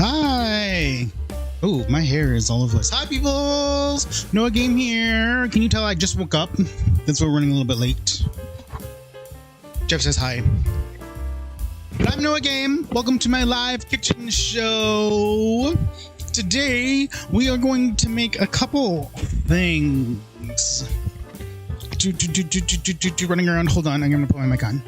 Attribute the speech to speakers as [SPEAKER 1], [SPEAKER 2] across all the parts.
[SPEAKER 1] Hi! Oh, my hair is all over the place. Hi, peoples! Noah Game here. Can you tell I just woke up? That's why we're running a little bit late. Jeff says hi. But I'm Noah Game. Welcome to my live kitchen show. Today, we are going to make a couple things. Running around. Hold on, I'm going to put my mic on.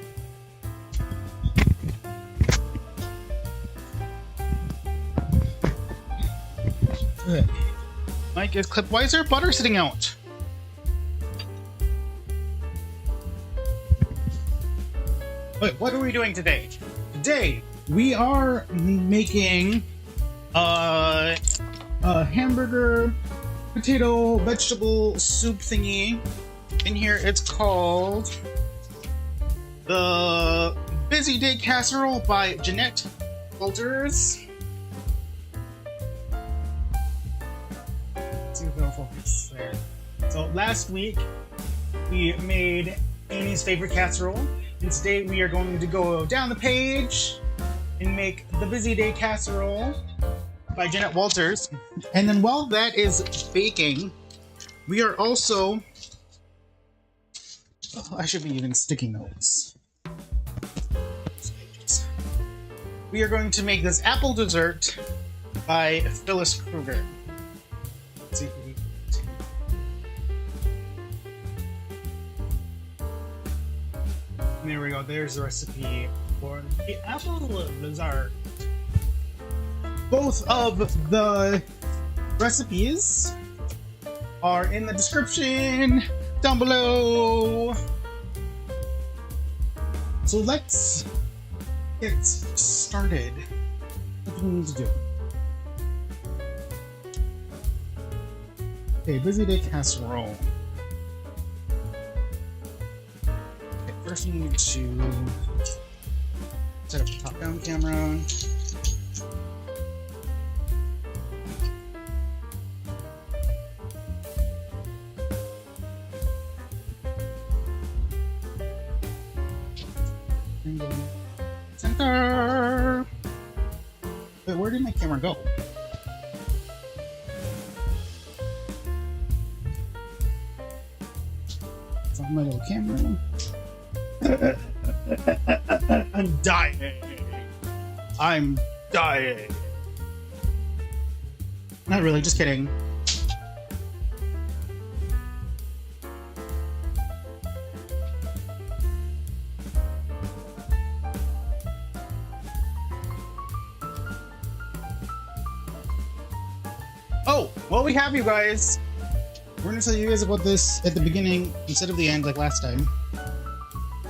[SPEAKER 1] Good. Mic is clipped. Why is there butter sitting out? Wait, what are we doing today? Today, we are making a hamburger potato vegetable soup thingy. In here, it's called the Busy Day Casserole by Jeanette Walters. Let's see if it'll focus there. So last week, we made Amy's favorite casserole. And today we are going to go down the page and make the Busy Day Casserole by Jeanette Walters. And then while that is baking, we are also... Oh, I should be using sticky notes. We are going to make this apple dessert by Phylis Krueger. Let's see if we can do it. There we go. There's the recipe for the apple dessert. Both of the recipes are in the description down below. So let's get started. What do we need to do? Okay, Busy Day Casserole. Okay, first we need to set up the top-down camera. Center! Wait, where did my camera go? It's on my little camera. I'm dying! I'm dying! Not really, just kidding. Oh, well, we have you guys. We're going to tell you guys about this at the beginning instead of the end like last time.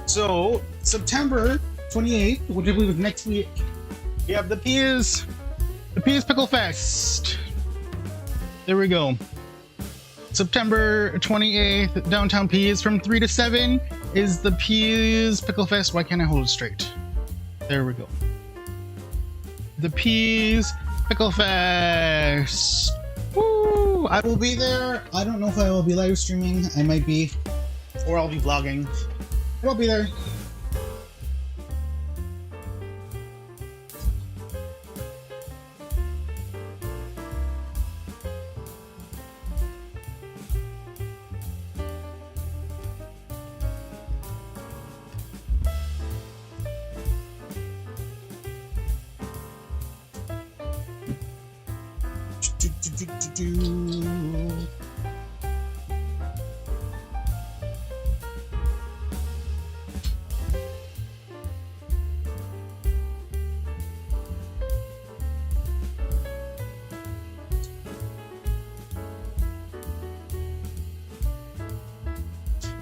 [SPEAKER 1] So, September 28th, which I believe is next week, we have the Peas Pickle Fest. There we go. September 28th, downtown Peas, from 3 to 7 is the Peas Pickle Fest. Why can't I hold it straight? There we go. The Peas Pickle Fest. Woo! I will be there. I don't know if I will be live streaming. I might be. Or I'll be vlogging. But I'll be there.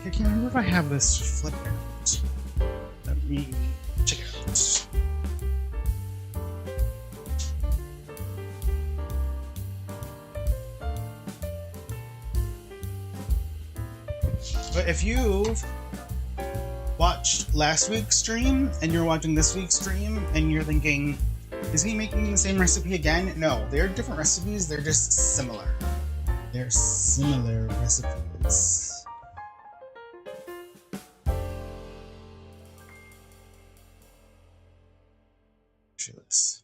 [SPEAKER 1] I can't remember if I have this flipped out. Let me check it out. But if you've watched last week's stream and you're watching this week's stream and you're thinking, is he making the same recipe again? No, they're different recipes. They're just similar. They're similar recipes. Actually, let's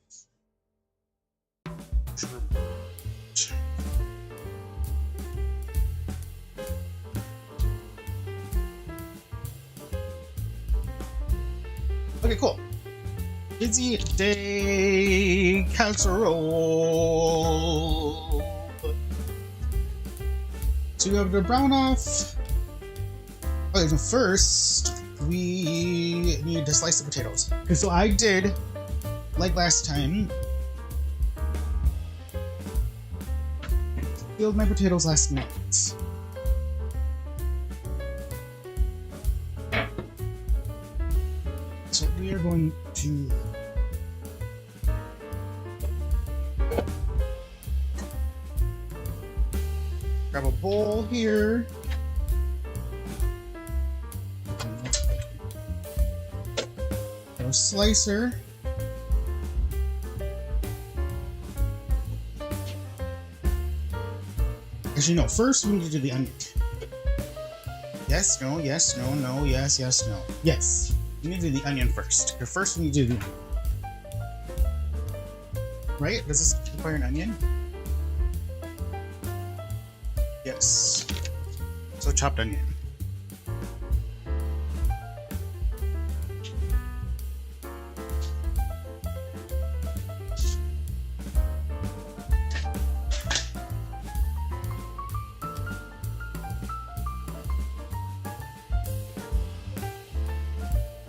[SPEAKER 1] Okay, cool. Busy day casserole. So we have the brown off. Okay, so first we need to slice the potatoes. Okay, so I did, like last time, peeled my potatoes last night. So we are going to grab a bowl here. A slicer. Actually, no. First, we need to do the onion. Yes, no, yes, no, no, yes, yes, no. Yes. We need to do the onion first. First, we need to do... Right? Does this require an onion? Yes. So chopped onion.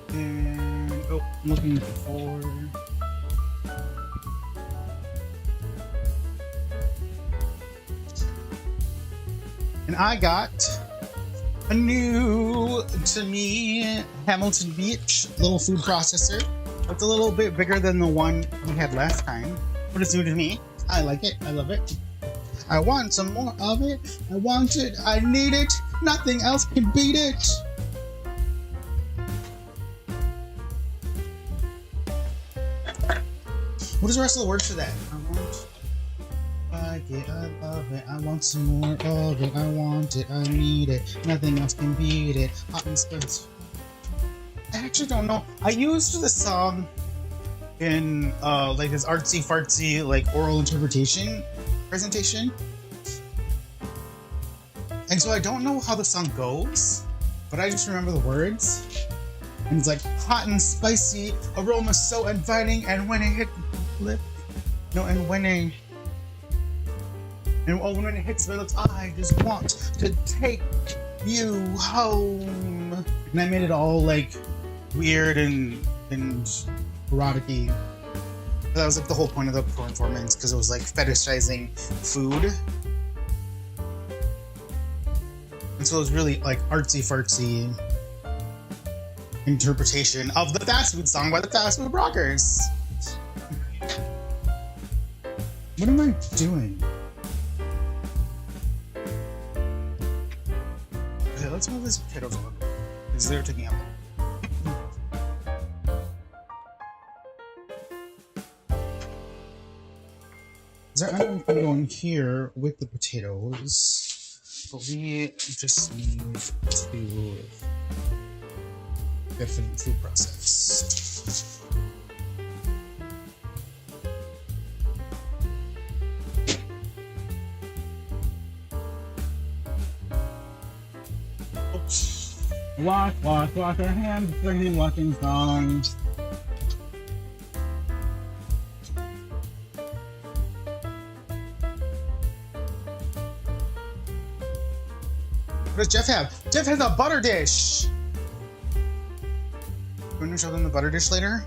[SPEAKER 1] And oh, I'm looking for... And I got a new, to me, Hamilton Beach little food processor. It's a little bit bigger than the one we had last time, but it's new to me. I like it. I love it. I want some more of it. I want it. I need it. Nothing else can beat it. What is the rest of the words for that? I love it, I want some more of it, I want it, I need it, nothing else can beat it, hot and spicy. I actually don't know. I used the song in like this artsy fartsy like oral interpretation presentation. And so I don't know how the song goes, but I just remember the words. And it's like hot and spicy, aroma so inviting, and when it hit the lip, no, and when it hits my lips, I just want to take you home. And I made it all like weird and erotic-y. That was like the whole point of the performance, because it was like fetishizing food. And so it was really like artsy-fartsy interpretation of the fast food song by the fast food rockers. What am I doing? Okay, let's move these potatoes a little bit, because they're taking up. Is there anything going here with the potatoes? But we just need to get the food process. Wash our hands, singing washing songs. What does Jeff have? Jeff has a butter dish! You want to show them the butter dish later?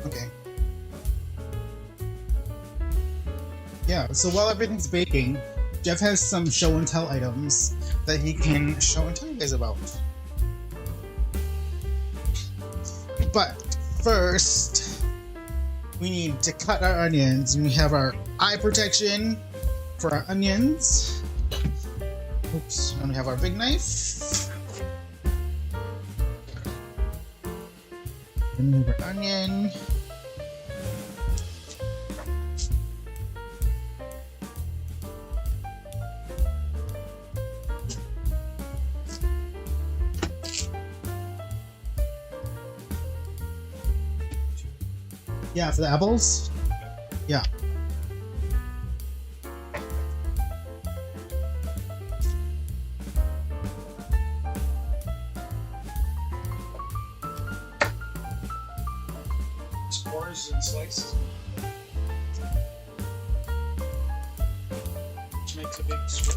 [SPEAKER 1] Okay. Yeah, so while everything's baking, Jeff has some show and tell items that he can show and tell you guys about. But first, we need to cut our onions. We have our eye protection for our onions. Oops, and we have our big knife. Remove our onion. Yeah, for the apples? Yeah. cores and slices. Which makes a big swirl.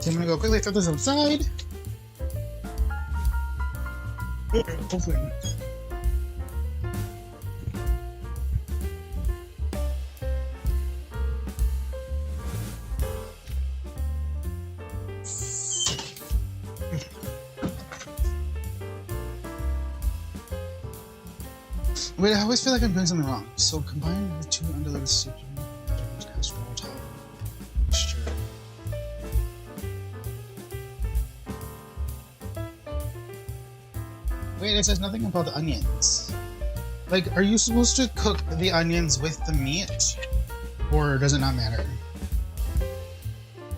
[SPEAKER 1] So I'm gonna go quickly throw this outside. Hopefully. Wait, I always feel like I'm doing something wrong. So combine the two undiluted soup casserole top mixture. Wait, it says nothing about the onions. Like, are you supposed to cook the onions with the meat? Or does it not matter?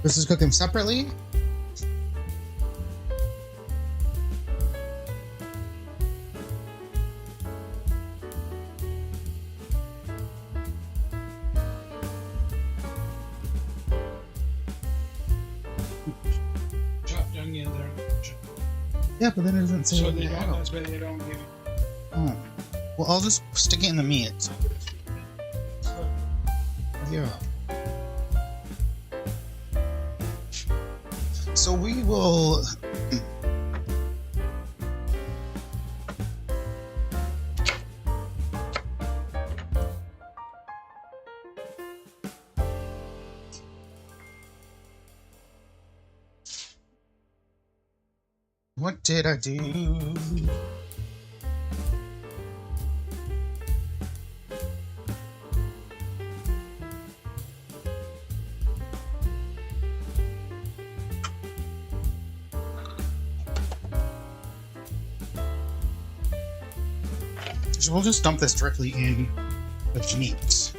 [SPEAKER 1] This is cook them separately?
[SPEAKER 2] Chopped onion there.
[SPEAKER 1] Yeah, but then it doesn't say
[SPEAKER 2] So
[SPEAKER 1] what
[SPEAKER 2] they
[SPEAKER 1] they
[SPEAKER 2] don't,
[SPEAKER 1] add.
[SPEAKER 2] that's why they don't give it.
[SPEAKER 1] Oh. Well, I'll just stick it in the meat. Yeah. So we will... What did I do? So we'll just dump this directly in with meat.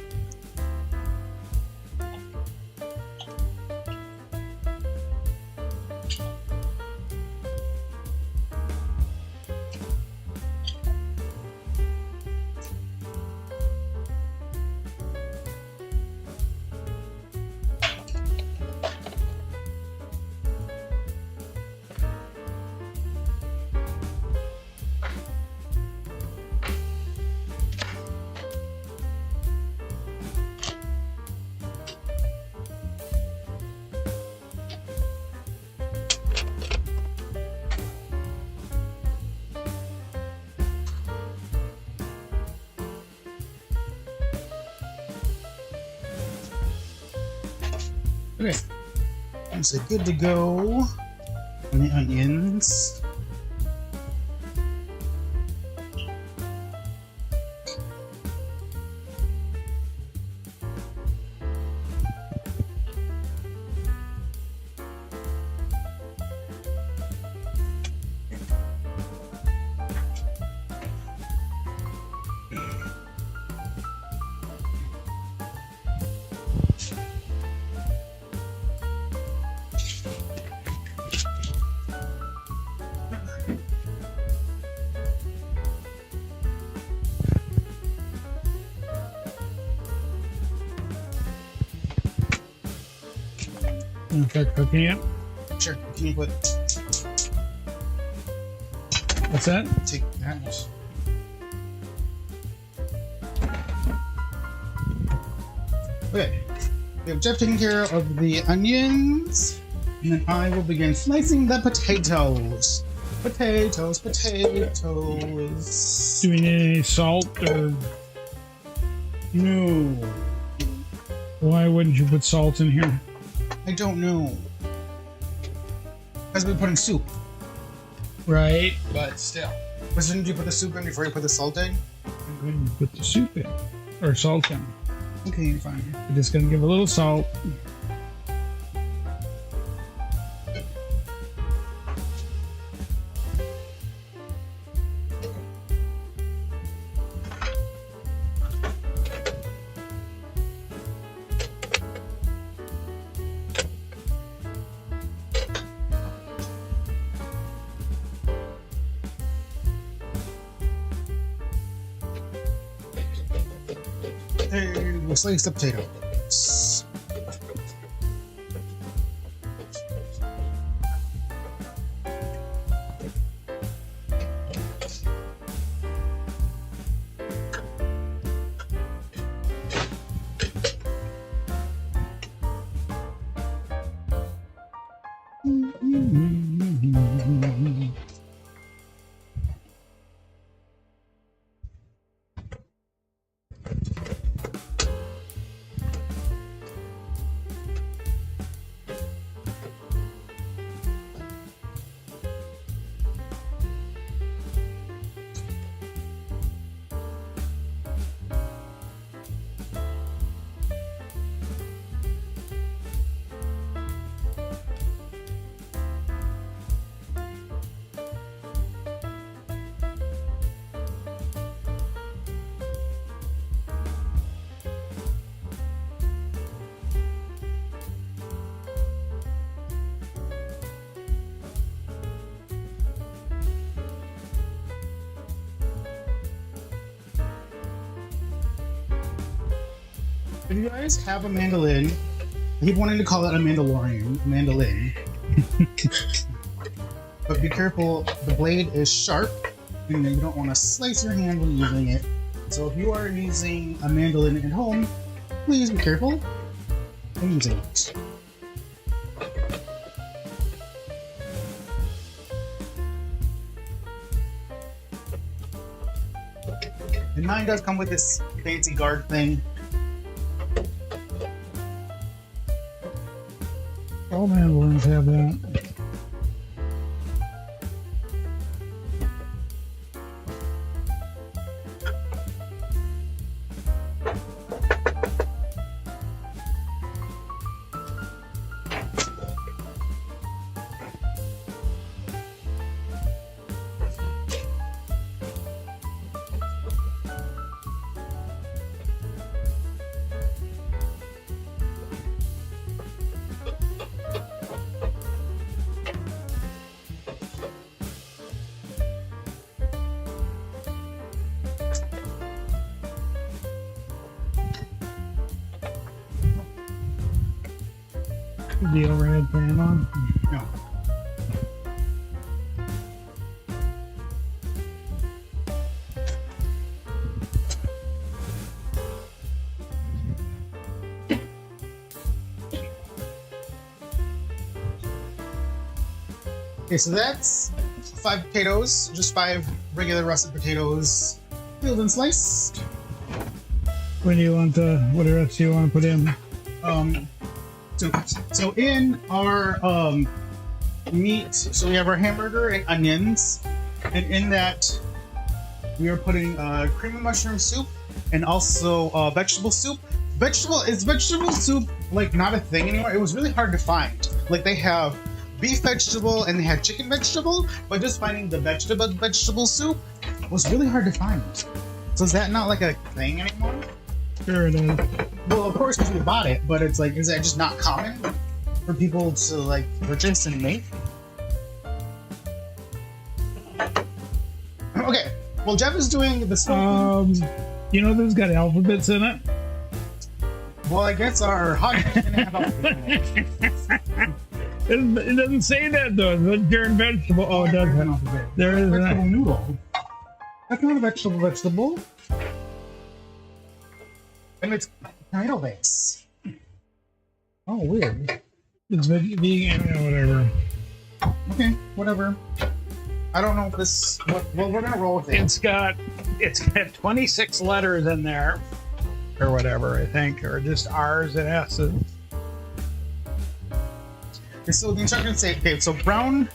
[SPEAKER 1] Okay, so good to go on the onions.
[SPEAKER 2] Start cooking it.
[SPEAKER 1] Sure, can you put...
[SPEAKER 2] What's that?
[SPEAKER 1] Take that. Okay, we have Jeff taking care of the onions, and then I will begin slicing the potatoes. Potatoes.
[SPEAKER 2] Do we need any salt or?
[SPEAKER 1] No,
[SPEAKER 2] Why wouldn't you put salt in here?
[SPEAKER 1] I don't know. Because we put in soup.
[SPEAKER 2] Right, but still.
[SPEAKER 1] But shouldn't you put the soup in before you put the salt in?
[SPEAKER 2] I'm going to put the soup in, or salt in.
[SPEAKER 1] Okay, fine.
[SPEAKER 2] We're just going to give a little salt.
[SPEAKER 1] And we'll slice the potatoes. If you guys have a mandolin, I keep wanting to call it a mandolin. But be careful, the blade is sharp, and you don't want to slice your hand when using it. So if you are using a mandolin at home, please be careful when using it. And mine does come with this fancy guard thing.
[SPEAKER 2] All mandolins have that. The overhead fan on?
[SPEAKER 1] No. Okay, so that's 5 potatoes, just 5 regular russet potatoes, peeled and sliced.
[SPEAKER 2] When do you want what else do you want to put in?
[SPEAKER 1] So in our meat, so we have our hamburger and onions, and in that we are putting cream of mushroom soup and also vegetable soup. Vegetable soup like not a thing anymore? It was really hard to find. Like they have beef vegetable and they had chicken vegetable, but just finding the vegetable soup was really hard to find. So is that not like a thing anymore?
[SPEAKER 2] Sure it is.
[SPEAKER 1] Well, of course, because we bought it, but it's like, is that just not common for people to like purchase and make? Okay, well, Jeff is doing the stuff.
[SPEAKER 2] You know, this got alphabets in it.
[SPEAKER 1] Well, I guess our hot dog didn't have alphabet in it.
[SPEAKER 2] It doesn't say that though. It's vegetarian vegetable. Oh, it does have alphabet. There is
[SPEAKER 1] vegetable noodle. That's not a vegetable. And it's tomato base. Oh, weird.
[SPEAKER 2] It's vegan, whatever.
[SPEAKER 1] Okay, whatever. I don't know if this. Well, we're gonna roll with it.
[SPEAKER 2] It's got 26 letters in there, or whatever I think, or just R's and S's.
[SPEAKER 1] Okay, so the instructions say, okay, so brown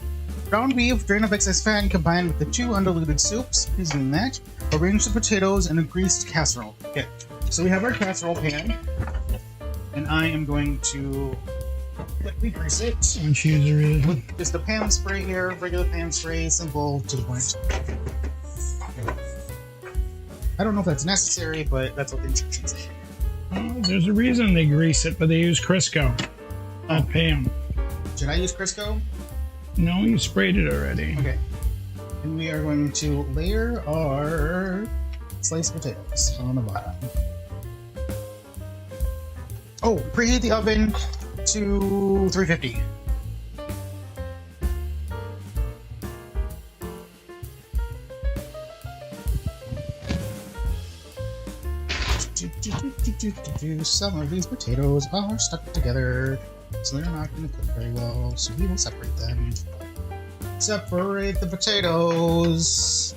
[SPEAKER 1] beef, drain off excess fat, and combine with the 2 undiluted soups. Please do that. Arrange the potatoes in a greased casserole. Okay. So we have our casserole pan, and I am going to quickly grease it with just a pan spray here, regular pan spray, simple, to the point. I don't know if that's necessary, but that's what the instructions say.
[SPEAKER 2] Oh, there's a reason they grease it, but they use Crisco, not Pam.
[SPEAKER 1] Should I use Crisco?
[SPEAKER 2] No, you sprayed it already.
[SPEAKER 1] Okay. And we are going to layer our sliced potatoes on the bottom. Oh, preheat the oven to 350. Some of these potatoes are stuck together, so they're not going to cook very well, so we will separate them. Separate the potatoes.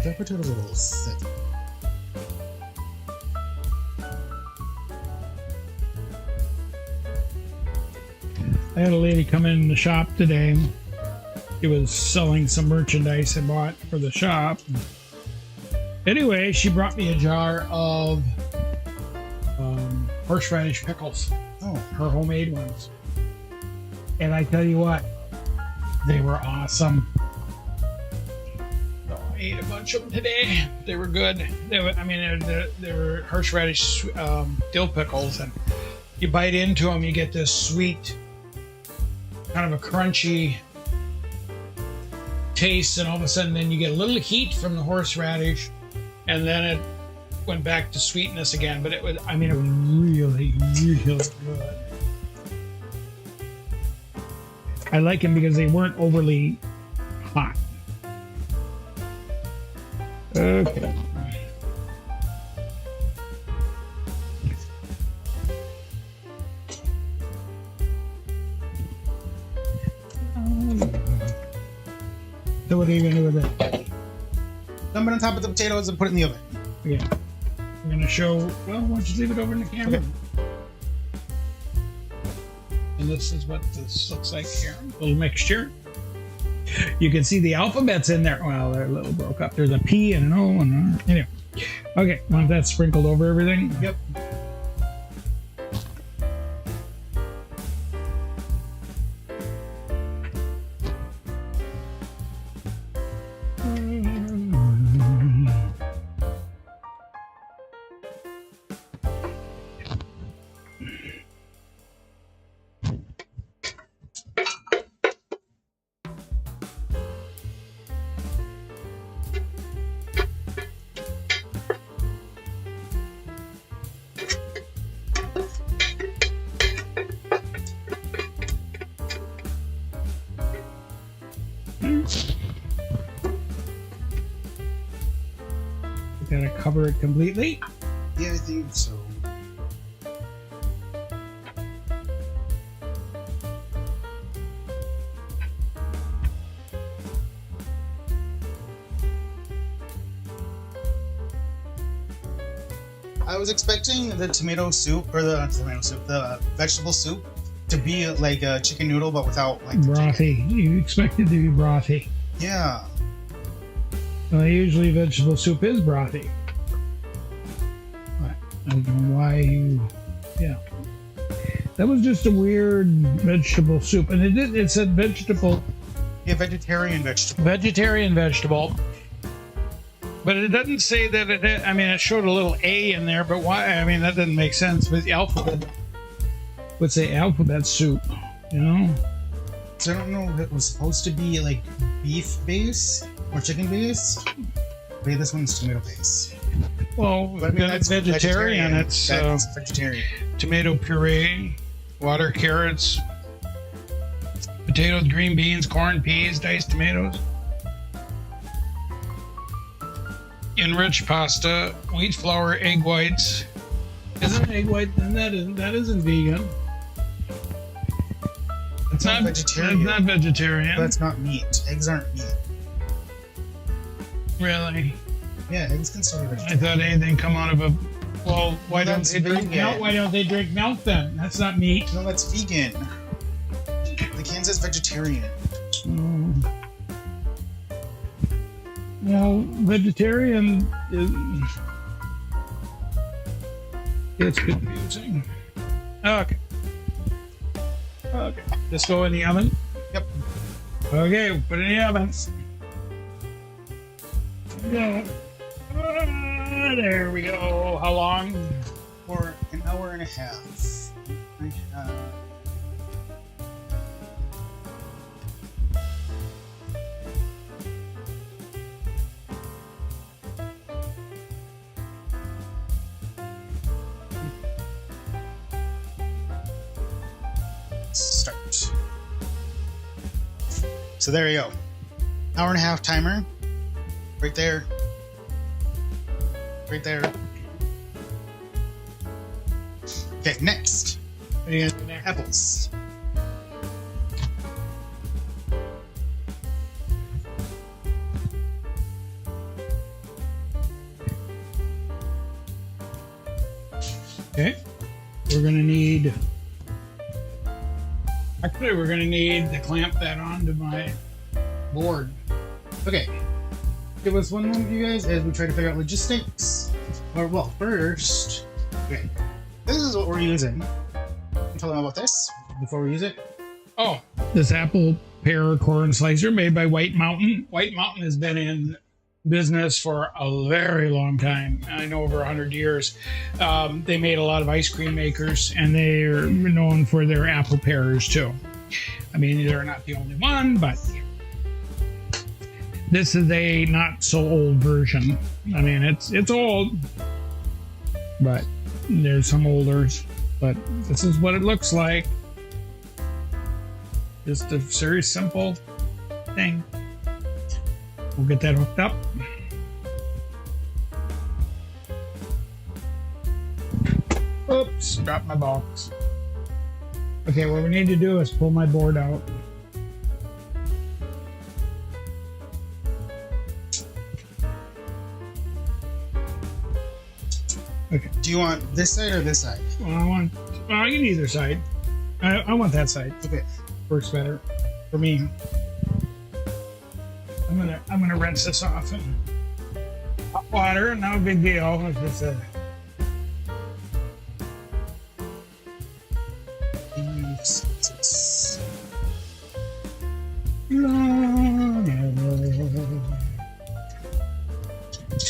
[SPEAKER 1] The potatoes are a little thick.
[SPEAKER 2] I had a lady come in the shop today. She was selling some merchandise I bought for the shop. Anyway, she brought me a jar of horseradish pickles.
[SPEAKER 1] Oh,
[SPEAKER 2] her homemade ones. And I tell you what, they were awesome. So I ate a bunch of them today. They were good. They were horseradish dill pickles, and you bite into them, you get this sweet, kind of a crunchy taste, and all of a sudden then you get a little heat from the horseradish, and then it went back to sweetness again. But it was really, really good. I like them because they weren't overly hot. Okay. So what are you going to do with it?
[SPEAKER 1] Dump it on top of the potatoes and put it in the oven.
[SPEAKER 2] Yeah. I'm going to show... Well, why don't you leave it over in the camera?
[SPEAKER 1] Okay.
[SPEAKER 2] And this is what this looks like here. A little mixture. You can see the alphabets in there. Well, they're a little broke up. There's a P and an O and an R. Anyway. Okay, want that sprinkled over everything?
[SPEAKER 1] Yep.
[SPEAKER 2] Gotta cover it completely.
[SPEAKER 1] Yeah, I think so. I was expecting the tomato soup, or the vegetable soup, to be like a chicken noodle, but without like
[SPEAKER 2] brothy. You expect it to be brothy.
[SPEAKER 1] Yeah.
[SPEAKER 2] Well, usually vegetable soup is brothy. I don't know why you... Yeah. That was just a weird vegetable soup. And it said vegetable...
[SPEAKER 1] Yeah, vegetarian vegetable.
[SPEAKER 2] Vegetarian vegetable. But it doesn't say that it... it showed a little A in there, but why? That doesn't make sense. But the alphabet would say alphabet soup, you know?
[SPEAKER 1] So I don't know if it was supposed to be like beef base or chicken base. But yeah, this one's tomato base.
[SPEAKER 2] Well,
[SPEAKER 1] but
[SPEAKER 2] it's vegetarian. It's
[SPEAKER 1] vegetarian.
[SPEAKER 2] Tomato puree, water, carrots, potatoes, green beans, corn, peas, diced tomatoes, enriched pasta, wheat flour, egg whites. Isn't egg white? That isn't vegan.
[SPEAKER 1] It's not vegetarian.
[SPEAKER 2] It's not vegetarian.
[SPEAKER 1] But it's not meat. Eggs aren't meat.
[SPEAKER 2] Really?
[SPEAKER 1] Yeah, eggs can still be vegetarian.
[SPEAKER 2] I thought anything come out of a... Well, why don't they drink milk? Why don't they drink milk then? That's not meat.
[SPEAKER 1] No, that's vegan. The can says vegetarian.
[SPEAKER 2] Well, vegetarian is... It's confusing. Okay. Just go in the oven?
[SPEAKER 1] Yep.
[SPEAKER 2] Okay, put it in the oven. Go. There we go. How long?
[SPEAKER 1] For an hour and a half. I have... Start. So there you go. Hour and a half timer. Right there. Right there. Okay, next.
[SPEAKER 2] What are you gonna do next?
[SPEAKER 1] Apples.
[SPEAKER 2] Okay. We're gonna need. Actually, we're gonna need to clamp that onto my board.
[SPEAKER 1] Okay. Give us one moment, you guys, as we try to figure out logistics. Or, well, first. Okay. This is what we're using. Tell them about this before we use it.
[SPEAKER 2] Oh, this apple pear corn slicer made by White Mountain. White Mountain has been in business for a very long time. I know over 100 years. They made a lot of ice cream makers, and they're known for their apple pears too. I mean, they're not the only one, but this is a not so old version. I mean, it's old, but there's some olders. But this is what it looks like. Just a very simple thing. We'll get that hooked up. Oops, dropped my box. Okay, what we need to do is pull my board out. Okay.
[SPEAKER 1] Do you want this side or this side?
[SPEAKER 2] Well, I can either side. I want that side.
[SPEAKER 1] Okay.
[SPEAKER 2] Works better for me. I'm gonna rinse this off in hot water. No big deal. It's just a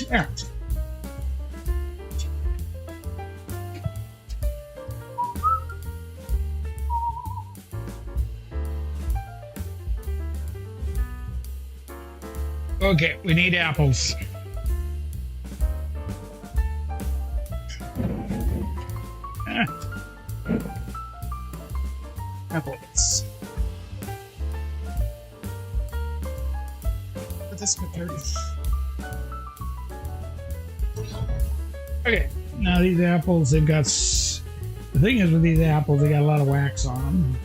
[SPEAKER 2] there. Okay, we need apples.
[SPEAKER 1] Apples. Put this in the 30.
[SPEAKER 2] Okay, now these apples, they've got. The thing is with these apples, they got a lot of wax on them.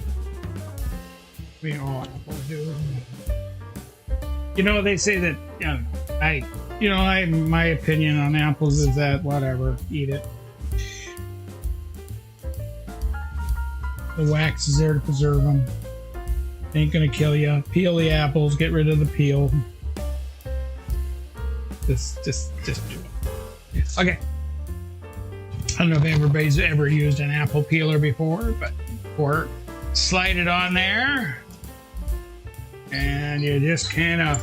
[SPEAKER 2] I mean, all apples do. You know, they say that, my opinion on apples is that whatever, eat it. The wax is there to preserve them. Ain't gonna kill you. Peel the apples, get rid of the peel. Just do it. Okay. I don't know if everybody's ever used an apple peeler before, but slide it on there. And you just kind of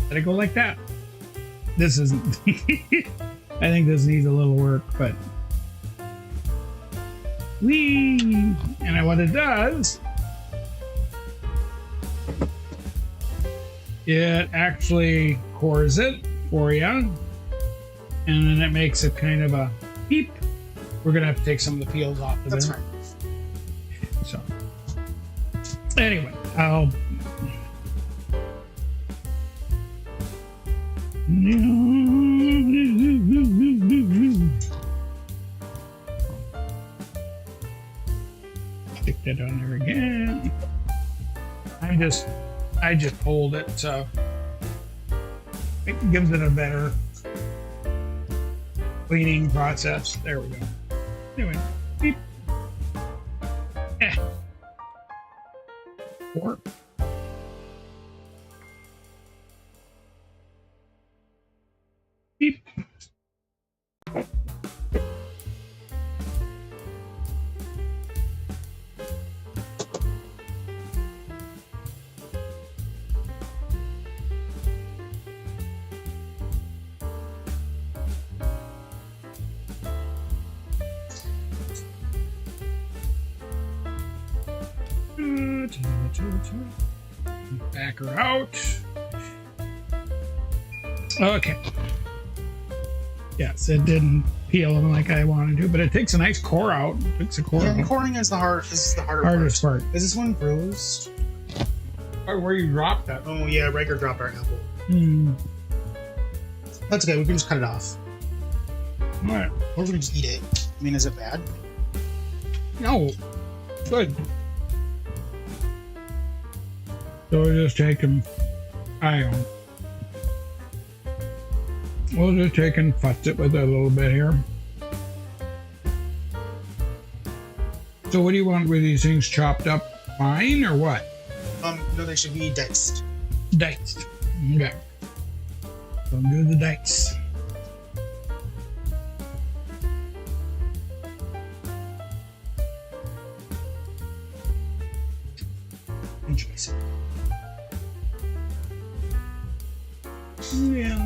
[SPEAKER 2] let it go like that. This isn't. I think this needs a little work, but whee! And what it does, it actually cores it for you, and then it makes it kind of a beep. We're gonna have to take some of the peels off of
[SPEAKER 1] That's
[SPEAKER 2] there.
[SPEAKER 1] fine.
[SPEAKER 2] So, anyway, I'll. Stick that on there again. I just hold it so it gives it a better cleaning process. There we go. Anyway, beep. Four. Beep. Back her out. Okay. Yes, it didn't peel them like I wanted to, but it takes a nice core out. It takes a core
[SPEAKER 1] Yeah,
[SPEAKER 2] out.
[SPEAKER 1] the coring is the
[SPEAKER 2] Hardest part.
[SPEAKER 1] Is this one bruised?
[SPEAKER 2] Or where you dropped that.
[SPEAKER 1] Oh yeah, Riker dropped our apple.
[SPEAKER 2] Hmm.
[SPEAKER 1] That's okay. We can just cut it off,
[SPEAKER 2] All right.
[SPEAKER 1] or we can just eat it. I mean, is it bad?
[SPEAKER 2] No. Good. So we'll just take them. We'll just take and futz it with it a little bit here. So what do you want with these things? Chopped up fine or what?
[SPEAKER 1] No, they should be diced.
[SPEAKER 2] Diced. Okay. So do the dice.
[SPEAKER 1] Interesting.
[SPEAKER 2] Yeah.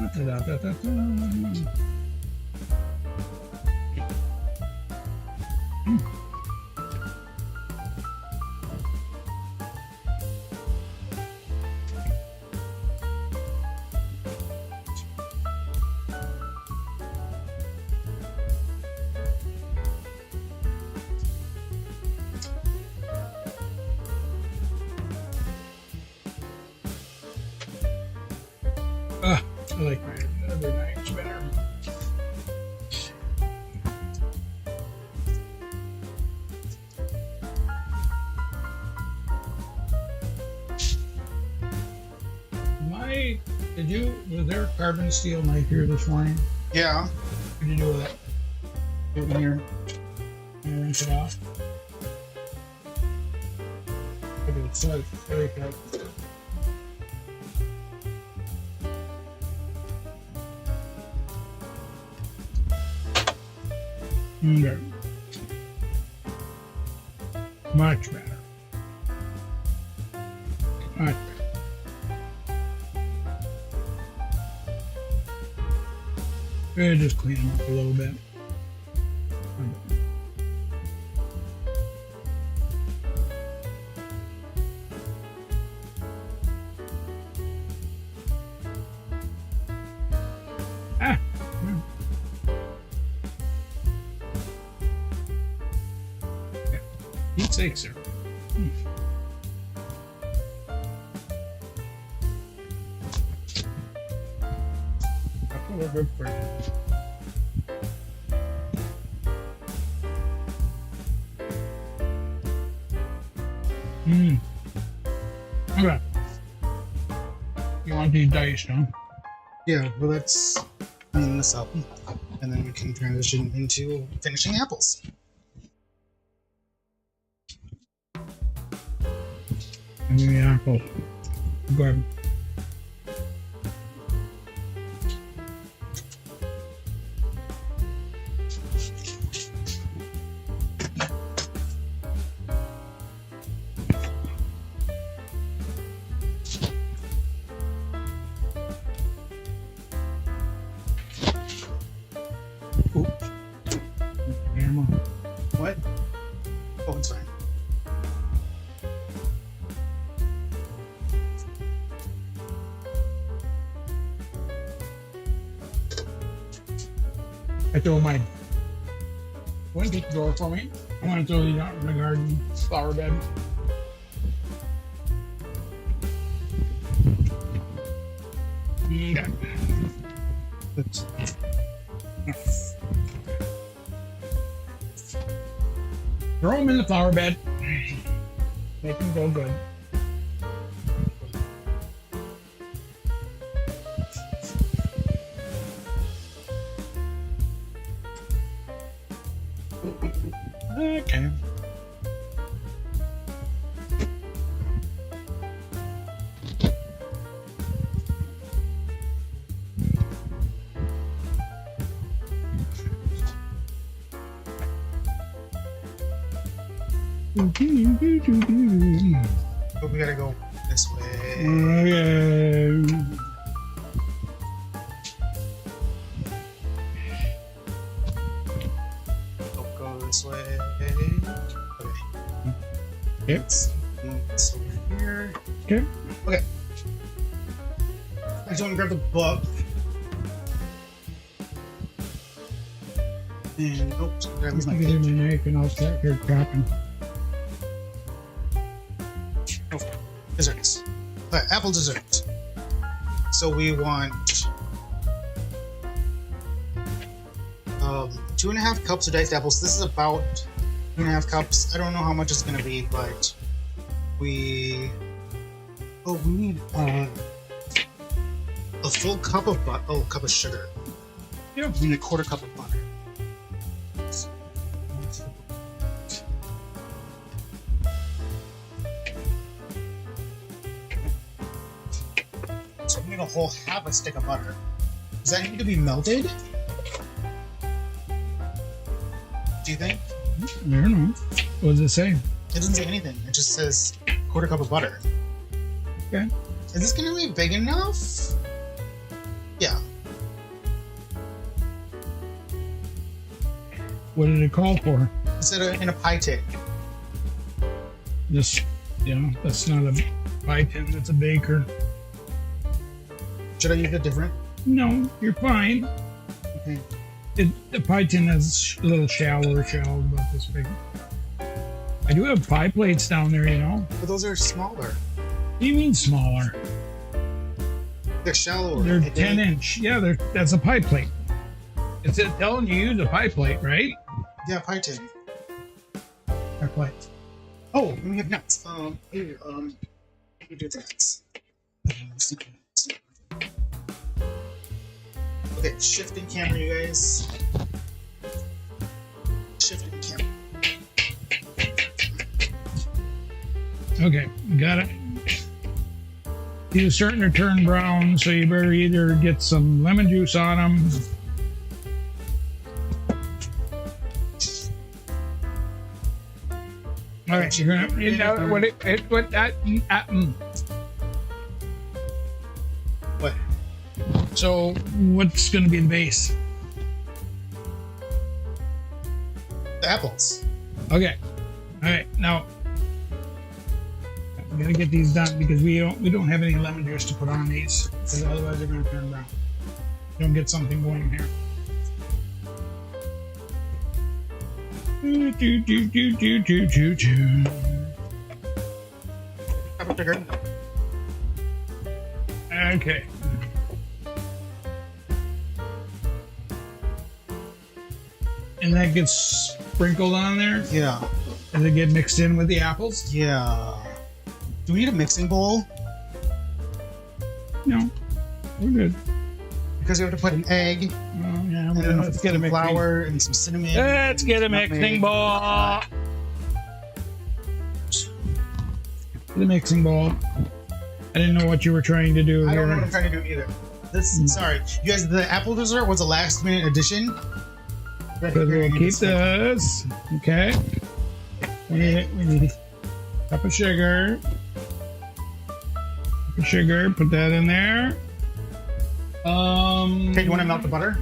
[SPEAKER 2] I like my other knives better. Was there a carbon steel knife here this morning?
[SPEAKER 1] Yeah.
[SPEAKER 2] What did you do with it?
[SPEAKER 1] Do it in here.
[SPEAKER 2] And rinse it off. Okay, so very good. Okay. Much better. Much better. Just clean them up a little bit. Pete's sake, sir. That's a little good for you. Okay. You want these diced, huh?
[SPEAKER 1] Yeah, well, let's clean this up, and then we can transition into finishing apples.
[SPEAKER 2] And then the apple. Go ahead.
[SPEAKER 1] What? Oh, it's fine.
[SPEAKER 2] I throw my. One take the door for me. I want to throw these out in the garden flower bed. Okay.
[SPEAKER 1] Oops.
[SPEAKER 2] Throw them in the flower bed. Make them go good. Okay.
[SPEAKER 1] But we gotta go this way.
[SPEAKER 2] Okay.
[SPEAKER 1] Don't go this way. Okay.
[SPEAKER 2] It's
[SPEAKER 1] Move this over here.
[SPEAKER 2] Okay.
[SPEAKER 1] Okay. I just want to grab the book. And oops, that was my
[SPEAKER 2] Get in
[SPEAKER 1] page.
[SPEAKER 2] my knife and I'll start here chopping.
[SPEAKER 1] Oh, desserts. Apple dessert. So we want 2.5 cups of diced apples. This is about 2.5 cups. I don't know how much it's gonna be, but we need a full cup of cup of sugar.
[SPEAKER 2] Yeah.
[SPEAKER 1] We need a 1/4 cup of butter. So we need a whole half a stick of butter. Does that need to be melted? Do you think?
[SPEAKER 2] I don't know. What does it say?
[SPEAKER 1] It doesn't say anything. It just says 1/4 cup of butter.
[SPEAKER 2] Okay.
[SPEAKER 1] Is this gonna be big enough? Yeah.
[SPEAKER 2] What did it call for?
[SPEAKER 1] It's in a pie tin.
[SPEAKER 2] This, that's not a pie tin, that's a baker.
[SPEAKER 1] Should I use a different?
[SPEAKER 2] No, you're fine.
[SPEAKER 1] Okay.
[SPEAKER 2] The pie tin is a little shallow, about this big. I do have pie plates down there, you know.
[SPEAKER 1] But those are smaller.
[SPEAKER 2] What do you mean smaller?
[SPEAKER 1] They're shallower.
[SPEAKER 2] They're
[SPEAKER 1] I think.
[SPEAKER 2] 10-inch. Yeah, that's a pie plate. It's telling you use a pie plate, right?
[SPEAKER 1] Yeah, pie tin.
[SPEAKER 2] Pie plate.
[SPEAKER 1] Oh, and we have nuts. Here, we do nuts. Okay, shifting camera, you guys. Shifting camera.
[SPEAKER 2] Okay, got it. These are starting to turn brown, so you better either get some lemon juice on them. All right, you're gonna.
[SPEAKER 1] What?
[SPEAKER 2] So, what's gonna be the base?
[SPEAKER 1] The apples.
[SPEAKER 2] Okay. All right. Now, we gotta get these done because we don't have any lemon juice to put on these, because otherwise they're gonna turn brown. Don't get something going here.
[SPEAKER 1] Apple sugar.
[SPEAKER 2] Okay. And that gets sprinkled on there?
[SPEAKER 1] Yeah.
[SPEAKER 2] Does it get mixed in with the apples?
[SPEAKER 1] Yeah. Do we need a mixing bowl?
[SPEAKER 2] No. We're good.
[SPEAKER 1] Because we have to put an egg,
[SPEAKER 2] Well, yeah,
[SPEAKER 1] and then
[SPEAKER 2] let's get a
[SPEAKER 1] some
[SPEAKER 2] mixing.
[SPEAKER 1] flour and some cinnamon.
[SPEAKER 2] Let's get a
[SPEAKER 1] and
[SPEAKER 2] mixing
[SPEAKER 1] nutmeg.
[SPEAKER 2] bowl. The mixing bowl. I didn't know what you were trying to do
[SPEAKER 1] I
[SPEAKER 2] here.
[SPEAKER 1] don't know what I'm trying to do either. Sorry. You guys, the apple dessert was a last minute addition.
[SPEAKER 2] But we'll keep this. Okay. We need a cup of sugar. Put that in there.
[SPEAKER 1] Okay, you want to melt the butter?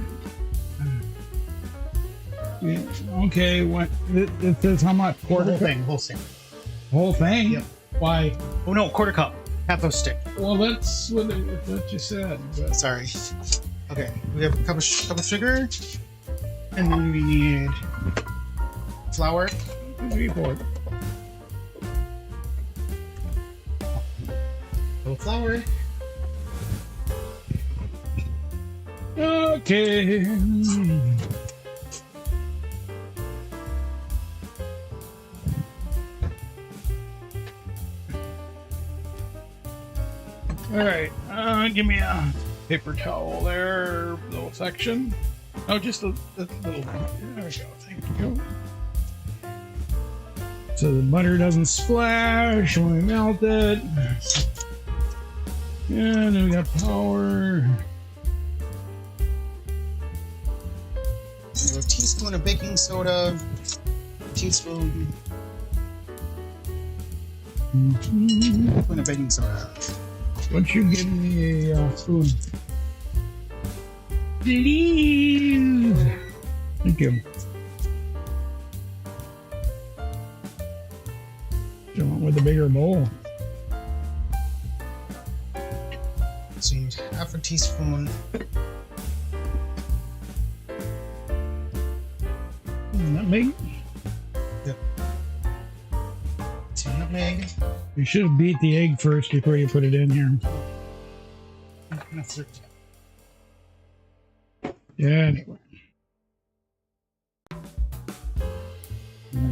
[SPEAKER 2] Okay, what it says how much?
[SPEAKER 1] The
[SPEAKER 2] Quarter
[SPEAKER 1] whole
[SPEAKER 2] cup?
[SPEAKER 1] thing, whole thing.
[SPEAKER 2] Whole thing?
[SPEAKER 1] Yep.
[SPEAKER 2] Why?
[SPEAKER 1] Oh no, 1/4 cup. Half a stick.
[SPEAKER 2] Well, that's what you said. But
[SPEAKER 1] Sorry. Okay, we have a cup of sugar, and then we need flour.
[SPEAKER 2] 2, 3, 4.
[SPEAKER 1] A little flour.
[SPEAKER 2] Okay. All right. Give me a paper towel there, little section. Oh, just a little. There we go. Thank you. So the butter doesn't splash when we melt it. And then we got power.
[SPEAKER 1] A teaspoon of baking soda. Teaspoon. Teaspoon of baking soda.
[SPEAKER 2] Once you give me a spoon. Please. Thank you. I went with the bigger bowl.
[SPEAKER 1] So you need half a teaspoon.
[SPEAKER 2] Nutmeg.
[SPEAKER 1] Yep. Two nutmeg.
[SPEAKER 2] You should have beat the egg first before you put it in here. Yeah, anyway.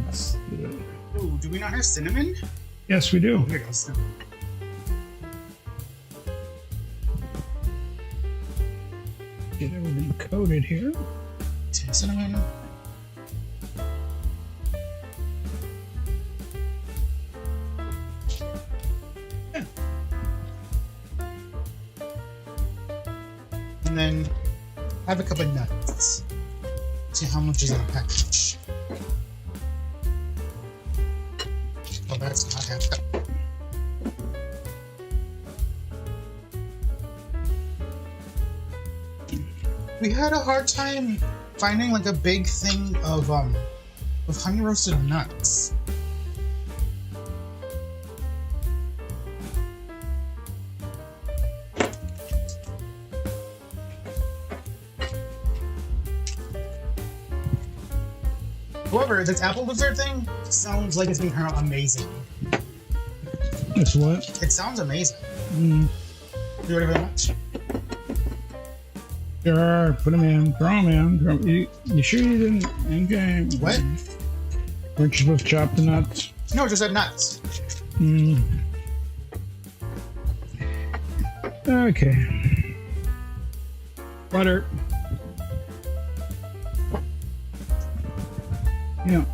[SPEAKER 2] Let's do it.
[SPEAKER 1] Ooh, do we not have cinnamon?
[SPEAKER 2] Yes, we do.
[SPEAKER 1] Oh, here it goes.
[SPEAKER 2] Get everything coated here.
[SPEAKER 1] Two cinnamon. Yeah. And then have a cup of nuts. See how much is in a package. Oh, that's not half cup. We had a hard time finding like a big thing of honey roasted nuts. However, this apple dessert thing sounds like it's gonna turn out amazing.
[SPEAKER 2] That's what?
[SPEAKER 1] It sounds amazing.
[SPEAKER 2] Mm.
[SPEAKER 1] You ready for that much?
[SPEAKER 2] Sure, put them in. Throw them in. Throw 'em. You sure you didn't? Okay.
[SPEAKER 1] What?
[SPEAKER 2] Weren't you supposed to chop the nuts?
[SPEAKER 1] No, it just said nuts.
[SPEAKER 2] Mm. Okay. Butter. Yeah.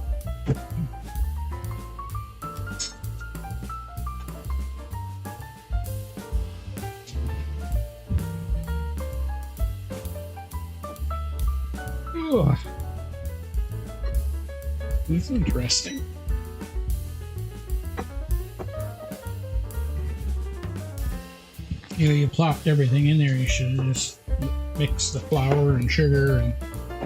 [SPEAKER 2] Ugh. This is interesting. You plopped everything in there. You should have just mixed the flour and sugar and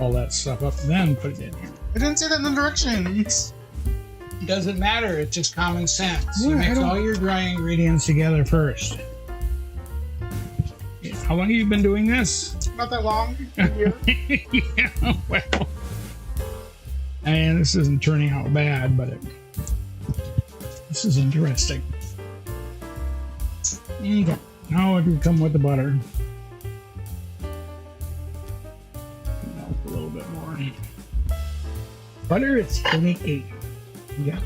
[SPEAKER 2] all that stuff up, and then put it in here.
[SPEAKER 1] I didn't say that in the directions.
[SPEAKER 2] It doesn't matter. It's just common sense.
[SPEAKER 1] Yeah,
[SPEAKER 2] You
[SPEAKER 1] I
[SPEAKER 2] mix
[SPEAKER 1] don't-
[SPEAKER 2] all your dry ingredients together first. How long have you been doing this?
[SPEAKER 1] Not that long.
[SPEAKER 2] Yeah, well. And this isn't turning out bad, but this is interesting. Okay. Now it will come with the butter. Melt a little bit more. Butter is finicky. Yeah.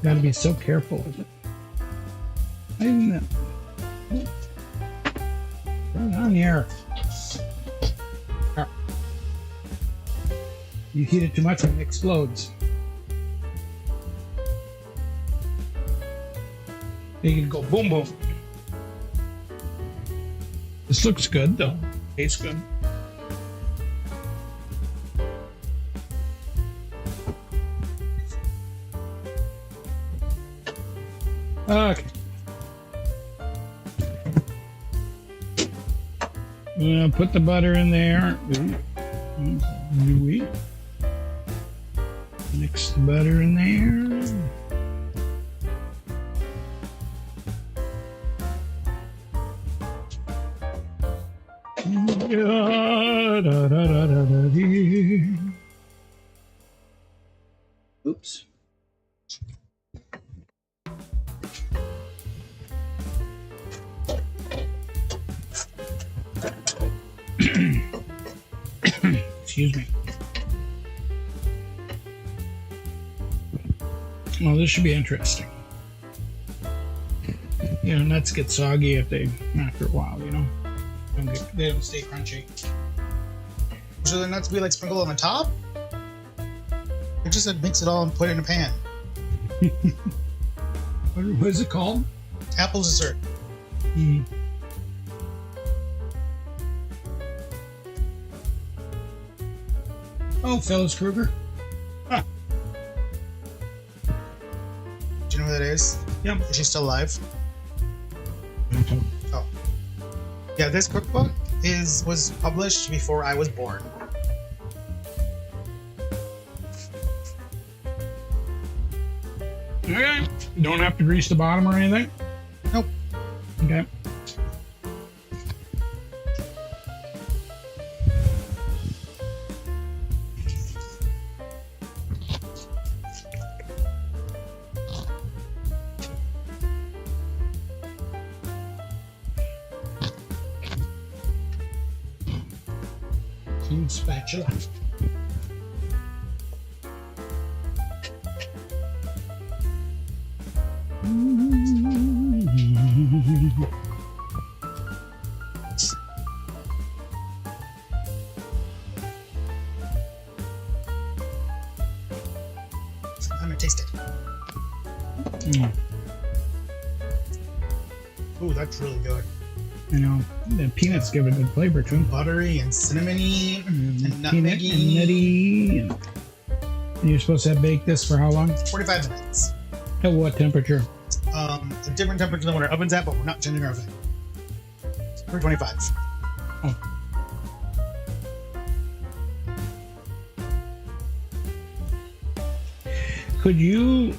[SPEAKER 2] Gotta be so careful with it. I didn't know. Turn it on here. You heat it too much and it explodes. You can go boom boom. This looks good though. Tastes good. Okay. Put the butter in there. Mix the butter in there. Oops. Excuse me. Well, this should be interesting. You know, nuts get soggy after a while, you know. They don't stay crunchy.
[SPEAKER 1] Should the nuts be like sprinkled on the top? Or just like mix it all and put it in a pan?
[SPEAKER 2] What is it called?
[SPEAKER 1] Apple dessert.
[SPEAKER 2] Mm. Oh, Phylis Krueger. Huh.
[SPEAKER 1] Do you know who that is?
[SPEAKER 2] Yep.
[SPEAKER 1] Is she still alive? Oh. Yeah, this cookbook was published before I was born.
[SPEAKER 2] Okay. You don't have to grease the bottom or anything?
[SPEAKER 1] Nope.
[SPEAKER 2] Okay. Clean spatula.
[SPEAKER 1] I'm gonna taste it.
[SPEAKER 2] Mm.
[SPEAKER 1] Ooh, that's really good.
[SPEAKER 2] You know, the peanuts give it a good flavor too.
[SPEAKER 1] Buttery and cinnamony and
[SPEAKER 2] Peanut
[SPEAKER 1] nutmeggy.
[SPEAKER 2] and nutty. And you're supposed to have baked this for how long?
[SPEAKER 1] 45 minutes.
[SPEAKER 2] At what temperature?
[SPEAKER 1] A different temperature than what our oven's at, but we're not changing our oven. 325.
[SPEAKER 2] Oh. Could you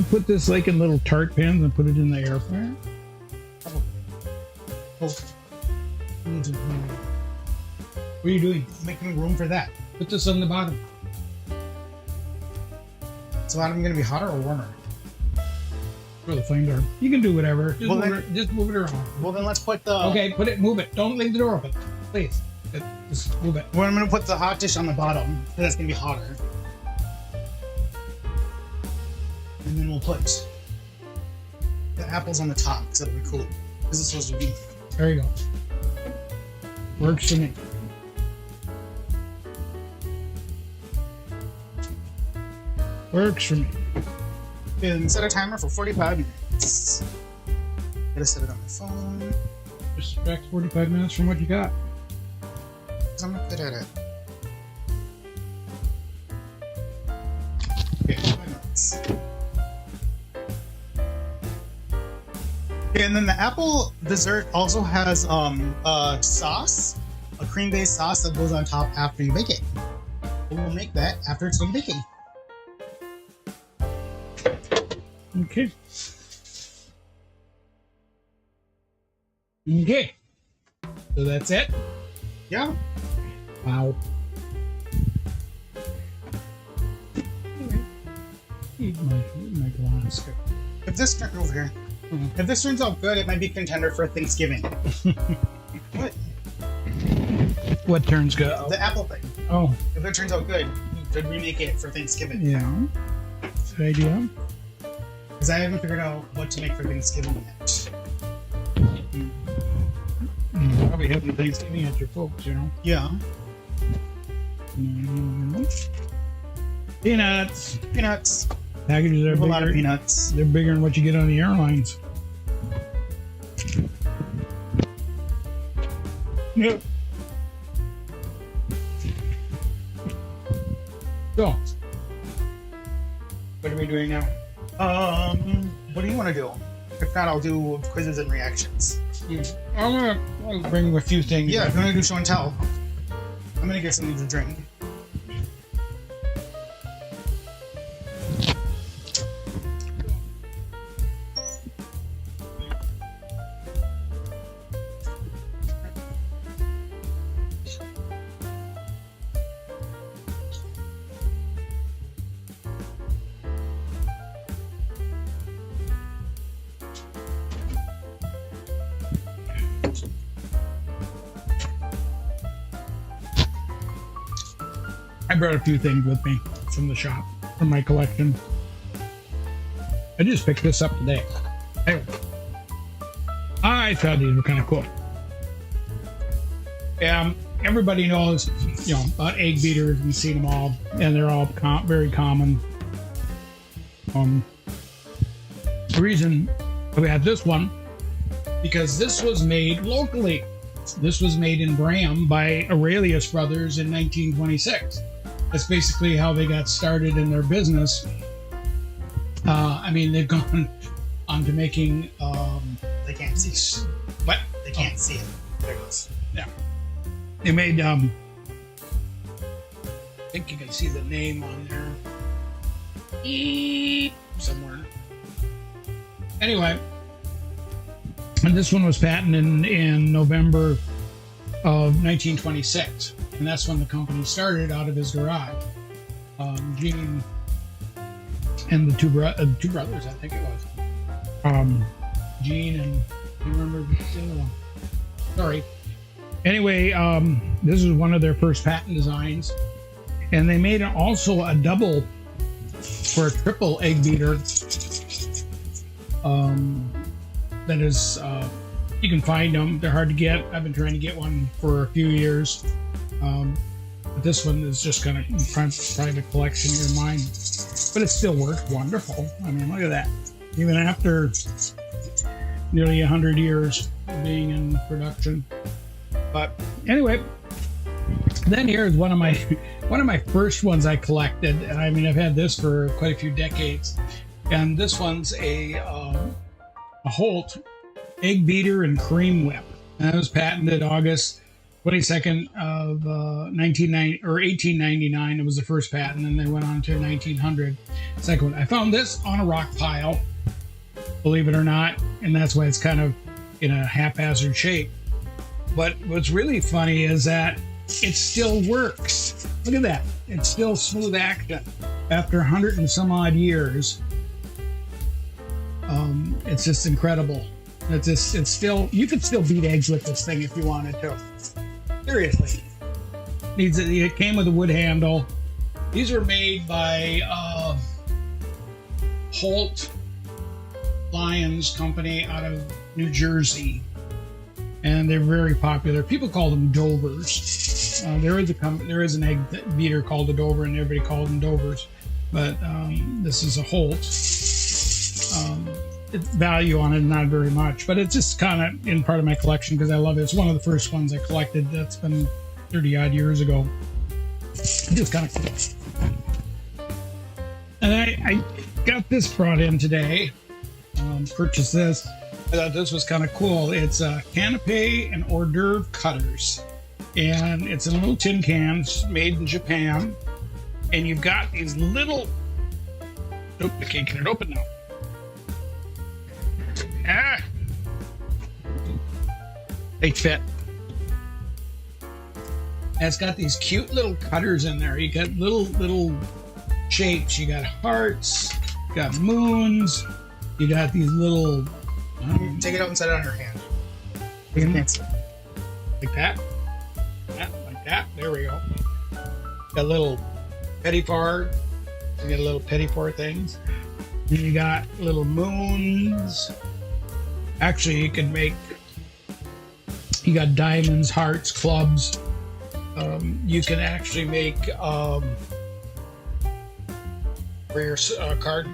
[SPEAKER 2] put this like in little tart pans and put it in the air fryer?
[SPEAKER 1] Probably. Oh.
[SPEAKER 2] What are you doing?
[SPEAKER 1] Making room for that.
[SPEAKER 2] Put this on the bottom.
[SPEAKER 1] So I'm gonna be hotter or warmer?
[SPEAKER 2] Where the flames are. You can do whatever. Just,
[SPEAKER 1] Well,
[SPEAKER 2] just move it around.
[SPEAKER 1] Well, then let's put the.
[SPEAKER 2] Okay, move it. Don't leave the door open. Please. Just move it.
[SPEAKER 1] Well, I'm gonna put the hot dish on the bottom, because that's gonna be hotter. And then we'll put the apples on the top, because it'll be cool. Because it's supposed to be.
[SPEAKER 2] There you go. Works for me. Works for me.
[SPEAKER 1] And set a timer for 45 minutes. Gotta set it on my phone.
[SPEAKER 2] Just subtract 45 minutes from what you got.
[SPEAKER 1] Because I'm not good at it. Okay, 5 minutes. Okay, and then the apple dessert also has a sauce, a cream-based sauce that goes on top after you bake it. We'll make that after it's done baking.
[SPEAKER 2] Okay. Okay. So that's it?
[SPEAKER 1] Yeah.
[SPEAKER 2] Wow. Eat my glass.
[SPEAKER 1] If this turns over here, if this turns out good, it might be a contender for Thanksgiving. What?
[SPEAKER 2] What turns good?
[SPEAKER 1] The apple thing.
[SPEAKER 2] Oh,
[SPEAKER 1] If it turns out good, we could remake it for Thanksgiving.
[SPEAKER 2] yeah. Good idea.
[SPEAKER 1] Because I haven't figured out what to make for Thanksgiving yet.
[SPEAKER 2] Probably having Thanksgiving at your folks, you know.
[SPEAKER 1] Yeah.
[SPEAKER 2] Peanuts.
[SPEAKER 1] Peanuts.
[SPEAKER 2] Packages are
[SPEAKER 1] A lot of
[SPEAKER 2] bigger.
[SPEAKER 1] peanuts.
[SPEAKER 2] They're bigger than what you get on the airlines. Yep. So, what are we doing now?
[SPEAKER 1] What do you want to do? If not, I'll do quizzes and reactions.
[SPEAKER 2] I'll bring a few things.
[SPEAKER 1] Yeah, if you want to do show and tell, I'm gonna get something to drink.
[SPEAKER 2] I brought a few things with me from the shop, from my collection. I just picked this up today. Anyway, I thought these were kind of cool. Everybody knows, you know, about egg beaters. You've seen them all, and they're all very common. The reason we had this one, because this was made locally. This was made in Graham by Aurelius Brothers in 1926. That's basically how they got started in their business. I mean, they've gone on to making.
[SPEAKER 1] They can't see.
[SPEAKER 2] What?
[SPEAKER 1] They can't see it. There it goes.
[SPEAKER 2] Yeah. They made. I think you can see the name on there. Somewhere. Anyway, and this one was patented in November of 1926, and that's when the company started out of his garage. Gene and the two brothers, I think it was. Gene and I remember the other one. Sorry. Anyway, this is one of their first patent designs, and they made also a double for a triple egg beater. That is, you can find them. They're hard to get. I've been trying to get one for a few years. But this one is just kind of private collection in your mind. But it still works wonderful. I mean, look at that. Even after nearly 100 years of being in production. But anyway, then here is one of my first ones I collected. And I mean, I've had this for quite a few decades. And this one's a Holt egg beater and cream whip. And that was patented August 22nd of 1899. It was the first patent, and they went on to 1900. Second one. I found this on a rock pile, believe it or not, and that's why it's kind of in a haphazard shape. But what's really funny is that it still works. Look at that. It's still smooth action after 100 and some odd years. It's just incredible. It's still, you could still beat eggs with this thing if you wanted to. Seriously. It came with a wood handle. These are made by Holt Lyons Company out of New Jersey. And they're very popular. People call them Dovers. There is an egg beater called a Dover, and everybody called them Dovers. But this is a Holt. Its value on it, not very much, but it's just kind of in part of my collection because I love it. It's one of the first ones I collected. That's been 30 odd years ago. Just kind of cool. And I got this brought in today. Purchased this. I thought this was kind of cool. It's canapé and hors d'oeuvre cutters, and it's in little tin cans made in Japan. And you've got these little. Nope, I can't get it open now. Ah, they fit. And it's got these cute little cutters in there. You got little shapes. You got hearts. You got moons. You got these little.
[SPEAKER 1] Take it out and set it on your hand.
[SPEAKER 2] Like that. Like that. There we go. Got little petit four. You got little petit four things. And you got little moons. Actually, you can make. You got diamonds, hearts, clubs. You can actually make rare card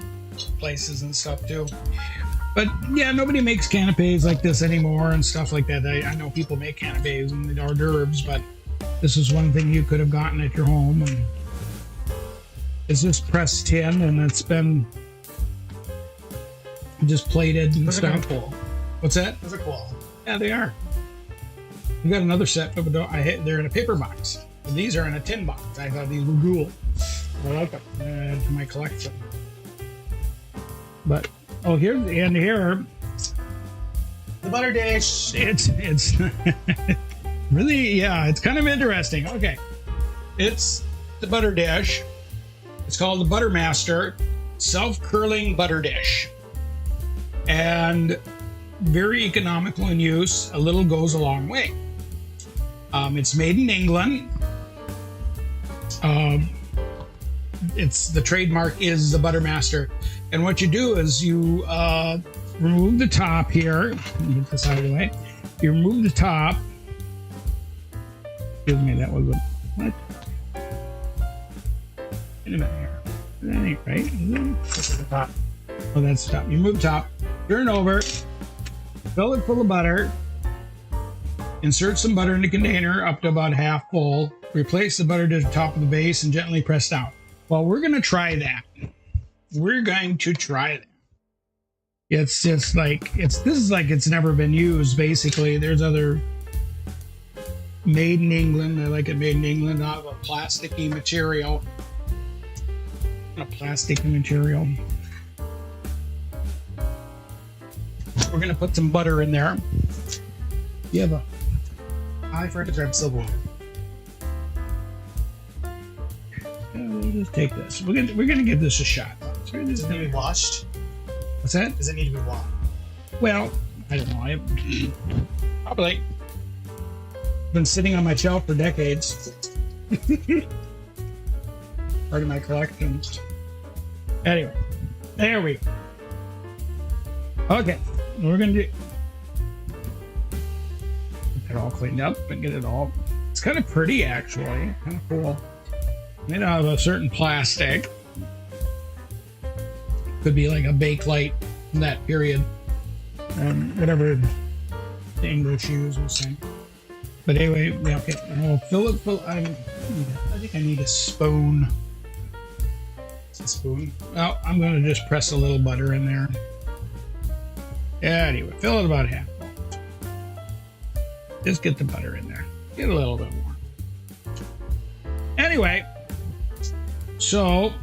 [SPEAKER 2] places and stuff too. But yeah, nobody makes canapes like this anymore and stuff like that. I know people make canapes and hors d'oeuvres, but this is one thing you could have gotten at your home. And it's just pressed tin, and it's been just plated and
[SPEAKER 1] Those
[SPEAKER 2] stuff.
[SPEAKER 1] are kind of cool.
[SPEAKER 2] What's that?
[SPEAKER 1] Those are cool.
[SPEAKER 2] Yeah, they are. We got another set, but they're in a paper box. And these are in a tin box. I thought these were cool. I like them. Add to my collection. But here
[SPEAKER 1] The butter dish.
[SPEAKER 2] it's really, yeah, it's kind of interesting. Okay, it's the butter dish. It's called the Buttermaster self-curling butter dish, and very economical in use. A little goes a long way. It's made in England. It's the trademark is the Buttermaster, and what you do is you remove the top here. Let me get this out of the way. You remove the top. Excuse me, that was what? Wait a minute here. That ain't right, is it?
[SPEAKER 1] This is the top.
[SPEAKER 2] Oh, that's the top. You move the top, turn over, fill it full of butter, insert some butter in the container up to about half full, replace the butter to the top of the base, and gently press down. Well, we're going to try that. We're going to try that. It's just like, this is like it's never been used, basically. There's other made in England. I like it made in England out of a plasticky material. A plastic material. we're gonna put some butter in there. You have a
[SPEAKER 1] I forgot to grab silverware.
[SPEAKER 2] we'll just take this. We're gonna give this a shot. So we're
[SPEAKER 1] Does
[SPEAKER 2] just
[SPEAKER 1] it need to be
[SPEAKER 2] gonna,
[SPEAKER 1] washed?
[SPEAKER 2] what's that?
[SPEAKER 1] Does it need to be washed?
[SPEAKER 2] Well, I don't know. I've probably been sitting on my shelf for decades. Part of my collection. Anyway, there we go. Okay, we're gonna do get it all cleaned up and get it all. It's kind of pretty, actually. Kind of cool. Made out of a certain plastic. Could be like a Bakelite from that period. Whatever the English use will say. But anyway, yeah, okay. I'll fill it. I think I need a spoon.
[SPEAKER 1] A spoon?
[SPEAKER 2] Well, I'm going to just press a little butter in there. Yeah, anyway, fill it about half full. Just get the butter in there. Get a little bit more. Anyway, so,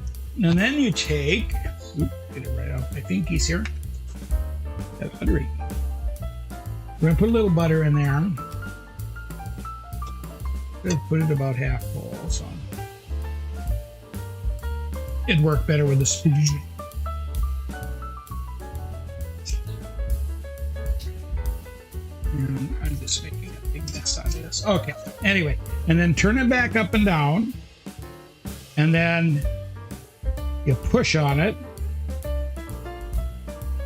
[SPEAKER 2] and then you take, get it right off my pinkies here. That's buttery. We're going to put a little butter in there. Just put it about half full, so it'd work better with a spoon. And I'm just making a big mess out of this. Okay, anyway, and then turn it back up and down, and then you push on it,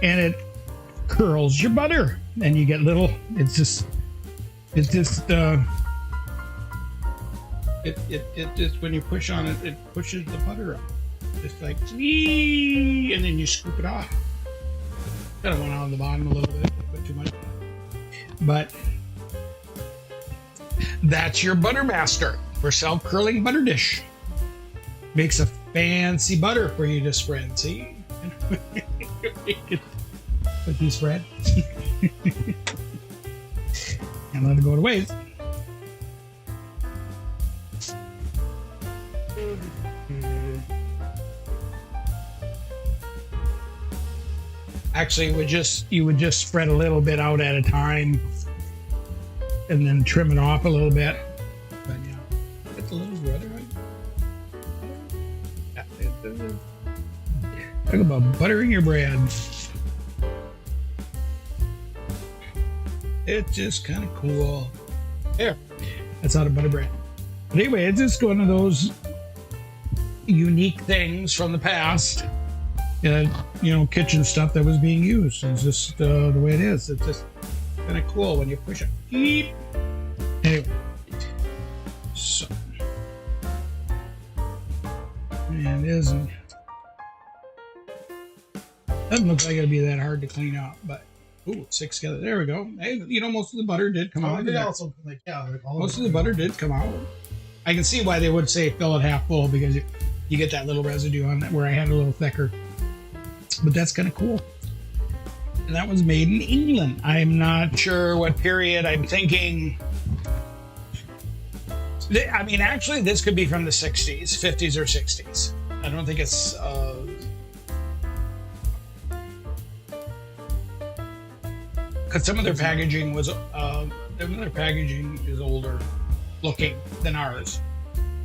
[SPEAKER 2] and it curls your butter, and you get little. It just when you push on it, it pushes the butter up, just like wee, and then you scoop it off. Kind of went on the bottom a little bit, but too much. But that's your butter master for self-curling butter dish. Makes a fancy butter for you to spread. See, cookie spread, and let it go to waste. Actually, you would just spread a little bit out at a time, and then trim it off a little bit. But yeah, it's a little butter. Talk about buttering your bread. It's just kind of cool. There, that's how to butter bread. But anyway, it's just one of those unique things from the past. Kitchen stuff that was being used. It's just the way it is. It's just kind of cool when you push it. Beep. Anyway, so and it isn't. Doesn't look like it'll be that hard to clean up, but ooh, it sticks together. There we go. Hey, most of the butter did come out.
[SPEAKER 1] Also,
[SPEAKER 2] Most of the butter did come out. I can see why they would say fill it half full, because you get that little residue on that where I had a little thicker. But that's kind of cool. And that was made in England. I'm not sure what period. I'm thinking. I mean, actually, this could be from the 60s, 50s, or 60s. I don't think it's. Because some of their packaging was. Their packaging is older looking than ours.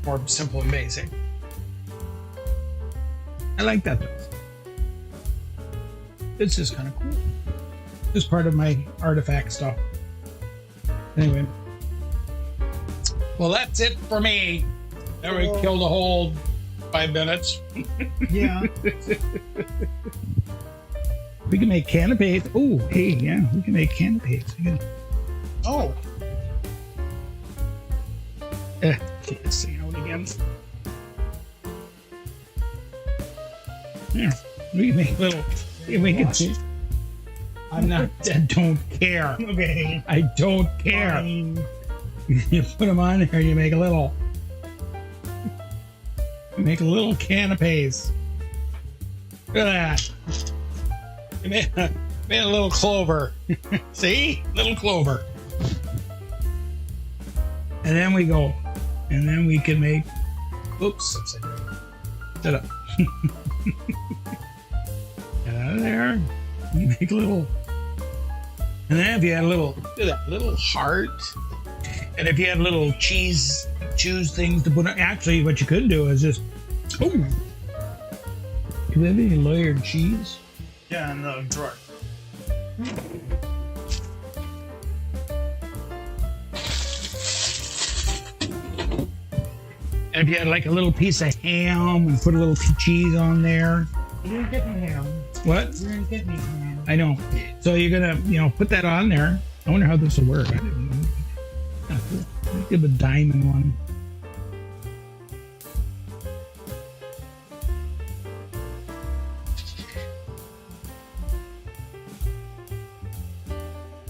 [SPEAKER 2] More simple and basic. I like that though. It's just kind of cool. Just part of my artifact stuff. Anyway. Well, that's it for me. There we killed a whole 5 minutes.
[SPEAKER 1] Yeah.
[SPEAKER 2] We can make canapes. Oh, hey, yeah, we can make canapes.
[SPEAKER 1] Oh.
[SPEAKER 2] Let's see out again. Yeah, we can make little. We can see. I'm not. I don't care.
[SPEAKER 1] Okay.
[SPEAKER 2] I don't care.
[SPEAKER 1] Fine.
[SPEAKER 2] You put them on there. You make a little. You make a little canapes. Look at that. You made a little clover. See, little clover. And then we go, and then we can make. Oops. Shut up. Get out of there. You make a little And then if you had a little, look at that little heart. And if you had little choose things to put on, actually what you could do is just, oh, do you have any layered cheese?
[SPEAKER 1] Yeah, in the drawer.
[SPEAKER 2] And if you had like a little piece of ham and put a little cheese on there.
[SPEAKER 1] You didn't get me ham.
[SPEAKER 2] What?
[SPEAKER 1] You didn't get me ham.
[SPEAKER 2] I know. So you're gonna, put that on there. I wonder how this will work. I didn't know. Kind of cool. Let's give a diamond one.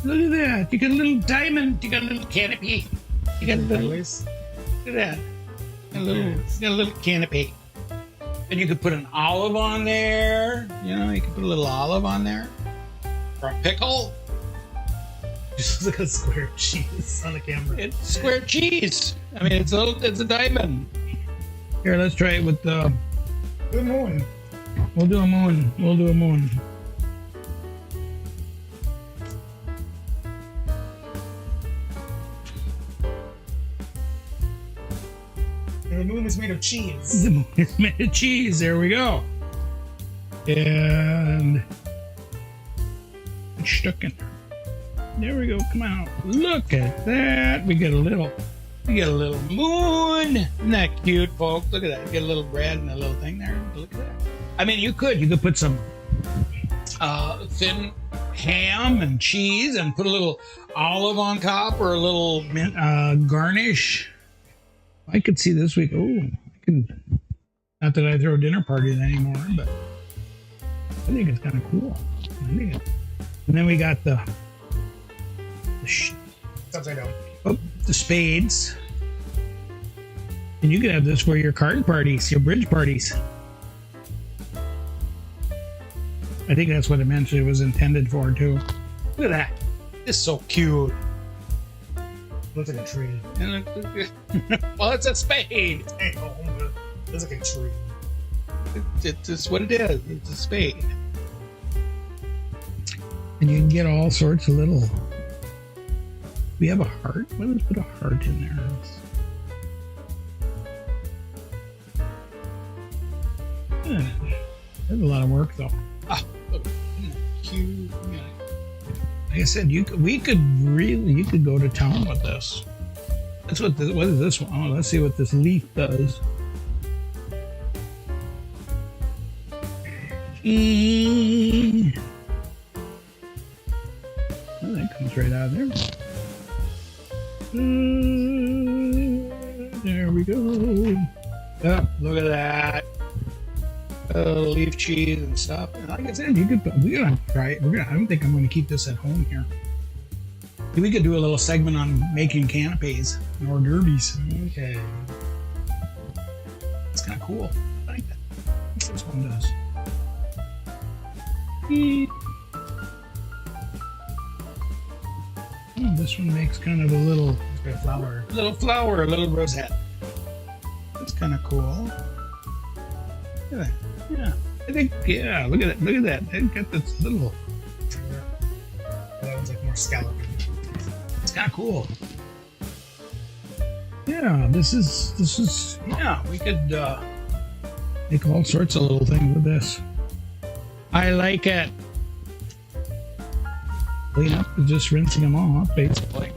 [SPEAKER 2] Look at that. You got a little diamond. You got a little canopy. You got a little. Look at that. You got a little canopy. And you could put an olive on there. You could put a little olive on there. Or a pickle.
[SPEAKER 1] Just look at square cheese on the camera.
[SPEAKER 2] It's square cheese. I mean, it's a diamond. Here, let's try it with the
[SPEAKER 1] moon.
[SPEAKER 2] We'll do a moon. We'll do a moon.
[SPEAKER 1] The moon is made of cheese.
[SPEAKER 2] The moon is made of cheese. There we go. And it's stuck in there. There we go. Come out. Look at that. We get a little moon. Isn't that cute, folks? Look at that. You get a little bread and a little thing there. Look at that. I mean, you could put some thin ham and cheese and put a little olive on top or a little mint garnish. I could see this week. Oh, I can. Not that I throw dinner parties anymore, but I think it's kind of cool. And then we got the
[SPEAKER 1] upside down.
[SPEAKER 2] Oh, the spades. And you could have this for your card parties, your bridge parties. I think that's what eventually was intended for too. Look at that. It's so cute.
[SPEAKER 1] Looks like a tree.
[SPEAKER 2] Well, it's a spade.
[SPEAKER 1] Looks like a tree.
[SPEAKER 2] It's just what it is. It's a spade. And you can get all sorts of little. We have a heart. Let's put a heart in there. That's a lot of work, though. Ah, look, isn't that cute? Like I said, you could go to town with this. That's what is this one? Oh, let's see what this leaf does. Well, that comes right out of there. There we go. Oh, look at that. Leaf cheese and stuff. And like I said, we're gonna try it. I don't think I'm gonna keep this at home here. We could do a little segment on making canapes and hors d'oeuvres.
[SPEAKER 1] Okay.
[SPEAKER 2] It's kind of cool. I like that. What this one does. Oh, this one makes kind of a little flower. A little rosette. That's kind of cool. Look at that. Yeah. I think, yeah, look at that. They got this little.
[SPEAKER 1] That one's like more scallopy.
[SPEAKER 2] It's kind of cool. Yeah, this is, yeah, we could make all sorts of little things with this. I like it. Clean up is just rinsing them off, basically.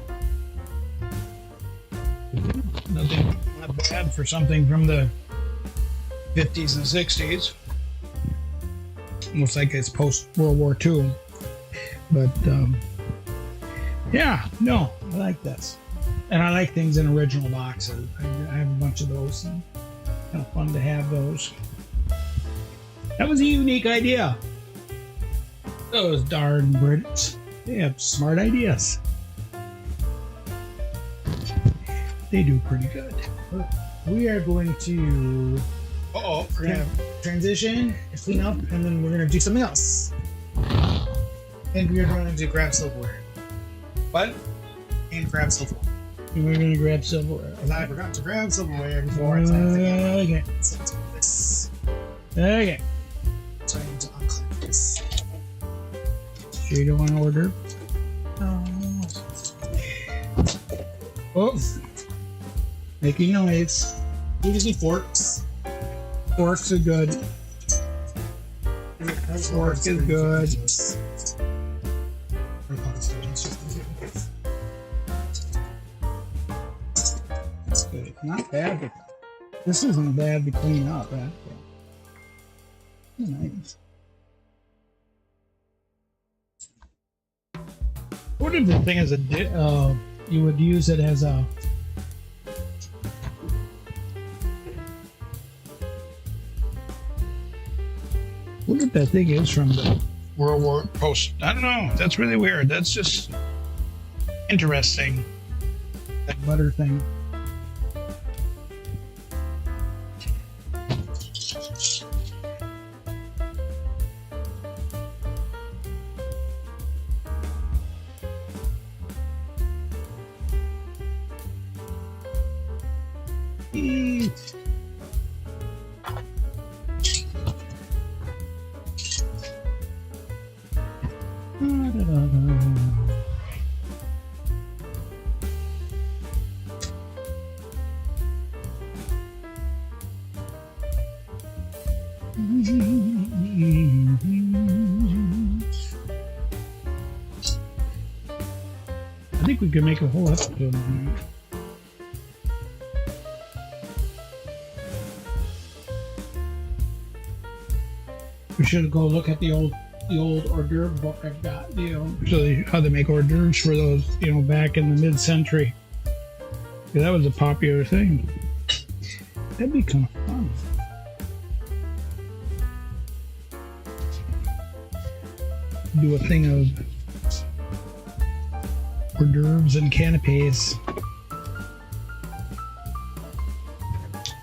[SPEAKER 2] Nothing, not bad for something from the 50s and 60s. Almost like it's post World War II. But yeah, no, I like this. And I like things in original boxes. I have a bunch of those. And kind of fun to have those. That was a unique idea. Those darn Brits. They have smart ideas. They do pretty good.
[SPEAKER 1] We are going to we're gonna transition, clean up, and then we're gonna do something else. And we are going to grab silverware.
[SPEAKER 2] What?
[SPEAKER 1] And grab silverware.
[SPEAKER 2] And we're gonna grab silverware.
[SPEAKER 1] I forgot to grab silverware before I time again.
[SPEAKER 2] Okay.
[SPEAKER 1] So let's do this.
[SPEAKER 2] Okay.
[SPEAKER 1] So I need to unclip this.
[SPEAKER 2] Sure you don't want to order? Oh, making noise.
[SPEAKER 1] We just need forks.
[SPEAKER 2] Forks are good. Fork is good. It's good. It's not bad. This isn't bad to clean up, actually. Nice. What if the thing is you would use it as a what if that thing is from the World War Post? I don't know. That's really weird. That's just interesting. That butter thing. I think we could make a whole episode on that. We should go look at the old hors d'oeuvre book I've got, so how they make hors d'oeuvres for those, back in the mid-century. Yeah, that was a popular thing. That'd be kind of fun. Do a thing of hors d'oeuvres and canapes.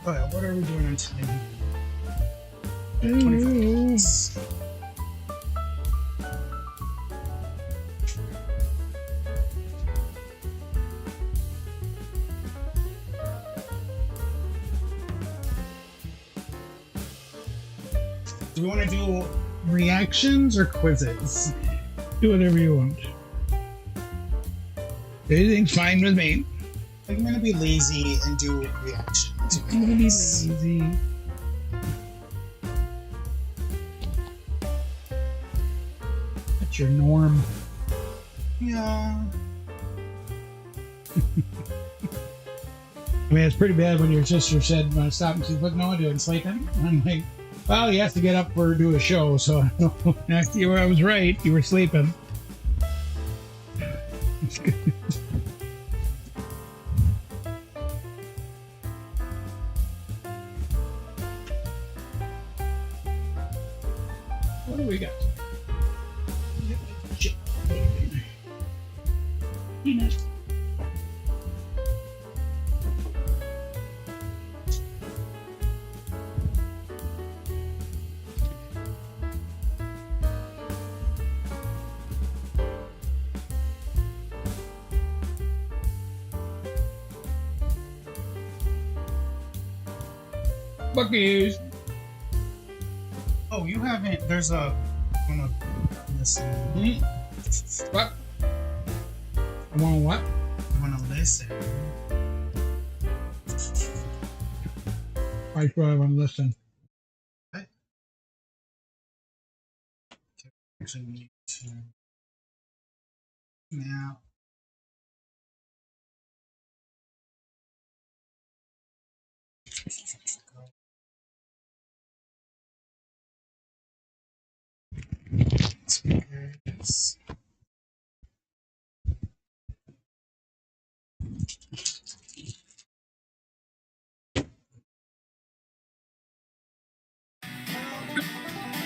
[SPEAKER 1] Oh yeah, what are we doing on time? 25 minutes. Do we want to do reactions or quizzes?
[SPEAKER 2] Do whatever you want. Anything's fine with me.
[SPEAKER 1] I'm gonna be lazy and do reactions.
[SPEAKER 2] I'm gonna be lazy. That's your norm.
[SPEAKER 1] Yeah.
[SPEAKER 2] I mean, it's pretty bad when your sister said, "Want to stop?" And she's like, "No, I'm doing sleeping." And I'm like, "Well, you have to get up for do a show." So I was right. You were sleeping. It's good. What do we got? Peanut. Buckies.
[SPEAKER 1] Oh, you haven't. There's a. I'm gonna listen.
[SPEAKER 2] What? I want what?
[SPEAKER 1] I wanna listen.
[SPEAKER 2] I probably want to listen.
[SPEAKER 1] What? Actually, we need to. Now. Speakers.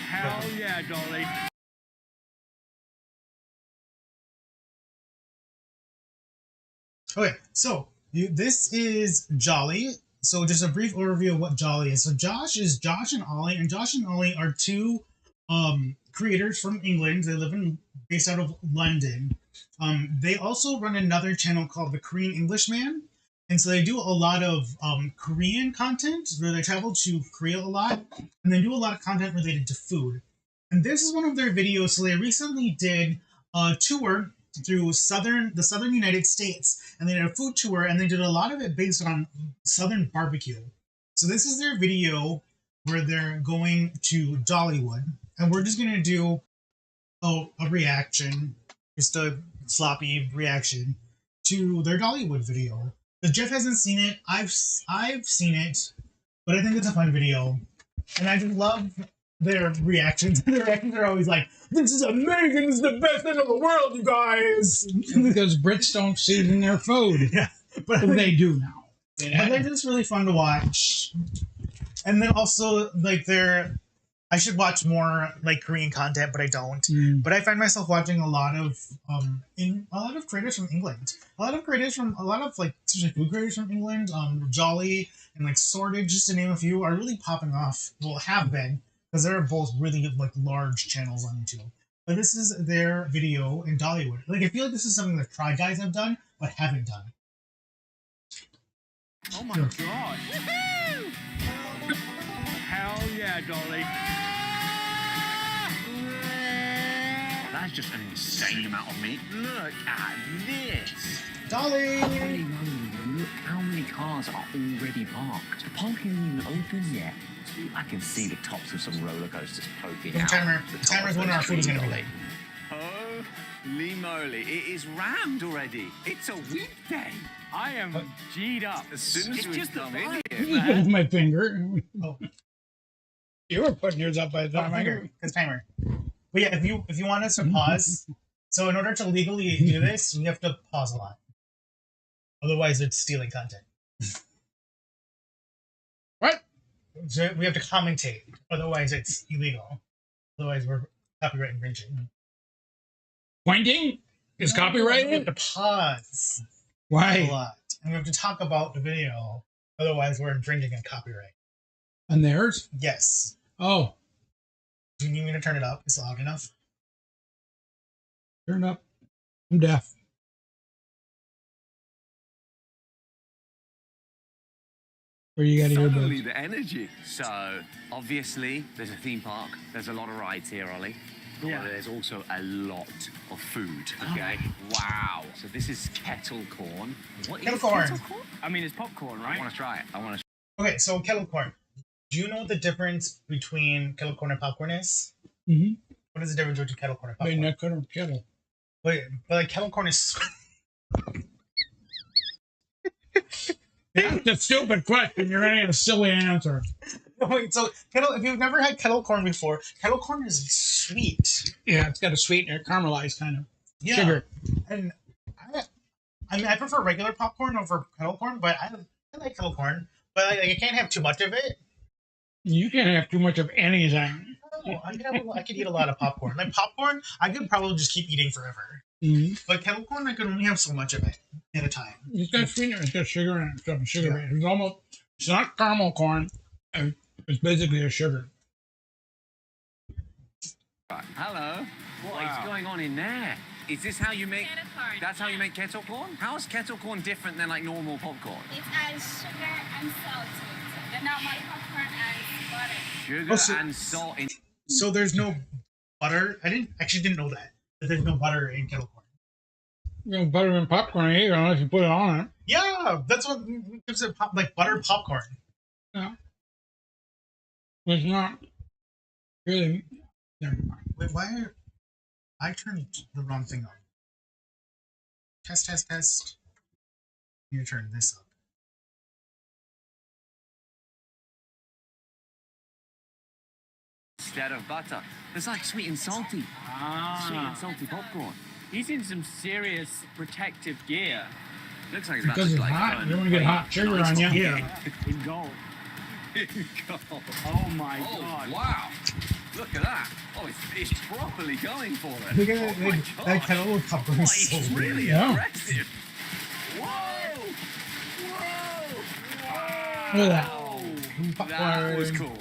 [SPEAKER 3] Hell yeah, Dolly.
[SPEAKER 1] Okay, so this is Jolly. So just a brief overview of what Jolly is. So Josh and Ollie, and Josh and Ollie are two creators from England. They live based out of London. They also run another channel called The Korean Englishman. And so they do a lot of Korean content where they travel to Korea a lot, and they do a lot of content related to food. And this is one of their videos. So they recently did a tour through the southern United States, and they did a food tour, and they did a lot of it based on southern barbecue. So this is their video where they're going to Dollywood, and we're just gonna do a reaction, just a sloppy reaction to their Dollywood video. Because Jeff hasn't seen it, I've seen it, but I think it's a fun video, and I just love their reactions. Their reactions are always like, "This is amazing! This is the best thing in the world, you guys!"
[SPEAKER 2] Because Brits don't season their food.
[SPEAKER 1] Yeah, but
[SPEAKER 2] they do now.
[SPEAKER 1] But they're just really fun to watch. And then also, like, I should watch more like Korean content, but I don't. But I find myself watching a lot of creators from England. A lot of like especially food creators from England. Jolly and like Sorted, just to name a few, are really popping off. Well, have been, because they're both really like large channels on YouTube. But this is their video in Dollywood. Like, I feel like this is something that Try Guys have done but haven't done.
[SPEAKER 3] Oh my god! Woohoo! Hell yeah, Dolly! That's just an insane amount of meat. Look at this!
[SPEAKER 1] Dolly!
[SPEAKER 4] Holy moly, look how many cars are already parked. The parking isn't even open yet. I can see the tops of some roller coasters poking out.
[SPEAKER 1] The timer's when our food is going to be late.
[SPEAKER 3] Holy moly, it is rammed already. It's a weekday. I am G'd up.
[SPEAKER 4] As soon as
[SPEAKER 3] it's
[SPEAKER 4] we
[SPEAKER 3] just
[SPEAKER 4] come in
[SPEAKER 2] You with my finger.
[SPEAKER 1] Oh.
[SPEAKER 2] You were putting yours up by the time I
[SPEAKER 1] Finger, because timer. But yeah, if you want us to pause, so in order to legally do this, we have to pause a lot. Otherwise, it's stealing content.
[SPEAKER 2] What?
[SPEAKER 1] So we have to commentate. Otherwise, it's illegal. Otherwise, we're copyright infringing.
[SPEAKER 2] Pointing is
[SPEAKER 1] We have
[SPEAKER 2] copyrighted?
[SPEAKER 1] to pause a
[SPEAKER 2] Why?
[SPEAKER 1] lot. And we have to talk about the video. Otherwise, we're infringing on copyright.
[SPEAKER 2] On theirs?
[SPEAKER 1] Yes.
[SPEAKER 2] Oh,
[SPEAKER 1] Do you need me to turn it up? Is it loud enough?
[SPEAKER 2] turn up. I'm deaf. Where you got
[SPEAKER 4] Suddenly
[SPEAKER 2] earbuds?
[SPEAKER 4] the energy. So, obviously, there's a theme park. There's a lot of rides here, Ollie.
[SPEAKER 3] Yeah.
[SPEAKER 4] But there's also a lot of food, okay? Wow. So this is kettle corn. What is
[SPEAKER 1] Kettle corn.
[SPEAKER 4] kettle corn?
[SPEAKER 3] I mean, it's popcorn,
[SPEAKER 4] I
[SPEAKER 3] right?
[SPEAKER 4] want to try it. I want to.
[SPEAKER 1] Okay, so kettle corn. Do you know what the difference between kettle corn and popcorn is?
[SPEAKER 2] Mm-hmm.
[SPEAKER 1] What is the difference between kettle corn and
[SPEAKER 2] Wait,
[SPEAKER 1] popcorn?
[SPEAKER 2] not kettle.
[SPEAKER 1] Wait, but like kettle corn is.
[SPEAKER 2] That's a stupid question. You're going to get a silly answer.
[SPEAKER 1] Wait, so kettle. If you've never had kettle corn before, kettle corn is sweet.
[SPEAKER 2] Yeah, it's got a sweetener, caramelized kind of
[SPEAKER 1] Yeah.
[SPEAKER 2] sugar.
[SPEAKER 1] And I mean, I prefer regular popcorn over kettle corn, but I like kettle corn. But like, I can't have too much of it.
[SPEAKER 2] You can't have too much of anything.
[SPEAKER 1] Oh, I could eat a lot of popcorn. Like popcorn, I could probably just keep eating forever.
[SPEAKER 2] Mm-hmm.
[SPEAKER 1] But kettle corn, I could only have so much of it at a time.
[SPEAKER 2] It's got sweetener. It's got sugar in it. It's got a sugar
[SPEAKER 1] Yeah.
[SPEAKER 2] base. It's almost. It's not caramel corn. It's basically a sugar.
[SPEAKER 4] Hello. What is
[SPEAKER 3] Wow.
[SPEAKER 4] going on in there? Is this how you make?
[SPEAKER 5] Kettle corn.
[SPEAKER 4] That's how you make kettle corn? How is kettle corn different than like normal popcorn?
[SPEAKER 5] It adds sugar and salt to it. The normal popcorn adds butter.
[SPEAKER 4] Sugar
[SPEAKER 1] Oh, so-
[SPEAKER 4] and salt in.
[SPEAKER 1] So there's no butter. I didn't know that there's no butter in kettle corn.
[SPEAKER 2] You know, butter and popcorn either, unless you put it on it.
[SPEAKER 1] Yeah, that's what gives it like butter popcorn.
[SPEAKER 2] Yeah. It's not really. Never mind.
[SPEAKER 1] Wait, why? I turned the wrong thing on. Test. You turn this up.
[SPEAKER 4] Instead of butter. It's like sweet and salty. Sweet
[SPEAKER 3] Ah.
[SPEAKER 4] and salty popcorn.
[SPEAKER 3] He's in some serious protective gear.
[SPEAKER 4] Looks like it's about
[SPEAKER 2] Because
[SPEAKER 4] to
[SPEAKER 2] it's
[SPEAKER 4] like
[SPEAKER 2] hot.
[SPEAKER 4] burn
[SPEAKER 2] You don't want to get hot sugar on you.
[SPEAKER 1] Yeah.
[SPEAKER 3] In gold.
[SPEAKER 4] God.
[SPEAKER 3] Oh my
[SPEAKER 4] Oh,
[SPEAKER 3] god.
[SPEAKER 4] wow. Look at that. Oh, it's properly going for it.
[SPEAKER 1] Look at
[SPEAKER 4] Oh
[SPEAKER 1] it,
[SPEAKER 4] my
[SPEAKER 1] like,
[SPEAKER 4] God.
[SPEAKER 1] that kettle with popcorn
[SPEAKER 4] Oh,
[SPEAKER 1] is so
[SPEAKER 4] it's
[SPEAKER 1] weird.
[SPEAKER 4] really
[SPEAKER 2] Yeah.
[SPEAKER 4] aggressive. Whoa! Whoa!
[SPEAKER 2] Look at that.
[SPEAKER 4] Wow. That was cool.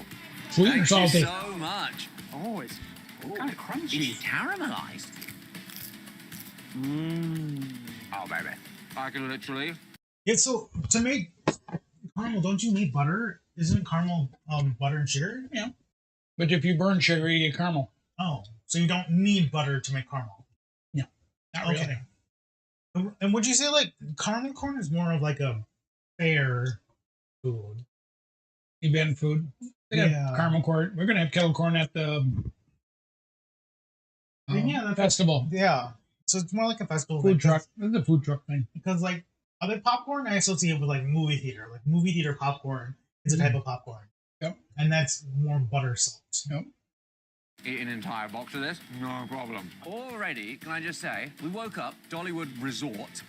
[SPEAKER 2] Sweet and
[SPEAKER 4] Thank
[SPEAKER 2] salty.
[SPEAKER 4] you so much.
[SPEAKER 3] Oh, it's kind of crunchy.
[SPEAKER 4] It's caramelized.
[SPEAKER 3] Mmm.
[SPEAKER 4] Oh, baby. I can literally.
[SPEAKER 1] Yeah, so to make caramel, don't you need butter? Isn't caramel butter and sugar?
[SPEAKER 2] Yeah. But if you burn sugar, you get caramel.
[SPEAKER 1] Oh, so you don't need butter to make caramel.
[SPEAKER 2] Not really.
[SPEAKER 1] Okay. And would you say like caramel corn is more of like a fair food?
[SPEAKER 2] Event food. They have caramel corn. We're gonna have kettle corn at the
[SPEAKER 1] The
[SPEAKER 2] festival.
[SPEAKER 1] Yeah. So it's more like a festival
[SPEAKER 2] Food
[SPEAKER 1] thing,
[SPEAKER 2] truck. This is a food truck thing.
[SPEAKER 1] because like other popcorn I associate with like movie theater. Like movie theater popcorn is a type of popcorn.
[SPEAKER 2] Yep.
[SPEAKER 1] And that's more butter salt.
[SPEAKER 2] Yep.
[SPEAKER 3] Eat an entire box of this? No problem. Already, can I just say, we woke up, Dollywood Resort.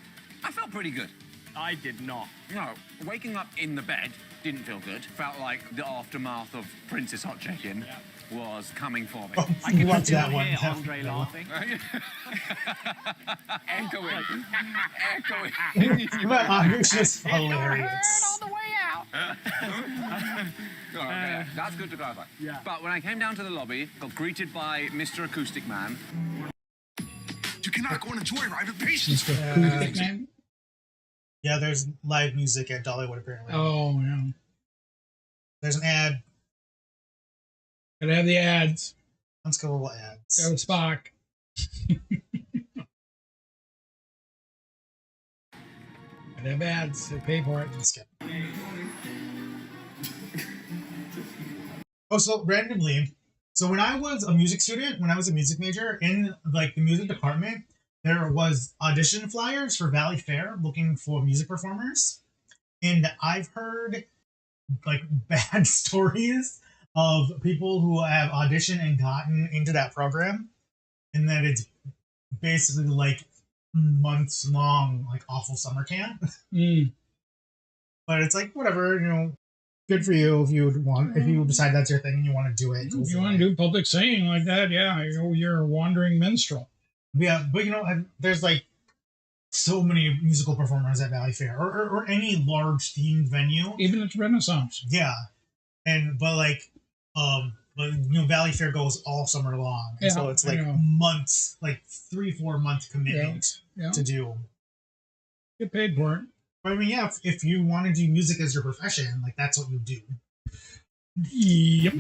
[SPEAKER 3] I felt pretty good.
[SPEAKER 6] I did not.
[SPEAKER 3] No, waking up in the bed didn't feel good. Felt like the aftermath of Princess Hot Chicken was coming for me.
[SPEAKER 1] I can watch that one.
[SPEAKER 6] Hear Andre laughing.
[SPEAKER 3] Echoing. Echoing.
[SPEAKER 1] But Andre's just hilarious.
[SPEAKER 3] the way out. Okay, that's good to clarify.
[SPEAKER 6] Yeah.
[SPEAKER 3] But when I came down to the lobby, got greeted by Mr. Acoustic Man.
[SPEAKER 7] You cannot go on a joyride with patience.
[SPEAKER 2] Mr. Acoustic Man.
[SPEAKER 1] Yeah, there's live music at Dollywood apparently.
[SPEAKER 2] Oh yeah.
[SPEAKER 1] There's an ad.
[SPEAKER 2] Gotta have the ads.
[SPEAKER 1] Let's go with ads.
[SPEAKER 2] Go Spock. Gotta have ads. They pay for it.
[SPEAKER 1] Let's skip. Oh, so randomly, so when I was a music student, when I was a music major in like the music department, there was audition flyers for Valley Fair looking for music performers, and I've heard like bad stories of people who have auditioned and gotten into that program, and that it's basically like months long, like awful summer camp.
[SPEAKER 2] Mm.
[SPEAKER 1] But it's like whatever, you know. Good for you if you would want. If you decide that's your thing and you want to do it.
[SPEAKER 2] If you want to do public singing like that, yeah, you're a wandering minstrel.
[SPEAKER 1] Yeah, but you know, there's like so many musical performers at Valley Fair or any large themed venue.
[SPEAKER 2] Even at Renaissance.
[SPEAKER 1] Yeah, but you know, Valley Fair goes all summer long, and
[SPEAKER 2] Yeah,
[SPEAKER 1] so it's like
[SPEAKER 2] I know.
[SPEAKER 1] months, like 3-4 month commitment
[SPEAKER 2] Yeah.
[SPEAKER 1] to do.
[SPEAKER 2] Get paid for it.
[SPEAKER 1] But I mean, yeah, if you want to do music as your profession, like that's what you do.
[SPEAKER 2] Yep.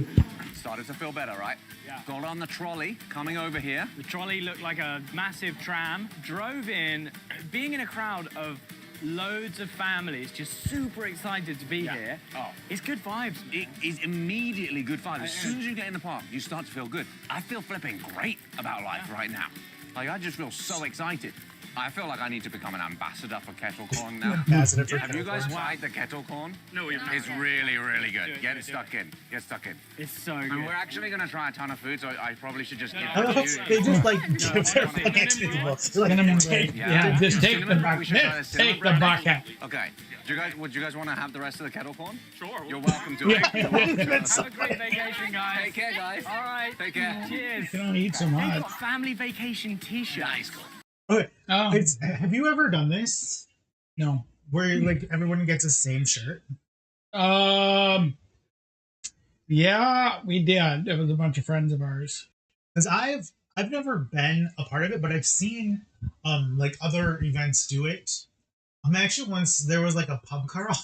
[SPEAKER 3] Started to feel better, right?
[SPEAKER 6] Yeah.
[SPEAKER 3] Got on the trolley, coming over here.
[SPEAKER 6] The trolley looked like a massive tram. Drove in, being in a crowd of loads of families, just super excited to be here.
[SPEAKER 3] Oh.
[SPEAKER 6] It's good vibes.
[SPEAKER 3] It is immediately good fun. As soon as you get in the park, you start to feel good. I feel flipping great about life right now. Like, I just feel so excited. I feel like I need to become an ambassador for kettle corn now.
[SPEAKER 1] Ambassador for
[SPEAKER 3] Have you
[SPEAKER 1] kettle
[SPEAKER 3] guys
[SPEAKER 1] corn.
[SPEAKER 3] tried the kettle corn?
[SPEAKER 6] No, we've not.
[SPEAKER 3] It's really, really good.
[SPEAKER 6] Do it,
[SPEAKER 3] Get
[SPEAKER 6] do it,
[SPEAKER 3] stuck in. Get stuck in.
[SPEAKER 6] It's so
[SPEAKER 3] And
[SPEAKER 6] good.
[SPEAKER 3] we're actually going to try a ton of food, so I probably should just give
[SPEAKER 1] I
[SPEAKER 3] it
[SPEAKER 1] love
[SPEAKER 3] to
[SPEAKER 1] how
[SPEAKER 3] you.
[SPEAKER 1] they just like give their
[SPEAKER 6] no,
[SPEAKER 1] fucking
[SPEAKER 6] no,
[SPEAKER 1] people.
[SPEAKER 6] no,
[SPEAKER 1] Like,
[SPEAKER 2] Cinnamon
[SPEAKER 1] take-
[SPEAKER 2] bread. Yeah, just take the
[SPEAKER 3] Cinnamon bread,
[SPEAKER 2] bucket.
[SPEAKER 3] we should try the cinnamon
[SPEAKER 2] Take the
[SPEAKER 3] bread.
[SPEAKER 2] bucket.
[SPEAKER 3] Okay. Would you guys want to have the rest of the kettle corn?
[SPEAKER 6] Sure.
[SPEAKER 3] You're welcome to it. You're welcome to it.
[SPEAKER 1] That's
[SPEAKER 6] Have a great vacation, guys.
[SPEAKER 3] Take care, guys.
[SPEAKER 6] All right.
[SPEAKER 3] Take care.
[SPEAKER 6] Cheers.
[SPEAKER 2] You don't eat so
[SPEAKER 6] They've
[SPEAKER 2] much.
[SPEAKER 6] got family vacation t-shirts.
[SPEAKER 3] Nice.
[SPEAKER 1] Okay,
[SPEAKER 2] Oh,
[SPEAKER 1] have you ever done this
[SPEAKER 2] no.
[SPEAKER 1] where like everyone gets the same shirt?
[SPEAKER 2] Yeah, we did. It was a bunch of friends of ours.
[SPEAKER 1] Because I've never been a part of it, but I've seen like other events do it. Actually once there was like a pub crawl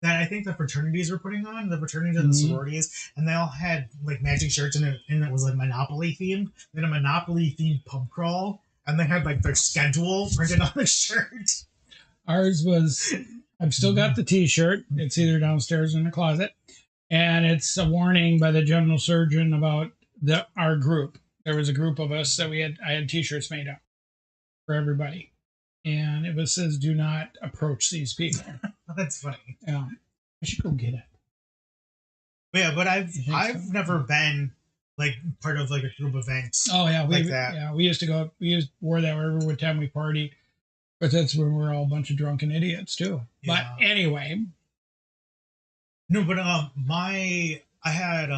[SPEAKER 1] that I think the fraternities were putting on, the fraternities and the
[SPEAKER 2] Mhm.
[SPEAKER 1] sororities, and they all had like matching shirts and it was like Monopoly themed. Then a Monopoly themed pub crawl, and they had like their schedule printed on the shirt.
[SPEAKER 2] Ours was, I've still got the t-shirt. It's either downstairs in the closet. And it's a warning by the general surgeon about our group. There was a group of us that I had t-shirts made up for everybody. And it says, do not approach these people.
[SPEAKER 1] That's funny.
[SPEAKER 2] Yeah. I should go get it.
[SPEAKER 1] But yeah, but
[SPEAKER 2] think
[SPEAKER 1] I've
[SPEAKER 2] so?
[SPEAKER 1] never been like part of like a group event.
[SPEAKER 2] Oh yeah,
[SPEAKER 1] Like that.
[SPEAKER 2] Yeah, we used to go. Wore that every time we partied, but that's when we're all a bunch of drunken idiots too.
[SPEAKER 1] Yeah.
[SPEAKER 2] But anyway,
[SPEAKER 1] No, but I had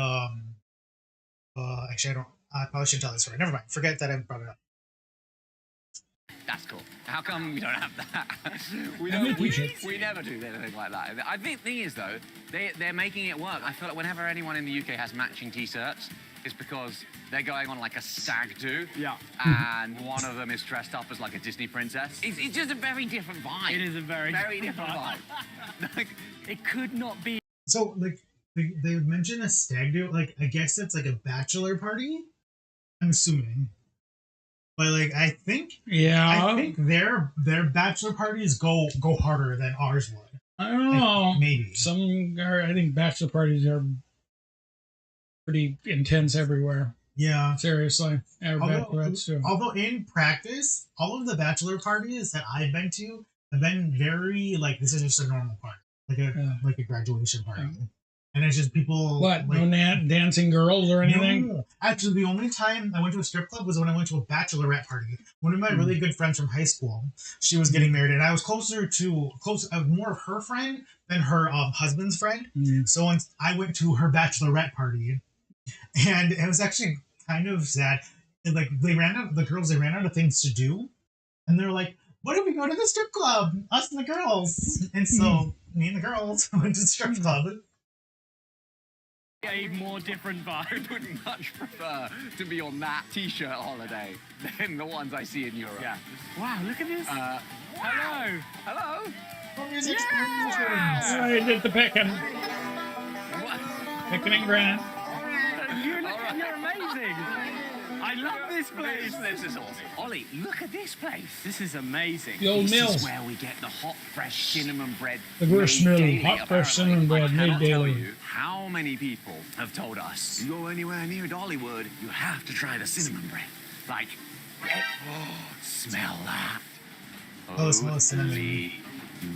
[SPEAKER 1] actually I probably shouldn't tell this story. Never mind. Forget that I brought it up.
[SPEAKER 3] That's cool. How come we don't have that? we
[SPEAKER 2] How many
[SPEAKER 3] don't.
[SPEAKER 2] t-shirts?
[SPEAKER 3] We never do anything like that. I think the thing is though, they're making it work. I feel like whenever anyone in the UK has matching t-shirts, it's because they're going on like a stag do.
[SPEAKER 6] Yeah.
[SPEAKER 3] And one of them is dressed up as like a Disney princess. It's just a very different vibe.
[SPEAKER 6] It is a very
[SPEAKER 3] different vibe. Like,
[SPEAKER 6] It could not be.
[SPEAKER 1] So like they mentioned a stag do. Like I guess it's like a bachelor party. I'm assuming. But like I think
[SPEAKER 2] Yeah.
[SPEAKER 1] their bachelor parties go harder than ours would.
[SPEAKER 2] I don't know.
[SPEAKER 1] Maybe.
[SPEAKER 2] I think bachelor parties are pretty intense everywhere.
[SPEAKER 1] Yeah.
[SPEAKER 2] Seriously. Bachelorettes too.
[SPEAKER 1] Although in practice, all of the bachelor parties that I've been to have been very like this is just a normal party, like a graduation party, and it's just people.
[SPEAKER 2] What?
[SPEAKER 1] Like,
[SPEAKER 2] No dancing girls or anything?
[SPEAKER 1] No. Actually, the only time I went to a strip club was when I went to a bachelorette party. One of my really good friends from high school, she was getting married, and I was I was more of her friend than her husband's friend. So once I went to her bachelorette party, and it was actually kind of sad. And, like they ran out of things to do, and they're like, "What if we go to the strip club? Us and the girls." And so me and the girls went to the strip club.
[SPEAKER 6] A more different
[SPEAKER 3] I
[SPEAKER 6] vibe.
[SPEAKER 3] would much prefer to be on that t-shirt holiday than the ones I see in Europe.
[SPEAKER 6] Yeah. Wow, look at this. Hello.
[SPEAKER 3] Hello?
[SPEAKER 2] I did the picking. Picking and grinning.
[SPEAKER 6] You're amazing. I love this place.
[SPEAKER 3] This is awesome. Ollie, look at this place.
[SPEAKER 6] This is amazing.
[SPEAKER 2] The old
[SPEAKER 3] This
[SPEAKER 2] mills.
[SPEAKER 3] is where we get the hot, fresh cinnamon bread.
[SPEAKER 2] The grist
[SPEAKER 3] made
[SPEAKER 2] mill,
[SPEAKER 3] daily,
[SPEAKER 2] hot, fresh
[SPEAKER 3] apparently.
[SPEAKER 2] cinnamon bread
[SPEAKER 3] I
[SPEAKER 2] made
[SPEAKER 3] cannot tell
[SPEAKER 2] daily.
[SPEAKER 3] you how many people have told us, you go anywhere near Dollywood, you have to try the cinnamon bread. Like, smell that.
[SPEAKER 1] Oh, it smells cinnamon.
[SPEAKER 3] Holy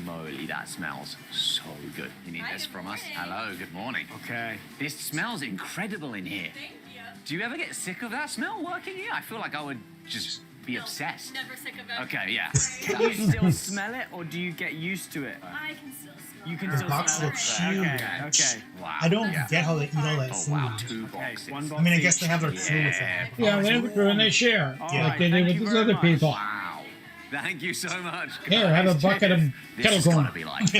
[SPEAKER 3] moly, that smells so good. You need this from us? Hello, good morning.
[SPEAKER 6] Okay.
[SPEAKER 3] This smells incredible in here.
[SPEAKER 5] Thank you.
[SPEAKER 3] Do you ever get sick of that smell working here? I feel like I would just be obsessed.
[SPEAKER 5] Never sick of it.
[SPEAKER 3] Okay, yeah.
[SPEAKER 6] Can you still smell it, or do you get used to it?
[SPEAKER 5] I can still smell
[SPEAKER 6] You can
[SPEAKER 1] The
[SPEAKER 6] still
[SPEAKER 1] box
[SPEAKER 6] smell
[SPEAKER 1] looks
[SPEAKER 6] it.
[SPEAKER 1] huge.
[SPEAKER 6] Okay.
[SPEAKER 3] Wow.
[SPEAKER 1] I don't
[SPEAKER 3] Yeah.
[SPEAKER 1] get how they eat all that
[SPEAKER 3] Oh,
[SPEAKER 1] food.
[SPEAKER 3] wow, 2
[SPEAKER 6] Okay,
[SPEAKER 3] boxes.
[SPEAKER 6] one box
[SPEAKER 1] I mean, I guess
[SPEAKER 6] each.
[SPEAKER 1] they have their crew with them.
[SPEAKER 2] Yeah, they have a crew and they share.
[SPEAKER 6] All
[SPEAKER 2] Like
[SPEAKER 6] right,
[SPEAKER 2] they do
[SPEAKER 6] thank
[SPEAKER 2] with
[SPEAKER 6] you
[SPEAKER 2] these
[SPEAKER 6] very
[SPEAKER 2] other
[SPEAKER 6] much.
[SPEAKER 2] people.
[SPEAKER 3] Wow. Thank you so much.
[SPEAKER 2] Here, have a bucket of
[SPEAKER 3] This
[SPEAKER 2] kettle
[SPEAKER 3] has
[SPEAKER 2] corn.
[SPEAKER 3] got to be like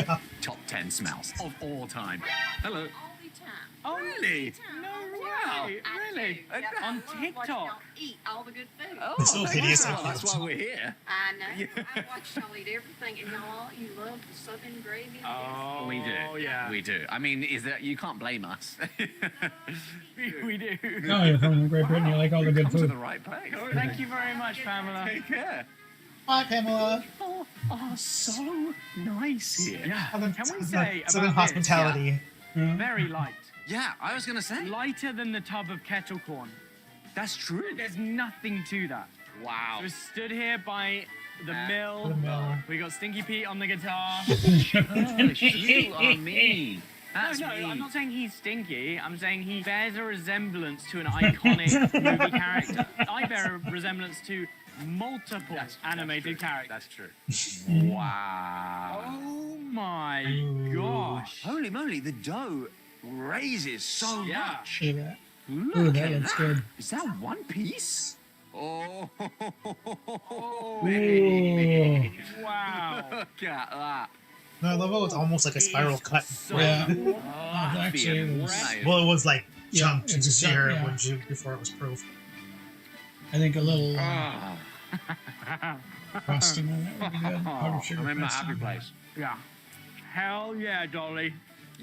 [SPEAKER 3] top 10 smells of all time. Hello.
[SPEAKER 5] all the time.
[SPEAKER 6] Oh,
[SPEAKER 3] Really?
[SPEAKER 6] No
[SPEAKER 3] Wow.
[SPEAKER 6] way. Really?
[SPEAKER 5] Yep,
[SPEAKER 6] On
[SPEAKER 5] I love watching
[SPEAKER 6] TikTok.
[SPEAKER 5] y'all eat all the good food.
[SPEAKER 3] Oh,
[SPEAKER 1] It's so
[SPEAKER 3] thank
[SPEAKER 1] hideous
[SPEAKER 3] you.
[SPEAKER 1] and
[SPEAKER 3] That's
[SPEAKER 1] cute.
[SPEAKER 3] why we're here.
[SPEAKER 5] I know. I watch y'all eat everything, and y'all, you love the southern gravy.
[SPEAKER 6] Oh,
[SPEAKER 3] We do.
[SPEAKER 6] yeah.
[SPEAKER 3] We do. I mean, is that you can't blame us.
[SPEAKER 6] We do.
[SPEAKER 2] No, you're from Great Britain. You like all the good
[SPEAKER 3] Come to
[SPEAKER 2] food.
[SPEAKER 3] the right place.
[SPEAKER 6] Thank you very much, Pamela.
[SPEAKER 3] Take care.
[SPEAKER 1] Hi, Pamela.
[SPEAKER 3] People are so nice here.
[SPEAKER 6] Yeah.
[SPEAKER 1] Southern,
[SPEAKER 6] Can we say
[SPEAKER 1] Southern
[SPEAKER 6] about this?
[SPEAKER 1] hospitality.
[SPEAKER 6] Very light.
[SPEAKER 3] Yeah, I was gonna say.
[SPEAKER 6] Lighter than the tub of kettle corn.
[SPEAKER 3] That's true.
[SPEAKER 6] There's nothing to that.
[SPEAKER 3] Wow.
[SPEAKER 6] We're stood here by the mill.
[SPEAKER 1] The mill.
[SPEAKER 6] We got Stinky Pete on the guitar.
[SPEAKER 3] You are mean. That's
[SPEAKER 6] no,
[SPEAKER 3] mean.
[SPEAKER 6] I'm not saying he's stinky. I'm saying he bears a resemblance to an iconic movie character. I bear a resemblance to multiple animated characters.
[SPEAKER 3] That's true. Wow.
[SPEAKER 6] Oh my gosh.
[SPEAKER 3] Holy moly, the dough raises so
[SPEAKER 6] Yeah.
[SPEAKER 3] much.
[SPEAKER 2] See that?
[SPEAKER 3] Look
[SPEAKER 2] Ooh, that
[SPEAKER 3] at
[SPEAKER 2] looks
[SPEAKER 3] that.
[SPEAKER 2] good.
[SPEAKER 3] Is that one piece? Oh,
[SPEAKER 2] Ooh.
[SPEAKER 6] Wow.
[SPEAKER 3] look at that.
[SPEAKER 1] No, I love how it's almost like a spiral cut.
[SPEAKER 6] So
[SPEAKER 2] Yeah.
[SPEAKER 6] fluffy
[SPEAKER 2] actually
[SPEAKER 6] and
[SPEAKER 2] was-
[SPEAKER 6] red.
[SPEAKER 1] Well, it was like
[SPEAKER 2] Yeah,
[SPEAKER 1] chunked
[SPEAKER 2] it's
[SPEAKER 1] just
[SPEAKER 2] chunk,
[SPEAKER 1] here
[SPEAKER 2] yeah.
[SPEAKER 1] before it was proof.
[SPEAKER 2] I think a little
[SPEAKER 3] Ah,
[SPEAKER 2] frosting on that would be good. Powdered sugar
[SPEAKER 3] I'm in my
[SPEAKER 2] frosting.
[SPEAKER 3] happy place.
[SPEAKER 6] Yeah. Hell yeah, Dolly.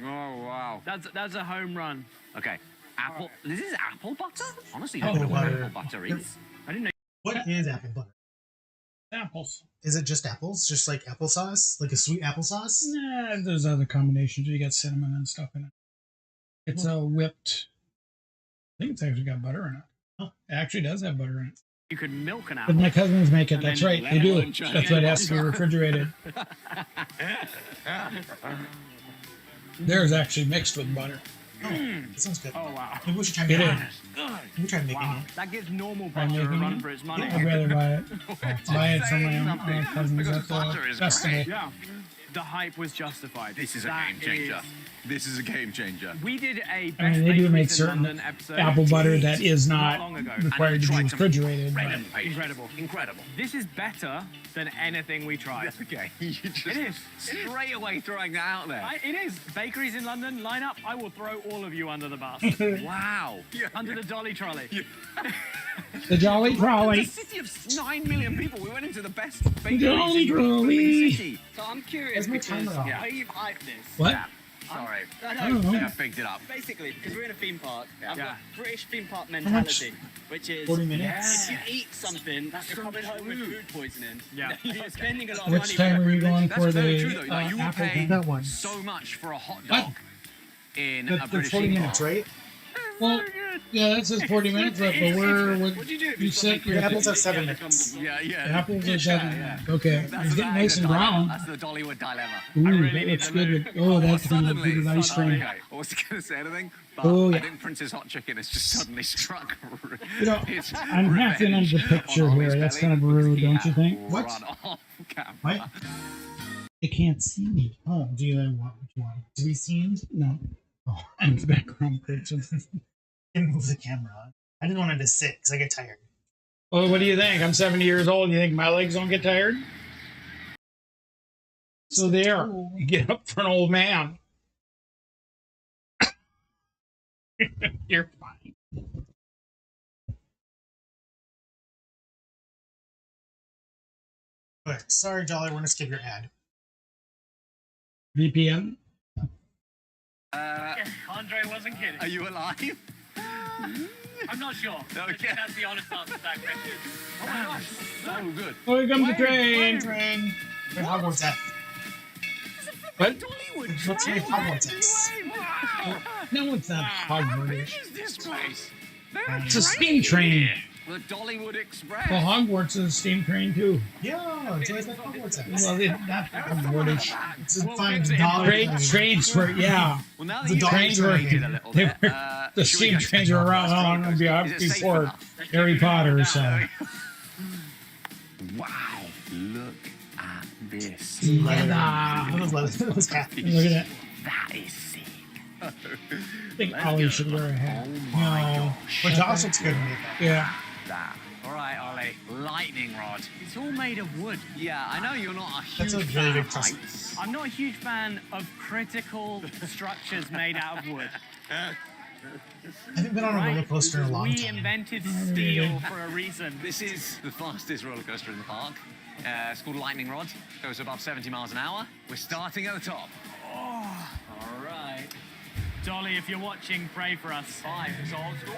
[SPEAKER 3] Oh, wow.
[SPEAKER 6] That's a home run.
[SPEAKER 3] Okay, apple. This is apple butter? Honestly, I
[SPEAKER 2] Apple
[SPEAKER 3] don't know what
[SPEAKER 1] butter.
[SPEAKER 3] apple butter is.
[SPEAKER 6] I didn't know.
[SPEAKER 1] What is apple butter?
[SPEAKER 2] Apples.
[SPEAKER 1] Is it just apples? Just like applesauce? Like a sweet applesauce?
[SPEAKER 2] Nah, there's other combinations. You got cinnamon and stuff in it. It's a whipped. I think it's actually got butter in it.
[SPEAKER 1] Oh.
[SPEAKER 2] It actually does have butter in it.
[SPEAKER 6] You could milk an
[SPEAKER 2] But
[SPEAKER 6] apple.
[SPEAKER 2] my cousins make it.
[SPEAKER 6] And
[SPEAKER 2] That's
[SPEAKER 6] then
[SPEAKER 2] right.
[SPEAKER 6] let
[SPEAKER 2] They
[SPEAKER 6] it
[SPEAKER 2] do.
[SPEAKER 6] lunch on
[SPEAKER 2] That's
[SPEAKER 6] it.
[SPEAKER 2] why it has to be refrigerated. Theirs actually mixed with butter.
[SPEAKER 1] Oh, that sounds good.
[SPEAKER 6] Oh wow.
[SPEAKER 1] Maybe we should try
[SPEAKER 2] It
[SPEAKER 1] making
[SPEAKER 2] is.
[SPEAKER 1] it. Maybe we try making
[SPEAKER 6] Wow.
[SPEAKER 1] it.
[SPEAKER 6] That gives normal
[SPEAKER 2] Try
[SPEAKER 6] butter a
[SPEAKER 2] making
[SPEAKER 6] run
[SPEAKER 2] it?
[SPEAKER 6] for its money.
[SPEAKER 2] I'd rather buy it. Buy it from my own
[SPEAKER 3] Something.
[SPEAKER 2] cousins
[SPEAKER 3] Because
[SPEAKER 2] at
[SPEAKER 3] butter
[SPEAKER 2] the
[SPEAKER 3] is
[SPEAKER 2] festival.
[SPEAKER 3] great.
[SPEAKER 6] Yeah. The hype was justified.
[SPEAKER 3] This is a
[SPEAKER 6] That
[SPEAKER 3] game changer.
[SPEAKER 6] is-
[SPEAKER 3] This is a game changer.
[SPEAKER 6] We did a best
[SPEAKER 2] I mean, they do
[SPEAKER 6] bakeries
[SPEAKER 2] make
[SPEAKER 6] in
[SPEAKER 2] certain
[SPEAKER 6] London episode.
[SPEAKER 2] apple butter that is
[SPEAKER 6] Not
[SPEAKER 2] not
[SPEAKER 6] long ago.
[SPEAKER 2] required to be
[SPEAKER 3] tried some
[SPEAKER 2] refrigerated.
[SPEAKER 3] Bread
[SPEAKER 2] But
[SPEAKER 3] and pastries.
[SPEAKER 6] Incredible.
[SPEAKER 3] Incredible.
[SPEAKER 6] This is better than anything we tried.
[SPEAKER 3] That's okay. You just
[SPEAKER 6] It is.
[SPEAKER 3] straight away throwing that out there.
[SPEAKER 6] It is. Bakeries in London, line up. I will throw all of you under the bus.
[SPEAKER 3] Wow.
[SPEAKER 6] Under the dolly trolley.
[SPEAKER 2] the Jolly
[SPEAKER 3] It's
[SPEAKER 2] Trolley.
[SPEAKER 3] a city of 9 million people. We went into the best bakeries
[SPEAKER 2] Jolly
[SPEAKER 3] in the
[SPEAKER 2] Trolley.
[SPEAKER 3] city.
[SPEAKER 6] So I'm curious
[SPEAKER 1] Where's my
[SPEAKER 6] because
[SPEAKER 1] timer on?
[SPEAKER 6] you've hyped this.
[SPEAKER 2] What?
[SPEAKER 6] Yeah.
[SPEAKER 3] Sorry.
[SPEAKER 2] I don't know.
[SPEAKER 3] Yeah, I picked it up.
[SPEAKER 6] Basically, because we're in a theme park, I've
[SPEAKER 3] Yeah.
[SPEAKER 6] got British theme park
[SPEAKER 1] much?
[SPEAKER 6] mentality, which is
[SPEAKER 1] 40 minutes?
[SPEAKER 6] if you eat something, you're coming home with food poisoning.
[SPEAKER 3] Yeah.
[SPEAKER 6] You're spending a lot of
[SPEAKER 2] Which
[SPEAKER 6] money.
[SPEAKER 2] time are you going
[SPEAKER 3] That's
[SPEAKER 2] for
[SPEAKER 3] very
[SPEAKER 2] the
[SPEAKER 3] true, though. Like, you will
[SPEAKER 2] apple?
[SPEAKER 3] pay
[SPEAKER 2] That one.
[SPEAKER 3] so much for a hot
[SPEAKER 2] What?
[SPEAKER 3] dog in
[SPEAKER 1] The
[SPEAKER 3] a British
[SPEAKER 1] 40
[SPEAKER 3] theme
[SPEAKER 1] minutes,
[SPEAKER 3] park.
[SPEAKER 1] right?
[SPEAKER 2] Well, yeah, that says 40 minutes left, but where would
[SPEAKER 6] What do you do? if
[SPEAKER 2] you
[SPEAKER 6] you've got
[SPEAKER 2] set
[SPEAKER 6] big
[SPEAKER 2] your
[SPEAKER 1] The apples have
[SPEAKER 6] kids?
[SPEAKER 1] 7
[SPEAKER 6] Yeah,
[SPEAKER 1] minutes.
[SPEAKER 3] Yeah, yeah.
[SPEAKER 2] The apples are 7
[SPEAKER 3] Yeah,
[SPEAKER 2] minutes.
[SPEAKER 3] yeah.
[SPEAKER 2] Okay.
[SPEAKER 3] That's
[SPEAKER 2] It's
[SPEAKER 3] the
[SPEAKER 2] getting nice and
[SPEAKER 3] dilemma.
[SPEAKER 2] brown.
[SPEAKER 3] That's the Dollywood dilemma.
[SPEAKER 2] Ooh,
[SPEAKER 6] really
[SPEAKER 2] that
[SPEAKER 6] need
[SPEAKER 2] looks
[SPEAKER 6] to
[SPEAKER 2] good.
[SPEAKER 6] move.
[SPEAKER 2] Oh, that's gonna look
[SPEAKER 3] Suddenly,
[SPEAKER 2] good with ice cream.
[SPEAKER 3] okay, I wasn't going to say anything, but
[SPEAKER 2] Oh, yeah.
[SPEAKER 3] I think Prince's hot chicken has just suddenly struck.
[SPEAKER 2] You know,
[SPEAKER 3] its
[SPEAKER 2] I'm half in on the
[SPEAKER 3] revenge
[SPEAKER 2] picture
[SPEAKER 3] on
[SPEAKER 2] here.
[SPEAKER 3] Ollie's
[SPEAKER 2] That's
[SPEAKER 3] belly
[SPEAKER 2] kind of
[SPEAKER 3] because
[SPEAKER 2] rude,
[SPEAKER 3] he
[SPEAKER 2] don't you
[SPEAKER 3] had
[SPEAKER 2] think?
[SPEAKER 1] What?
[SPEAKER 3] run off camera.
[SPEAKER 1] What?
[SPEAKER 2] They can't see me.
[SPEAKER 1] Oh, do you then want what you want? To be seen?
[SPEAKER 2] No.
[SPEAKER 1] Oh,
[SPEAKER 2] I'm the background person.
[SPEAKER 1] didn't move the camera. I didn't want it to sit because I get tired.
[SPEAKER 2] Well, what do you think? I'm 70 years old. You think my legs don't get tired? So there. You get up for an old man. You're fine.
[SPEAKER 1] Okay, sorry, Dolly, we're gonna skip your ad.
[SPEAKER 2] VPN?
[SPEAKER 6] Andre wasn't kidding.
[SPEAKER 3] Are you alive?
[SPEAKER 6] I'm not sure.
[SPEAKER 3] Okay.
[SPEAKER 6] That's the honest answer to that question.
[SPEAKER 3] Oh my gosh, so good.
[SPEAKER 2] Oh, here comes the train.
[SPEAKER 1] Train. Wait, Hogwarts F.
[SPEAKER 2] What?
[SPEAKER 3] Dollywood.
[SPEAKER 1] Let's make Hogwarts X.
[SPEAKER 2] No, it's not
[SPEAKER 3] How
[SPEAKER 2] Hogwarts.
[SPEAKER 3] big is this place?
[SPEAKER 2] It's a steam train.
[SPEAKER 3] The Dollywood Express.
[SPEAKER 2] Well, Hogwarts is a steam train too.
[SPEAKER 1] Yeah, it's always like Hogwarts X.
[SPEAKER 2] Well, not Hogwarts.
[SPEAKER 1] It's a
[SPEAKER 3] Well,
[SPEAKER 1] fine
[SPEAKER 3] fix it.
[SPEAKER 1] dollar.
[SPEAKER 2] Trains were, yeah.
[SPEAKER 3] Well, now
[SPEAKER 1] The
[SPEAKER 3] that you've
[SPEAKER 1] trains were-
[SPEAKER 3] explained it a little
[SPEAKER 2] They
[SPEAKER 3] bit,
[SPEAKER 2] were, the
[SPEAKER 3] should we
[SPEAKER 2] steam
[SPEAKER 3] go to
[SPEAKER 2] trains
[SPEAKER 3] the
[SPEAKER 2] were around
[SPEAKER 3] roller
[SPEAKER 2] how long
[SPEAKER 3] coaster?
[SPEAKER 2] ago
[SPEAKER 3] Is it safe
[SPEAKER 2] before
[SPEAKER 3] enough?
[SPEAKER 2] Harry Potter, so.
[SPEAKER 3] Wow, look at this.
[SPEAKER 2] Leather.
[SPEAKER 1] Those happy.
[SPEAKER 2] Look at that.
[SPEAKER 3] That is sick.
[SPEAKER 2] I think Ollie should wear a hat.
[SPEAKER 3] Oh my
[SPEAKER 1] No,
[SPEAKER 3] gosh.
[SPEAKER 1] but Josh looks good in makeup.
[SPEAKER 2] Yeah.
[SPEAKER 3] That. All right, Ollie. Lightning rod.
[SPEAKER 6] It's all made of wood.
[SPEAKER 3] Yeah, I know you're not a huge
[SPEAKER 1] That's a really
[SPEAKER 3] fan
[SPEAKER 1] big
[SPEAKER 3] of
[SPEAKER 1] plus.
[SPEAKER 3] heights.
[SPEAKER 6] I'm not a huge fan of critical structures made out of wood.
[SPEAKER 1] I haven't been on a roller
[SPEAKER 6] Right?
[SPEAKER 1] coaster in a long
[SPEAKER 6] We
[SPEAKER 1] time.
[SPEAKER 6] invented steel for a reason.
[SPEAKER 3] This is the fastest roller coaster in the park. It's called Lightning Rod. Goes above 70 miles an hour. We're starting at the top.
[SPEAKER 6] All right. Dolly, if you're watching, pray for us.
[SPEAKER 3] 5 is old school.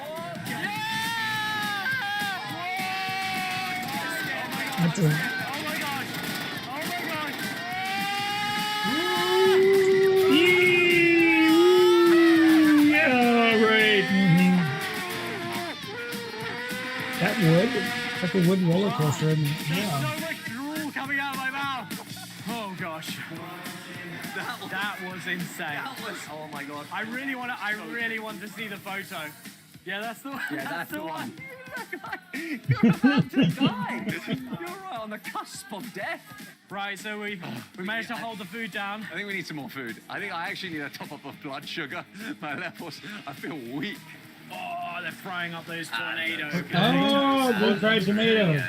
[SPEAKER 2] That's a,
[SPEAKER 6] Oh my gosh! Oh my gosh!
[SPEAKER 2] yeah, right. Mhm. That wood? Like a wood roller coaster, isn't it?
[SPEAKER 1] Yeah.
[SPEAKER 6] So much drool coming out of my mouth. Oh gosh. That was insane.
[SPEAKER 3] Oh my god.
[SPEAKER 6] I really want to see the photo. Yeah, that's the one.
[SPEAKER 3] Yeah, that's the one.
[SPEAKER 6] You're about to die.
[SPEAKER 3] You're right on the cusp of death.
[SPEAKER 6] Right, so we managed to hold the food down.
[SPEAKER 3] I think we need some more food. I think I actually need a top up of blood sugar. My levels, I feel weak.
[SPEAKER 6] Oh, they're frying up those tornadoes.
[SPEAKER 2] Oh, green fried tomato.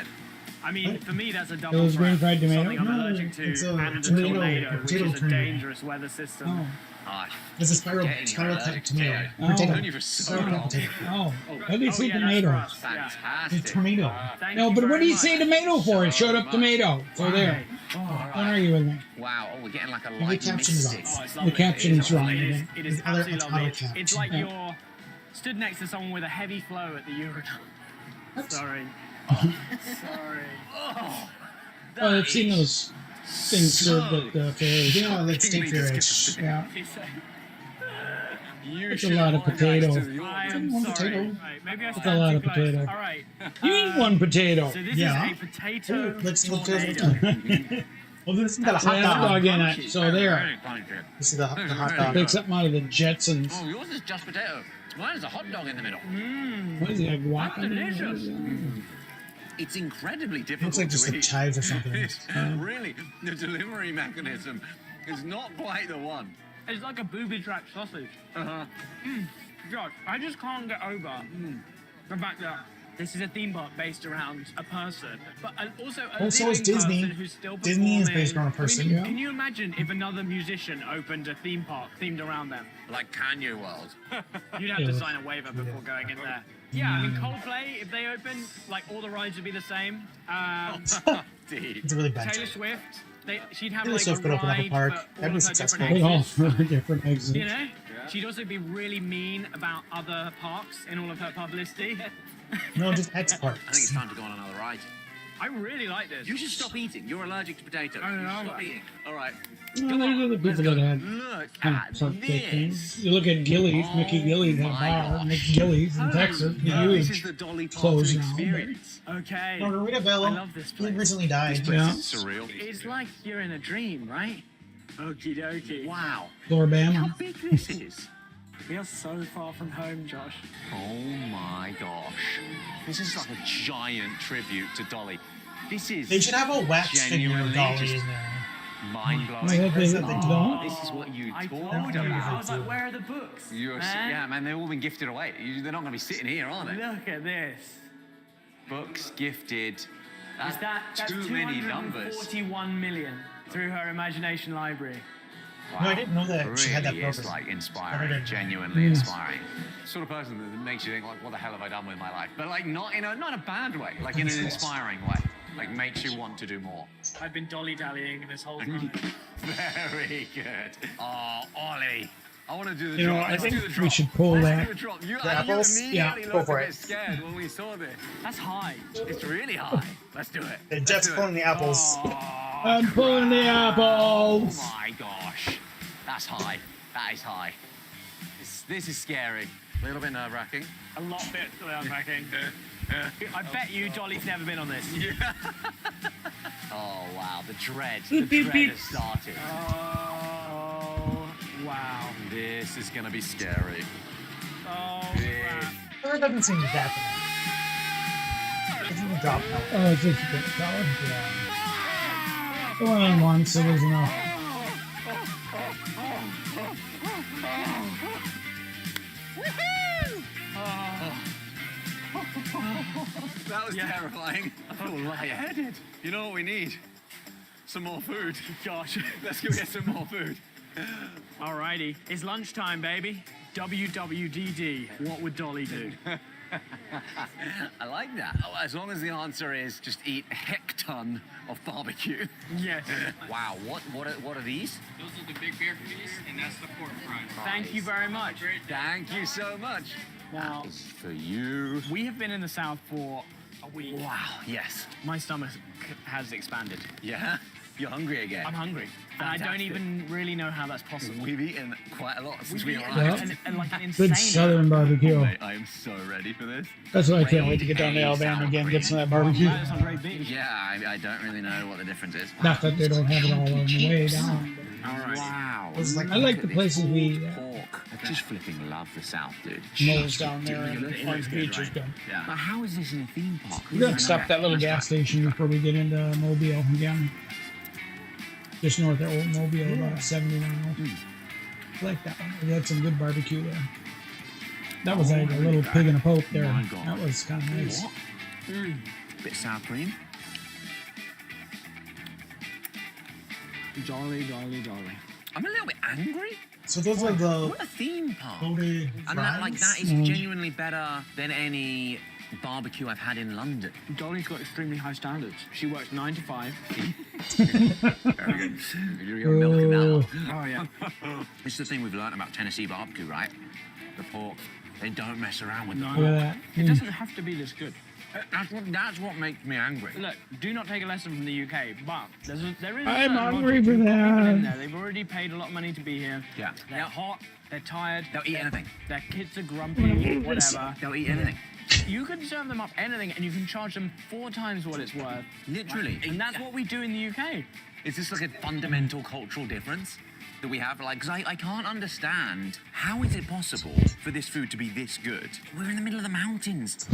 [SPEAKER 6] I mean, for me, that's a double
[SPEAKER 2] Those green
[SPEAKER 6] threat.
[SPEAKER 2] fried tomato?
[SPEAKER 6] Something I'm
[SPEAKER 1] No,
[SPEAKER 6] allergic to,
[SPEAKER 1] it's a
[SPEAKER 6] and a
[SPEAKER 1] tomato-
[SPEAKER 6] tornado, which
[SPEAKER 1] potato
[SPEAKER 6] is a
[SPEAKER 1] tornado.
[SPEAKER 6] dangerous weather system.
[SPEAKER 2] Oh.
[SPEAKER 3] Ah,
[SPEAKER 1] It's a spiral
[SPEAKER 3] getting
[SPEAKER 1] cut
[SPEAKER 3] allergic
[SPEAKER 1] tomato.
[SPEAKER 3] to it.
[SPEAKER 2] Oh.
[SPEAKER 1] Potato.
[SPEAKER 3] Only for so
[SPEAKER 1] Spiral cut
[SPEAKER 3] long.
[SPEAKER 1] potato.
[SPEAKER 2] Oh, how do you say
[SPEAKER 6] that's
[SPEAKER 2] tomato?
[SPEAKER 6] for us. Yeah.
[SPEAKER 3] Fantastic.
[SPEAKER 1] It's tornado.
[SPEAKER 6] Thank
[SPEAKER 2] No,
[SPEAKER 6] you
[SPEAKER 2] but what
[SPEAKER 6] very
[SPEAKER 2] do you
[SPEAKER 6] much.
[SPEAKER 2] say tomato for? It showed up tomato. So there. What are you in there?
[SPEAKER 3] Wow, oh, we're getting like a
[SPEAKER 1] the
[SPEAKER 3] light
[SPEAKER 1] caption is
[SPEAKER 3] mystic.
[SPEAKER 1] off.
[SPEAKER 6] Oh, it's
[SPEAKER 2] The
[SPEAKER 6] lovely.
[SPEAKER 2] caption
[SPEAKER 6] It
[SPEAKER 2] is wrong.
[SPEAKER 6] It is,
[SPEAKER 2] again.
[SPEAKER 6] it is
[SPEAKER 1] It's other-
[SPEAKER 6] absolutely
[SPEAKER 1] it's
[SPEAKER 6] lovely.
[SPEAKER 1] auto-capped.
[SPEAKER 6] It's like
[SPEAKER 2] Yeah.
[SPEAKER 6] you're stood next to someone with a heavy flow at the urinal. Sorry. Sorry.
[SPEAKER 2] Oh, I've seen those things served at the fairs.
[SPEAKER 1] Yeah, let's take
[SPEAKER 3] Shockingly
[SPEAKER 1] your edge.
[SPEAKER 3] disgusting.
[SPEAKER 2] Yeah.
[SPEAKER 3] You
[SPEAKER 2] It's a
[SPEAKER 3] should
[SPEAKER 2] lot of
[SPEAKER 3] apologize
[SPEAKER 2] potato.
[SPEAKER 3] to the
[SPEAKER 6] I
[SPEAKER 3] audience.
[SPEAKER 6] am
[SPEAKER 1] One
[SPEAKER 6] sorry.
[SPEAKER 1] potato.
[SPEAKER 6] Right, maybe I
[SPEAKER 2] That's a
[SPEAKER 6] stand
[SPEAKER 2] lot
[SPEAKER 6] too
[SPEAKER 2] of
[SPEAKER 6] close.
[SPEAKER 2] potato.
[SPEAKER 6] All right.
[SPEAKER 2] You eat one potato.
[SPEAKER 6] So this
[SPEAKER 1] Yeah.
[SPEAKER 6] is a potato
[SPEAKER 1] Let's look at
[SPEAKER 6] tornado.
[SPEAKER 1] Well, this has got a
[SPEAKER 2] So
[SPEAKER 1] hot
[SPEAKER 2] hot
[SPEAKER 1] dog.
[SPEAKER 2] dog in it. So there.
[SPEAKER 3] Very crunchy.
[SPEAKER 1] You see the hot
[SPEAKER 3] Very
[SPEAKER 1] dog.
[SPEAKER 2] Take something out of the Jetsons.
[SPEAKER 3] Oh, yours is just potato. Mine is a hot dog in the middle.
[SPEAKER 2] What is it, like guac?
[SPEAKER 6] That's delicious.
[SPEAKER 3] It's incredibly difficult
[SPEAKER 1] Looks like just
[SPEAKER 3] to
[SPEAKER 1] like
[SPEAKER 3] eat.
[SPEAKER 1] chives or something.
[SPEAKER 3] It's really, the delivery mechanism is not quite the one.
[SPEAKER 6] It's like a booby trap sausage.
[SPEAKER 3] Uh-huh.
[SPEAKER 6] Josh, I just can't get over the fact that this is a theme park based around a person, but also a
[SPEAKER 1] Oh, so
[SPEAKER 6] living
[SPEAKER 1] is Disney.
[SPEAKER 6] person who's still
[SPEAKER 1] Disney is
[SPEAKER 6] performing.
[SPEAKER 1] based on a person.
[SPEAKER 6] I mean,
[SPEAKER 2] Yeah.
[SPEAKER 6] Can you imagine if another musician opened a theme park themed around them?
[SPEAKER 3] Like Kanye World.
[SPEAKER 6] You'd have to
[SPEAKER 2] Yeah.
[SPEAKER 6] sign a waiver before going in there. Yeah, I mean, Coldplay, if they open, like, all the rides would be the same.
[SPEAKER 3] Indeed.
[SPEAKER 1] It's a really bad
[SPEAKER 6] Taylor
[SPEAKER 1] joke.
[SPEAKER 6] Swift, She'd have
[SPEAKER 1] It was
[SPEAKER 6] like
[SPEAKER 1] so
[SPEAKER 6] a
[SPEAKER 1] good open up a
[SPEAKER 6] ride
[SPEAKER 1] park.
[SPEAKER 6] for
[SPEAKER 1] That'd
[SPEAKER 6] all
[SPEAKER 1] be
[SPEAKER 6] of her
[SPEAKER 1] successful.
[SPEAKER 6] different
[SPEAKER 2] They all
[SPEAKER 6] exits.
[SPEAKER 2] different exits.
[SPEAKER 6] You know, she'd also be really mean about other parks in all of her publicity.
[SPEAKER 1] No, just X
[SPEAKER 3] I think it's
[SPEAKER 1] parts.
[SPEAKER 3] time to go on another ride.
[SPEAKER 6] I really like this.
[SPEAKER 3] You should stop eating. You're allergic to potatoes.
[SPEAKER 6] I know.
[SPEAKER 3] You should stop eating. All right.
[SPEAKER 2] Well, there's other people that had
[SPEAKER 3] Look
[SPEAKER 2] kind
[SPEAKER 3] at
[SPEAKER 2] of sort of big
[SPEAKER 3] this.
[SPEAKER 2] things. You look at Gillies, Mickey Gillies had a
[SPEAKER 3] my
[SPEAKER 2] bar.
[SPEAKER 3] gosh.
[SPEAKER 2] Mick Gillies in Texas,
[SPEAKER 3] This is
[SPEAKER 2] huge.
[SPEAKER 3] the Dolly
[SPEAKER 2] Closed
[SPEAKER 3] Parton
[SPEAKER 2] now, but-
[SPEAKER 3] experience.
[SPEAKER 6] Okay.
[SPEAKER 1] Margarita
[SPEAKER 6] I
[SPEAKER 1] Bella.
[SPEAKER 6] love this
[SPEAKER 1] He
[SPEAKER 6] place.
[SPEAKER 1] recently died.
[SPEAKER 3] This
[SPEAKER 2] Yeah.
[SPEAKER 3] is surreal.
[SPEAKER 6] It's like you're in a dream, right? Okie dokie.
[SPEAKER 3] Wow.
[SPEAKER 6] How
[SPEAKER 2] Floribama.
[SPEAKER 6] big this is. We are so far from home, Josh.
[SPEAKER 3] Oh my gosh. This is like a giant tribute to Dolly. This is
[SPEAKER 1] They should have a wax figure of
[SPEAKER 3] genuinely
[SPEAKER 1] Dolly
[SPEAKER 3] just
[SPEAKER 1] in there.
[SPEAKER 3] mind
[SPEAKER 2] Well,
[SPEAKER 3] blowing.
[SPEAKER 2] if they don't,
[SPEAKER 3] This is what you
[SPEAKER 6] I
[SPEAKER 3] talked
[SPEAKER 6] told you. I
[SPEAKER 3] about.
[SPEAKER 6] was like, where are the books?
[SPEAKER 3] Yeah, man, they've all been gifted away. They're not going to be sitting here, are they?
[SPEAKER 6] Look at this.
[SPEAKER 3] Books gifted.
[SPEAKER 6] That's
[SPEAKER 3] too many numbers.
[SPEAKER 6] 241 million through her imagination library.
[SPEAKER 1] No, I didn't know that she had that
[SPEAKER 3] Really is
[SPEAKER 1] purpose.
[SPEAKER 3] like
[SPEAKER 1] I
[SPEAKER 3] inspiring,
[SPEAKER 1] didn't.
[SPEAKER 3] genuinely
[SPEAKER 2] Yes.
[SPEAKER 3] inspiring. Sort of person that makes you think like, what the hell have I done with my life? But like not in a bad way, like in an inspiring way. Like makes you want to do more.
[SPEAKER 6] I've been dolly-dallying this whole time.
[SPEAKER 3] Very good. Oh, Ollie. I want to do the
[SPEAKER 2] You know,
[SPEAKER 3] drop.
[SPEAKER 2] I
[SPEAKER 3] Let's
[SPEAKER 2] think
[SPEAKER 3] do the
[SPEAKER 2] we
[SPEAKER 3] drop.
[SPEAKER 2] should pull
[SPEAKER 3] Let's
[SPEAKER 2] that.
[SPEAKER 3] do the drop. You
[SPEAKER 1] apples?
[SPEAKER 3] immediately
[SPEAKER 1] Yeah, go
[SPEAKER 3] looked
[SPEAKER 1] for
[SPEAKER 3] a
[SPEAKER 1] it.
[SPEAKER 3] bit scared when we saw this.
[SPEAKER 6] That's high.
[SPEAKER 3] It's really high. Let's do it.
[SPEAKER 1] And Jeff's pulling the apples.
[SPEAKER 3] Oh,
[SPEAKER 2] I'm pulling the
[SPEAKER 3] crap.
[SPEAKER 2] apples.
[SPEAKER 3] Oh my gosh. That's high. That is high. This is scary. A little bit nerve-wracking.
[SPEAKER 6] A lot bit unpacking. I bet you Dolly's never been on this.
[SPEAKER 3] Oh wow, the dread.
[SPEAKER 2] Beep,
[SPEAKER 3] The
[SPEAKER 2] beep,
[SPEAKER 3] dread
[SPEAKER 2] beep.
[SPEAKER 3] has started.
[SPEAKER 6] Oh, wow.
[SPEAKER 3] This is gonna be scary.
[SPEAKER 6] Oh,
[SPEAKER 3] This-
[SPEAKER 6] crap.
[SPEAKER 1] It doesn't seem to happen. It's in the drop now.
[SPEAKER 2] Oh, it's just a bit solid. Yeah. Go on once, so there's enough.
[SPEAKER 3] That was terrifying. I feel lightheaded. You know what we need? Some more food.
[SPEAKER 6] Gosh.
[SPEAKER 3] Let's go get some more food.
[SPEAKER 6] Alrighty. It's lunchtime, baby. WWDD. What would Dolly do?
[SPEAKER 3] I like that. Oh, as long as the answer is just eat a hecton of barbecue.
[SPEAKER 6] Yes.
[SPEAKER 3] Wow, what are these?
[SPEAKER 8] Those are the big beer feast, and that's the pork fries.
[SPEAKER 6] Thank you very much.
[SPEAKER 3] Thank you so much.
[SPEAKER 6] Now,
[SPEAKER 3] That is for you.
[SPEAKER 6] we have been in the South for a week.
[SPEAKER 3] Wow, yes.
[SPEAKER 6] My stomach has expanded.
[SPEAKER 3] Yeah? You're hungry again.
[SPEAKER 6] I'm hungry. And I don't
[SPEAKER 3] Fantastic.
[SPEAKER 6] even really know how that's possible.
[SPEAKER 3] We've eaten quite a lot since we
[SPEAKER 6] We've
[SPEAKER 3] arrived.
[SPEAKER 6] eaten and like an insane
[SPEAKER 2] Good southern barbecue.
[SPEAKER 3] Mate, I am so ready for this.
[SPEAKER 2] That's why I can't wait to get down to Alabama again and get some of that barbecue.
[SPEAKER 6] That sounds very big.
[SPEAKER 3] Yeah, I don't really know what the difference is.
[SPEAKER 2] Not that they don't have it all on the way down.
[SPEAKER 6] All right.
[SPEAKER 3] Wow.
[SPEAKER 1] It's like-
[SPEAKER 2] I like the places we
[SPEAKER 3] Pork. I just flipping love the South, dude.
[SPEAKER 2] Moles down there and Orange Beach is good.
[SPEAKER 3] Yeah.
[SPEAKER 4] But how is this in a theme park?
[SPEAKER 2] We're gonna stop at that little gas station before we get into Mobile again. Just north of Old Mobile, about 70 miles. I like that one. We had some good barbecue there. That was like a little pig in a poke there.
[SPEAKER 3] My God.
[SPEAKER 2] That was kind of nice.
[SPEAKER 3] What? Bit of sour cream.
[SPEAKER 6] Dolly, Dolly, Dolly.
[SPEAKER 3] I'm a little bit angry.
[SPEAKER 1] So those are the
[SPEAKER 3] What a theme park.
[SPEAKER 1] loaded
[SPEAKER 3] And that, like, that
[SPEAKER 1] fries.
[SPEAKER 3] is genuinely better than any barbecue I've had in London.
[SPEAKER 6] Dolly's got extremely high standards. She works 9 to 5.
[SPEAKER 3] Very good. You're milking that
[SPEAKER 2] Oh.
[SPEAKER 3] one.
[SPEAKER 6] Oh, yeah.
[SPEAKER 3] This is the thing we've learned about Tennessee barbecue, right? The pork, they don't mess around with the
[SPEAKER 6] No.
[SPEAKER 3] pork.
[SPEAKER 2] Look at that.
[SPEAKER 6] It doesn't have to be this good.
[SPEAKER 3] That's what makes me angry.
[SPEAKER 6] Look, do not take a lesson from the UK, but there is a
[SPEAKER 2] I'm
[SPEAKER 6] certain
[SPEAKER 2] hungry
[SPEAKER 6] logic.
[SPEAKER 2] for
[SPEAKER 6] You've got people
[SPEAKER 2] that.
[SPEAKER 6] in there. They've already paid a lot of money to be here.
[SPEAKER 3] Yeah.
[SPEAKER 6] They're hot, they're tired.
[SPEAKER 3] They'll eat anything.
[SPEAKER 6] Their kids are grumpy, whatever.
[SPEAKER 3] They'll eat anything.
[SPEAKER 6] You can serve them up anything and you can charge them 4 times what it's worth.
[SPEAKER 3] Literally.
[SPEAKER 6] And that's what we do in the UK.
[SPEAKER 3] Is this like a fundamental cultural difference that we have? Like, because I can't understand how is it possible for this food to be this good? We're in the middle of the mountains.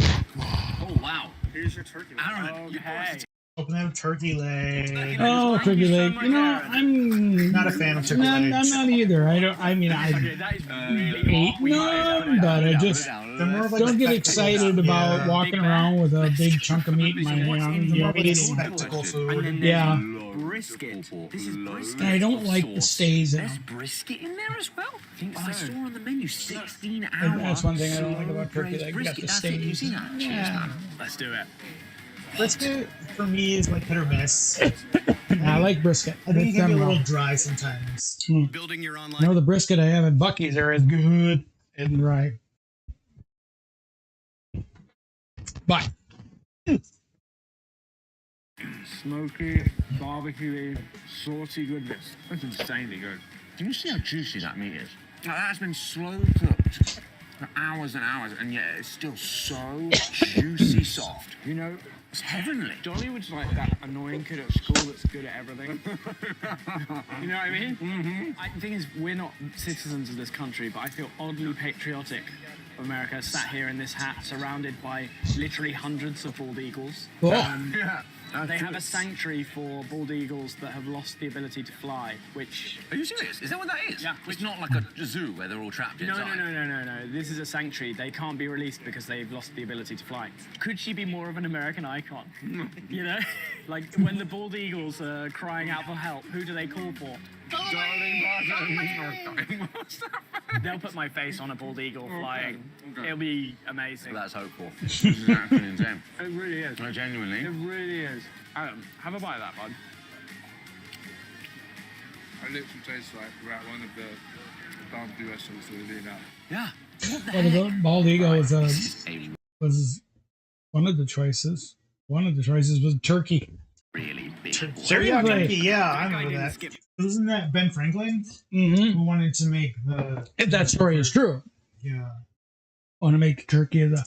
[SPEAKER 3] Oh wow!
[SPEAKER 8] Here's your turkey.
[SPEAKER 3] Aaron, you brought us
[SPEAKER 6] Okay.
[SPEAKER 1] Open them turkey leg.
[SPEAKER 2] Oh,
[SPEAKER 6] Thank you
[SPEAKER 2] turkey
[SPEAKER 6] so
[SPEAKER 2] leg.
[SPEAKER 6] much,
[SPEAKER 2] You know,
[SPEAKER 6] Aaron.
[SPEAKER 2] I'm
[SPEAKER 1] Not a fan of turkey
[SPEAKER 2] I'm
[SPEAKER 1] legs.
[SPEAKER 2] not either. I don't. I mean,
[SPEAKER 6] Okay,
[SPEAKER 2] I
[SPEAKER 6] that is really
[SPEAKER 2] ate
[SPEAKER 6] hot. We might have
[SPEAKER 2] none,
[SPEAKER 6] to
[SPEAKER 2] but I
[SPEAKER 3] Put it
[SPEAKER 2] just
[SPEAKER 3] down.
[SPEAKER 1] They're more of like
[SPEAKER 2] don't get excited about
[SPEAKER 1] Yeah.
[SPEAKER 2] walking
[SPEAKER 6] Big
[SPEAKER 2] around with a big chunk of meat in my
[SPEAKER 6] What's
[SPEAKER 2] hand.
[SPEAKER 6] in
[SPEAKER 2] You know,
[SPEAKER 1] More of like
[SPEAKER 2] eating.
[SPEAKER 1] spectacle
[SPEAKER 6] And
[SPEAKER 1] food.
[SPEAKER 6] then
[SPEAKER 2] Yeah.
[SPEAKER 6] there's brisket. This is brisket.
[SPEAKER 2] I don't like the stays in
[SPEAKER 3] There's
[SPEAKER 2] them.
[SPEAKER 3] brisket in there as well.
[SPEAKER 6] think
[SPEAKER 3] I
[SPEAKER 6] so.
[SPEAKER 3] saw on the menu 16
[SPEAKER 2] And
[SPEAKER 3] hour.
[SPEAKER 2] that's one thing I don't like about turkey
[SPEAKER 3] braised
[SPEAKER 2] leg. You got
[SPEAKER 3] brisket.
[SPEAKER 2] the
[SPEAKER 3] That's it. You
[SPEAKER 2] stays.
[SPEAKER 3] see that? Cheers,
[SPEAKER 2] Yeah.
[SPEAKER 3] man. Let's do it.
[SPEAKER 1] Brisket for me is like hit or miss.
[SPEAKER 2] I like brisket.
[SPEAKER 1] I think it
[SPEAKER 2] It's
[SPEAKER 1] can be a
[SPEAKER 2] done
[SPEAKER 1] little
[SPEAKER 2] well.
[SPEAKER 1] dry sometimes.
[SPEAKER 7] Building your online.
[SPEAKER 2] No, the brisket I have at Bucky's are as good and dry. But
[SPEAKER 3] Smoky, barbecue, salty goodness. That's insanely good. Can you see how juicy that meat is? Like, that's been slow cooked for hours and hours, and yet it's still so juicy soft. You know, it's heavenly.
[SPEAKER 6] Dollywood's like that annoying kid at school that's good at everything. You know what I mean? The thing is, we're not citizens of this country, but I feel oddly patriotic of America, sat here in this hat, surrounded by literally hundreds of bald eagles.
[SPEAKER 3] Yeah.
[SPEAKER 6] They have a sanctuary for bald eagles that have lost the ability to fly, which...
[SPEAKER 3] Are you serious? Is that what that is?
[SPEAKER 6] Yeah.
[SPEAKER 3] It's not like a zoo where they're all trapped
[SPEAKER 6] No,
[SPEAKER 3] inside.
[SPEAKER 6] no. This is a sanctuary. They can't be released because they've lost the ability to fly. Could she be more of an American icon? You know? Like, when the bald eagles are crying out for help, who do they call for?
[SPEAKER 3] Darling
[SPEAKER 6] They'll put my face on a bald eagle flying.
[SPEAKER 3] Okay.
[SPEAKER 6] It'll be amazing.
[SPEAKER 3] That's hopeful. This is actually insane.
[SPEAKER 6] It really is.
[SPEAKER 3] No, genuinely.
[SPEAKER 6] It really is. Adam, have a bite of that, bud.
[SPEAKER 8] I literally tastes like we're at one of the barbecue restaurants that we're doing now.
[SPEAKER 3] Yeah.
[SPEAKER 2] well, the bald eagle was
[SPEAKER 3] A
[SPEAKER 2] one of the choices. One of the choices was turkey.
[SPEAKER 3] really big one.
[SPEAKER 2] Seriously?
[SPEAKER 1] Yeah, I remember that. Wasn't that Ben Franklin
[SPEAKER 2] Mm-hmm.
[SPEAKER 1] who wanted to make the...
[SPEAKER 2] If that story is true,
[SPEAKER 1] Yeah.
[SPEAKER 2] want to make turkey the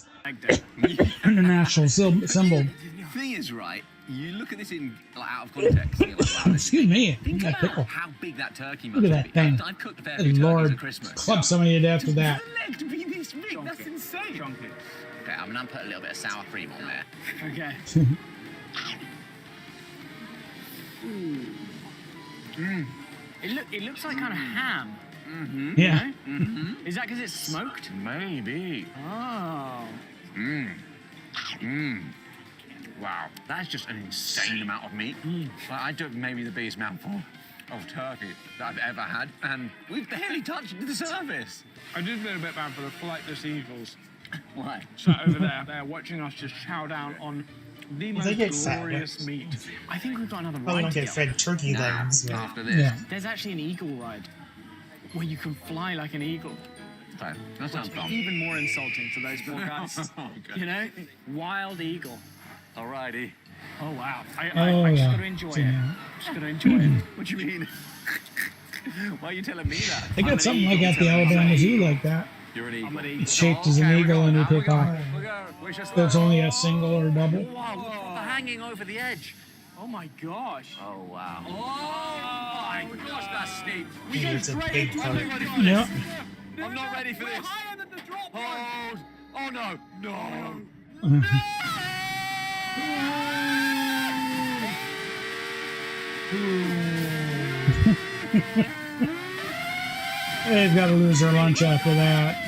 [SPEAKER 2] international symbol.
[SPEAKER 3] The thing is, right, you look at this in like out of context and you're like, wow, this
[SPEAKER 2] Excuse me.
[SPEAKER 3] think
[SPEAKER 2] That
[SPEAKER 3] about
[SPEAKER 2] pickle.
[SPEAKER 3] how big that turkey must
[SPEAKER 2] Look at that
[SPEAKER 3] be.
[SPEAKER 2] thing.
[SPEAKER 3] I've cooked a fair
[SPEAKER 2] Good
[SPEAKER 3] few turkeys
[SPEAKER 2] Lord,
[SPEAKER 3] at Christmas.
[SPEAKER 2] club somebody to death with that.
[SPEAKER 3] For the leg to be this big, that's insane.
[SPEAKER 6] Chunky.
[SPEAKER 3] Okay, I'm gonna put a little bit of sour cream on there.
[SPEAKER 6] Okay. It looks like kind of ham.
[SPEAKER 2] Yeah.
[SPEAKER 6] Is that because it's smoked?
[SPEAKER 3] Maybe.
[SPEAKER 6] Oh.
[SPEAKER 3] Wow, that's just an insane amount of meat. Like, I took maybe the biggest mouthful of turkey that I've ever had, and we've barely touched the surface.
[SPEAKER 6] I did feel a bit bad for the flightless eagles
[SPEAKER 3] Why?
[SPEAKER 6] sat over there. They're watching us just chow down on the
[SPEAKER 1] Well, they
[SPEAKER 6] most
[SPEAKER 1] get fat,
[SPEAKER 6] glorious
[SPEAKER 1] right?
[SPEAKER 6] meat. I think we've got another
[SPEAKER 1] Probably
[SPEAKER 6] ride
[SPEAKER 1] don't
[SPEAKER 6] to
[SPEAKER 1] get
[SPEAKER 6] get.
[SPEAKER 1] fed turkey legs. But...
[SPEAKER 3] After this.
[SPEAKER 2] Yeah.
[SPEAKER 6] There's actually an eagle ride where you can fly like an eagle.
[SPEAKER 3] Okay, that sounds fun.
[SPEAKER 6] Even more insulting to those poor guys.
[SPEAKER 3] Okay.
[SPEAKER 6] You know? Wild eagle.
[SPEAKER 3] Alrighty.
[SPEAKER 6] Oh, wow. I
[SPEAKER 2] Oh,
[SPEAKER 6] just
[SPEAKER 2] yeah.
[SPEAKER 6] got to enjoy it.
[SPEAKER 2] Yeah.
[SPEAKER 6] Just got to enjoy it.
[SPEAKER 3] What do you mean? Why are you telling me that?
[SPEAKER 2] They
[SPEAKER 3] I'm
[SPEAKER 2] got
[SPEAKER 3] an
[SPEAKER 2] something like
[SPEAKER 3] eagle
[SPEAKER 2] at the
[SPEAKER 3] telling me
[SPEAKER 2] Alabama
[SPEAKER 3] that.
[SPEAKER 2] Zoo like that.
[SPEAKER 3] You're an
[SPEAKER 6] I'm
[SPEAKER 3] eagle.
[SPEAKER 6] an eagle.
[SPEAKER 2] It's shaped as an
[SPEAKER 3] Okay,
[SPEAKER 2] eagle and you
[SPEAKER 3] now
[SPEAKER 2] take off.
[SPEAKER 3] We're just
[SPEAKER 2] So it's only a single or double.
[SPEAKER 3] Wow, look at the hanging over the edge.
[SPEAKER 6] Oh, my gosh.
[SPEAKER 3] Oh, wow. Oh, my gosh, that's steep.
[SPEAKER 6] We go
[SPEAKER 1] It's a
[SPEAKER 6] straight
[SPEAKER 1] big
[SPEAKER 6] into
[SPEAKER 1] part.
[SPEAKER 6] the water.
[SPEAKER 2] Yep.
[SPEAKER 3] I'm not ready for this.
[SPEAKER 6] Higher than the drop
[SPEAKER 3] Oh, oh no, no.
[SPEAKER 2] They've got to lose their lunch after that.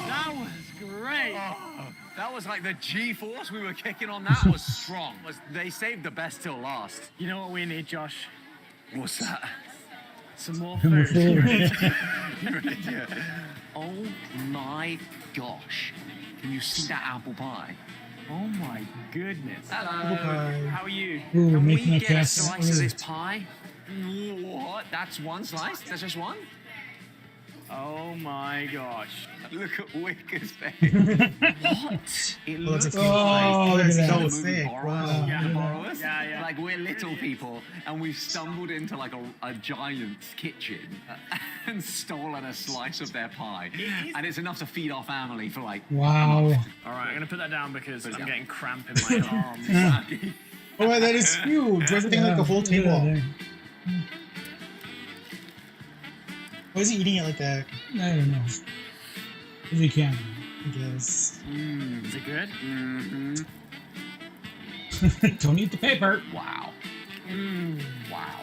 [SPEAKER 6] That was great.
[SPEAKER 3] That was like the G-force we were kicking on. That was strong. They saved the best till last.
[SPEAKER 6] You know what we need, Josh?
[SPEAKER 3] What's that?
[SPEAKER 6] Some more
[SPEAKER 2] Number
[SPEAKER 6] food.
[SPEAKER 2] 4.
[SPEAKER 3] You're an idiot. Oh my gosh. Can you see that apple pie?
[SPEAKER 6] Oh my goodness.
[SPEAKER 3] Hello.
[SPEAKER 6] How are you?
[SPEAKER 2] Ooh,
[SPEAKER 3] Can we
[SPEAKER 2] making a
[SPEAKER 3] get a
[SPEAKER 2] cast.
[SPEAKER 3] slice of this pie? What? That's one slice? That's just one?
[SPEAKER 6] Oh my gosh.
[SPEAKER 3] Look at Wicker's face. What? It
[SPEAKER 1] Well, it's a
[SPEAKER 3] looks
[SPEAKER 1] cute
[SPEAKER 2] Oh,
[SPEAKER 1] like,
[SPEAKER 2] look at that.
[SPEAKER 1] so
[SPEAKER 3] the movie
[SPEAKER 1] thick.
[SPEAKER 3] Borrowers.
[SPEAKER 1] Wow.
[SPEAKER 6] Yeah.
[SPEAKER 3] The Borrowers.
[SPEAKER 6] Yeah.
[SPEAKER 3] Like we're little people and we've stumbled into like a giant's kitchen and stolen a slice of their pie. And it's enough to feed our family for like
[SPEAKER 2] Wow.
[SPEAKER 6] All right, I'm gonna put that down because I'm
[SPEAKER 3] down.
[SPEAKER 6] getting cramp in my arms.
[SPEAKER 1] Oh, wait, that is huge. Why is it taking like a whole
[SPEAKER 2] Look at
[SPEAKER 1] table?
[SPEAKER 2] that
[SPEAKER 1] Why is he eating it like that?
[SPEAKER 2] there. I don't know. If you can.
[SPEAKER 1] I guess.
[SPEAKER 6] Is it good?
[SPEAKER 2] Don't eat the paper.
[SPEAKER 3] wow. Wow.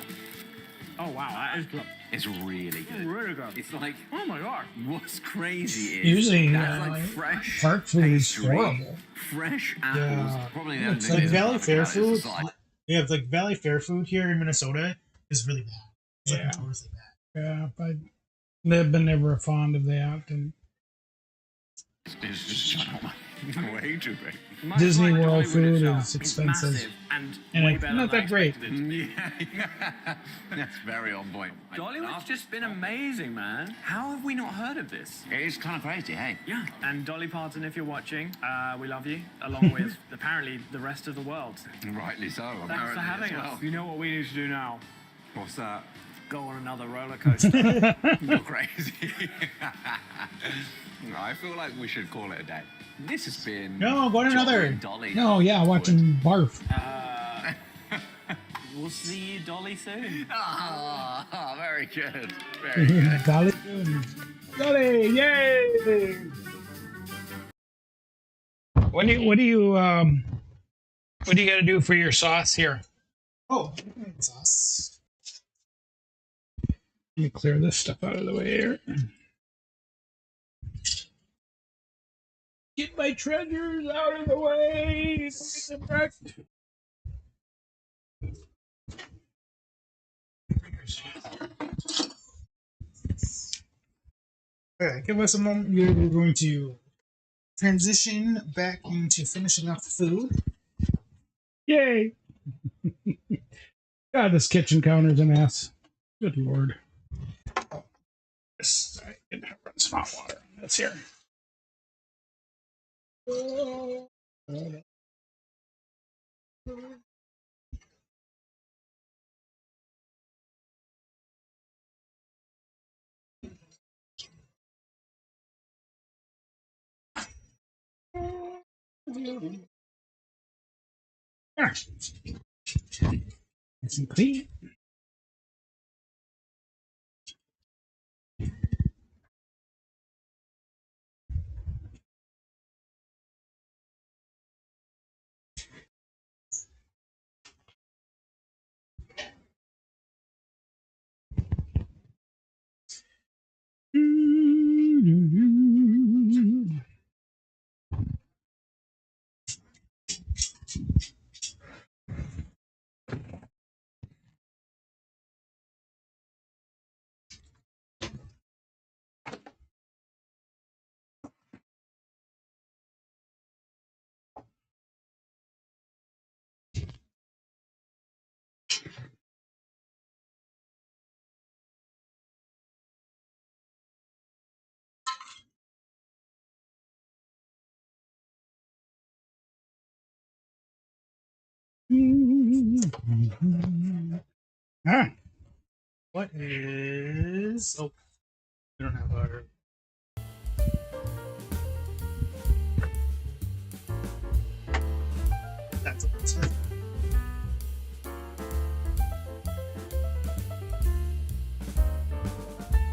[SPEAKER 6] Oh wow, that is good.
[SPEAKER 3] It's really good.
[SPEAKER 6] Really good.
[SPEAKER 3] It's like
[SPEAKER 6] Oh my god.
[SPEAKER 3] what's crazy is
[SPEAKER 2] Usually,
[SPEAKER 3] that's like
[SPEAKER 2] like,
[SPEAKER 3] fresh
[SPEAKER 2] park food is
[SPEAKER 3] pastry,
[SPEAKER 2] horrible.
[SPEAKER 3] fresh apples.
[SPEAKER 1] Yeah.
[SPEAKER 3] Probably the only
[SPEAKER 1] It's
[SPEAKER 3] thing
[SPEAKER 1] like
[SPEAKER 3] that
[SPEAKER 1] Valley
[SPEAKER 3] isn't
[SPEAKER 1] Fair
[SPEAKER 3] perfect about it is
[SPEAKER 1] food.
[SPEAKER 3] the size.
[SPEAKER 1] Yeah, it's like Valley Fair food here in Minnesota is really bad. It's like
[SPEAKER 2] Yeah.
[SPEAKER 1] notoriously bad.
[SPEAKER 2] Yeah, but they've been never fond of that. And
[SPEAKER 3] It's just way too big.
[SPEAKER 6] Much
[SPEAKER 2] Disney
[SPEAKER 6] like
[SPEAKER 2] World
[SPEAKER 6] Dollywood
[SPEAKER 2] food
[SPEAKER 6] itself,
[SPEAKER 2] is
[SPEAKER 6] it's
[SPEAKER 2] expensive.
[SPEAKER 6] massive and
[SPEAKER 2] And
[SPEAKER 6] way
[SPEAKER 2] it's
[SPEAKER 6] better
[SPEAKER 2] not
[SPEAKER 6] than I
[SPEAKER 2] that great.
[SPEAKER 6] expected it.
[SPEAKER 3] Yeah, that's very on point.
[SPEAKER 4] Dollywood's just been amazing, man. How have we not heard of this?
[SPEAKER 3] It is kind of crazy, hey?
[SPEAKER 6] Yeah, and Dolly Parton, if you're watching, we love you, along with apparently the rest of the world.
[SPEAKER 3] Rightly so.
[SPEAKER 6] Thanks for
[SPEAKER 3] apparently,
[SPEAKER 6] having
[SPEAKER 3] as well.
[SPEAKER 6] us. You know what we need to do now?
[SPEAKER 3] What's that?
[SPEAKER 6] Go on another roller coaster.
[SPEAKER 3] You're crazy. I feel like we should call it a day. This has been.
[SPEAKER 2] No, go to
[SPEAKER 3] John
[SPEAKER 2] another.
[SPEAKER 3] and Dolly.
[SPEAKER 2] No, yeah, watching Barf.
[SPEAKER 6] We'll see you, Dolly, soon.
[SPEAKER 3] Ah, very good. Very good.
[SPEAKER 2] Dolly. Dolly, yay! What do you got to do for your sauce here?
[SPEAKER 1] Oh, sauce.
[SPEAKER 2] Let me clear this stuff out of the way here. Get my treasures out of the way. Don't get them wrecked.
[SPEAKER 1] Okay, give us a moment. We're going to transition back into finishing off the food.
[SPEAKER 2] Yay! God, this kitchen counter's a mess. Good lord. This, I can run some hot water. That's here. Nice and clean. Ah,
[SPEAKER 1] What is? Oh, we don't have our. That's it.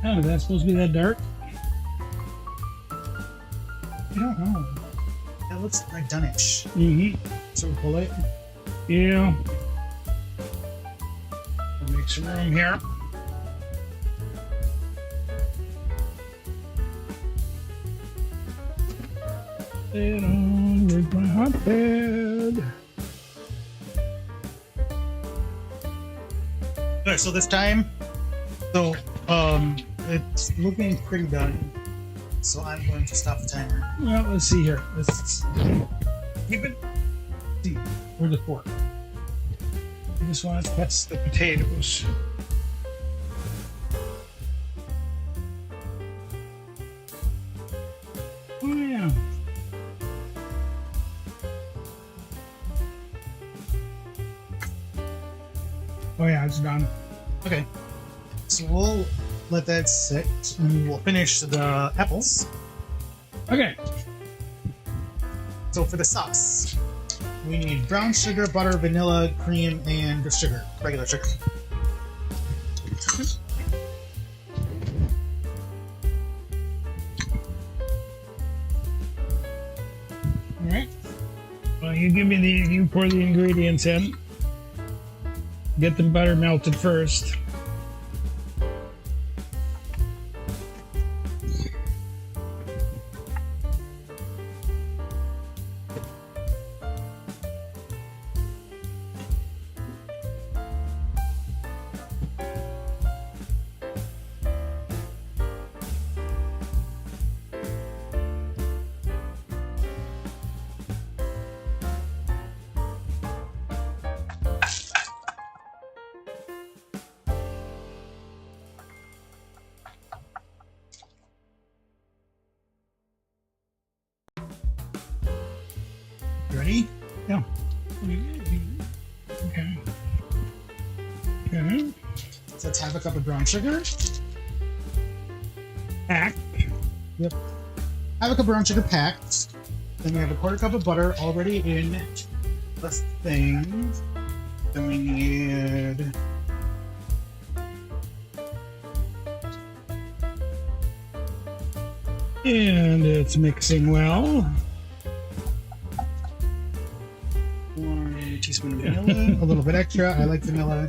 [SPEAKER 2] oh, is that supposed to be that dark?
[SPEAKER 1] I don't know. That looks like done-ish.
[SPEAKER 2] Mm-hmm.
[SPEAKER 1] So we pull it.
[SPEAKER 2] Yeah. Make some room here. Sit on with my hot bed.
[SPEAKER 1] Alright, so this time, it's looking pretty done. So I'm going to stop the timer.
[SPEAKER 2] Well, let's see here. Let's keep it. See, where's the fork? I just want to test the potatoes. Oh yeah. Oh yeah, it's done.
[SPEAKER 1] Okay. So we'll let that sit and we'll finish the apples.
[SPEAKER 2] Okay.
[SPEAKER 1] So for the sauce, we need brown sugar, butter, vanilla, cream, and sugar. Regular sugar.
[SPEAKER 2] All right. Well, you pour the ingredients in. Get the butter melted first.
[SPEAKER 1] Ready?
[SPEAKER 2] Yeah. Okay. Okay.
[SPEAKER 1] So let's have a cup of brown sugar.
[SPEAKER 2] Packed.
[SPEAKER 1] Yep. Have a cup of brown sugar packed. Then we have a quarter cup of butter already in the thing. Then we need
[SPEAKER 2] And it's mixing well.
[SPEAKER 1] 1 teaspoon of vanilla, a little bit extra. I like vanilla.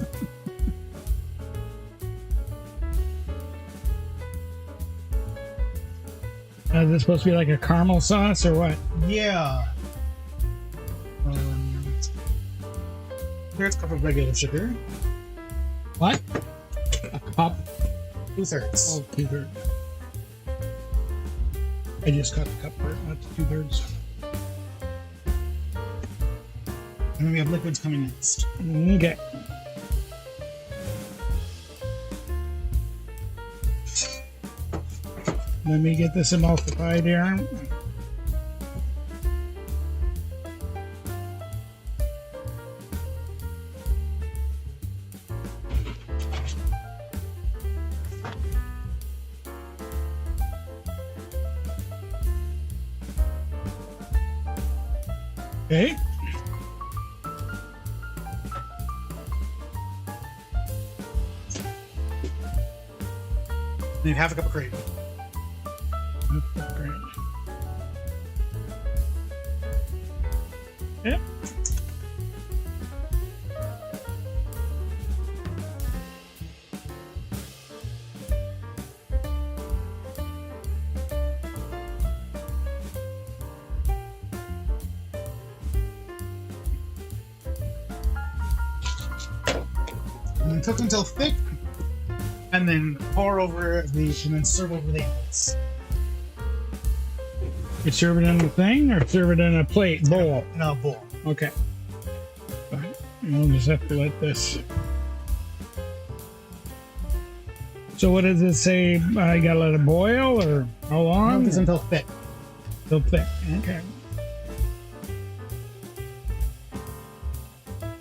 [SPEAKER 2] Is this supposed to be like a caramel sauce or what?
[SPEAKER 1] Yeah. Here's a cup of regular sugar.
[SPEAKER 2] What? A cup?
[SPEAKER 1] 2/3.
[SPEAKER 2] Oh, 2/3. I just cut the cup part, not the 2/3.
[SPEAKER 1] And then we have liquids coming next.
[SPEAKER 2] Okay. Let me get this emulsified here. Okay.
[SPEAKER 1] Then half a cup of cream.
[SPEAKER 2] That's great. Yep.
[SPEAKER 1] And then cook until thick. And then pour over the, and then serve over the apples.
[SPEAKER 2] You serve it in the thing or serve it in a plate, bowl?
[SPEAKER 1] In a bowl.
[SPEAKER 2] Okay. Fine. We'll just have to let this. So what does it say? I gotta let it boil or how long?
[SPEAKER 1] Cook this until thick.
[SPEAKER 2] Till thick. Okay.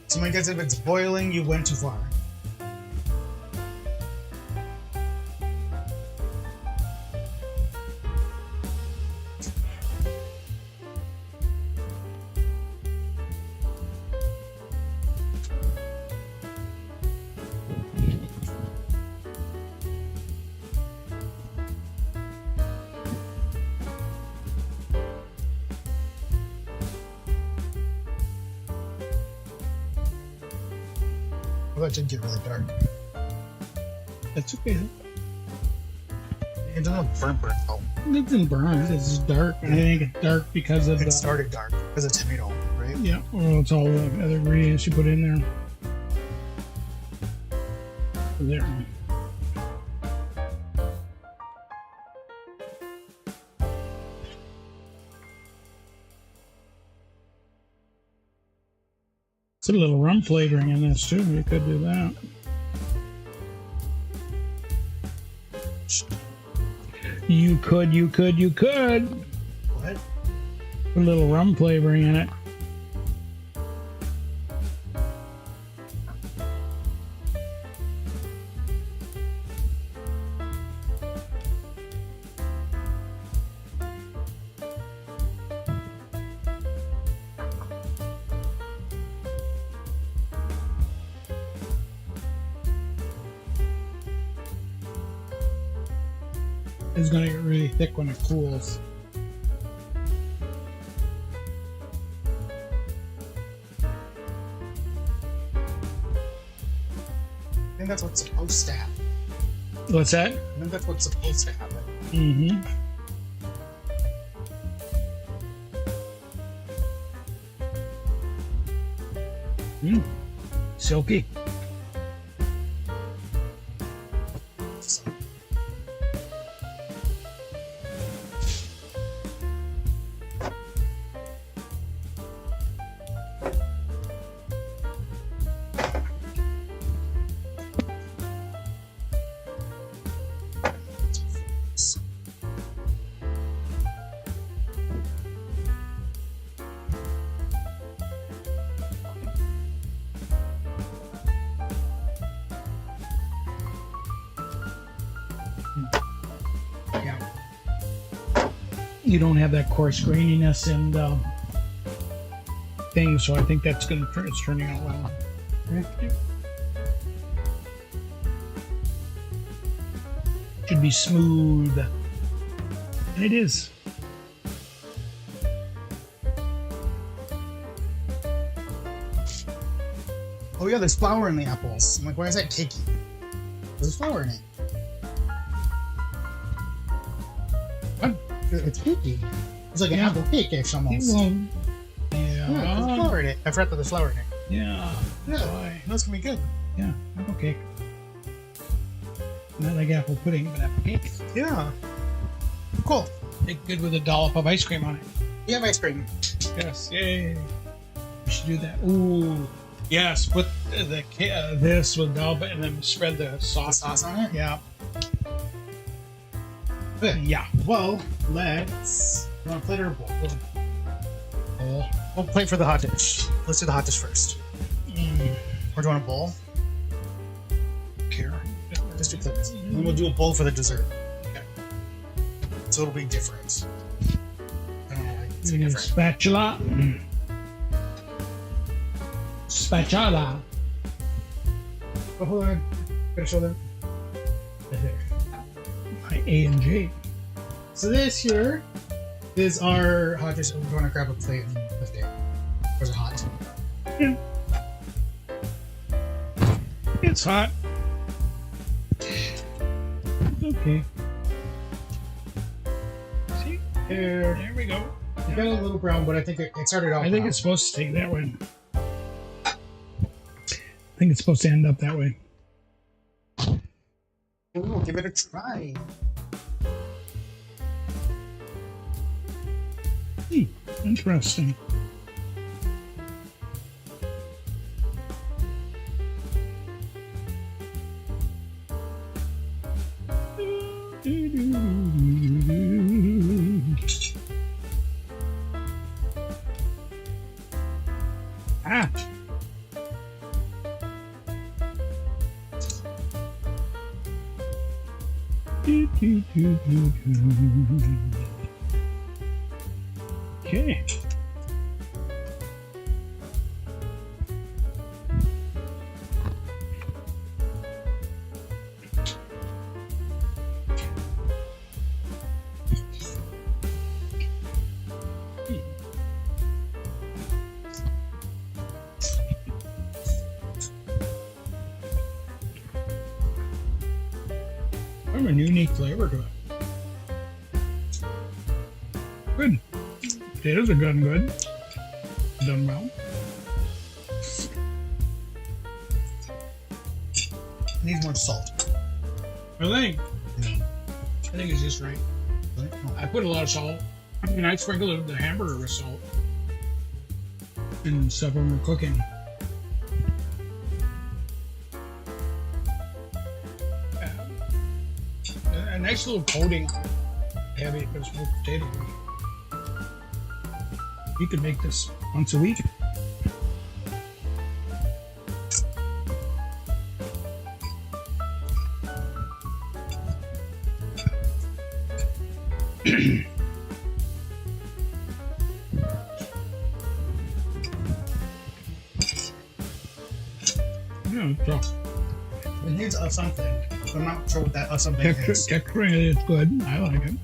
[SPEAKER 1] So I guess if it's boiling, you went too far. Well, that did get really dark.
[SPEAKER 2] That's okay.
[SPEAKER 1] It doesn't burn though.
[SPEAKER 2] It didn't burn. It's just dark. I think it's dark because of
[SPEAKER 1] It
[SPEAKER 2] the.
[SPEAKER 1] started dark because of tomato, right?
[SPEAKER 2] Yeah. Well, it's all the other ingredients you put in there. There. Put a little rum flavoring in this too. You could do that. You could.
[SPEAKER 1] What?
[SPEAKER 2] Put a little rum flavoring in it. It's going to get really thick when it cools.
[SPEAKER 1] I think that's what's supposed to happen.
[SPEAKER 2] What's that?
[SPEAKER 1] I think that's what's supposed to happen.
[SPEAKER 2] Mm-hmm. Silky.
[SPEAKER 1] So,
[SPEAKER 2] you don't have that coarse graininess and thing. So I think that's going to it's turning out well. Should be smooth, and it is.
[SPEAKER 1] Oh yeah, there's flour in the apples. I'm like, why is that cakey? There's flour in it.
[SPEAKER 2] What?
[SPEAKER 1] It's cakey. It's like an apple cake, almost.
[SPEAKER 2] Well,
[SPEAKER 1] Yeah, there's flour in it. I forgot that there's flour in it.
[SPEAKER 2] yeah.
[SPEAKER 1] Yeah, that's gonna be good.
[SPEAKER 2] Yeah, apple cake. Not like apple pudding, but apple cake.
[SPEAKER 1] Yeah. Cool.
[SPEAKER 2] Make good with a dollop of ice cream on it.
[SPEAKER 1] You have ice cream.
[SPEAKER 2] Yes, yay. We should do that. Ooh. Yes, put this with dollop and then spread the sauce.
[SPEAKER 1] Sauce on it?
[SPEAKER 2] Yeah.
[SPEAKER 1] Good.
[SPEAKER 2] Yeah.
[SPEAKER 1] Well, let's. You want a plate or a bowl? We'll plate for the hot dish. Let's do the hot dish first. Or do you want a bowl?
[SPEAKER 2] Care.
[SPEAKER 1] Just do plates. And then we'll do a bowl for the dessert. Okay. So it'll be different. I don't know why it's
[SPEAKER 2] We need a
[SPEAKER 1] different.
[SPEAKER 2] spatula. Spatula.
[SPEAKER 1] Oh, hold on. Gotta show them.
[SPEAKER 2] My A and J.
[SPEAKER 1] So this here is our hot dish. We're going to grab a plate and lift it. Or is it hot?
[SPEAKER 2] Yeah. It's hot. It's okay. See? There we go.
[SPEAKER 1] It got a little brown, but I think it started out.
[SPEAKER 2] I think it's supposed to take that way. I think it's supposed to end up that way.
[SPEAKER 1] Ooh, give it a try.
[SPEAKER 2] Interesting. Ah. Okay. A unique flavor to it. Good. Potatoes are done good. Done well.
[SPEAKER 1] Needs more salt.
[SPEAKER 2] I
[SPEAKER 1] Yeah.
[SPEAKER 2] think it's just right.
[SPEAKER 1] Right? Oh.
[SPEAKER 2] I put a lot of salt. I mean, I sprinkled the hamburger with salt and stuff when we're cooking. A nice little coating on it. Heavy, but it's more potato. You could make this once a week. Yeah, it's
[SPEAKER 1] It needs a something. I'm not sure what that something is.
[SPEAKER 2] texture is good. I like it.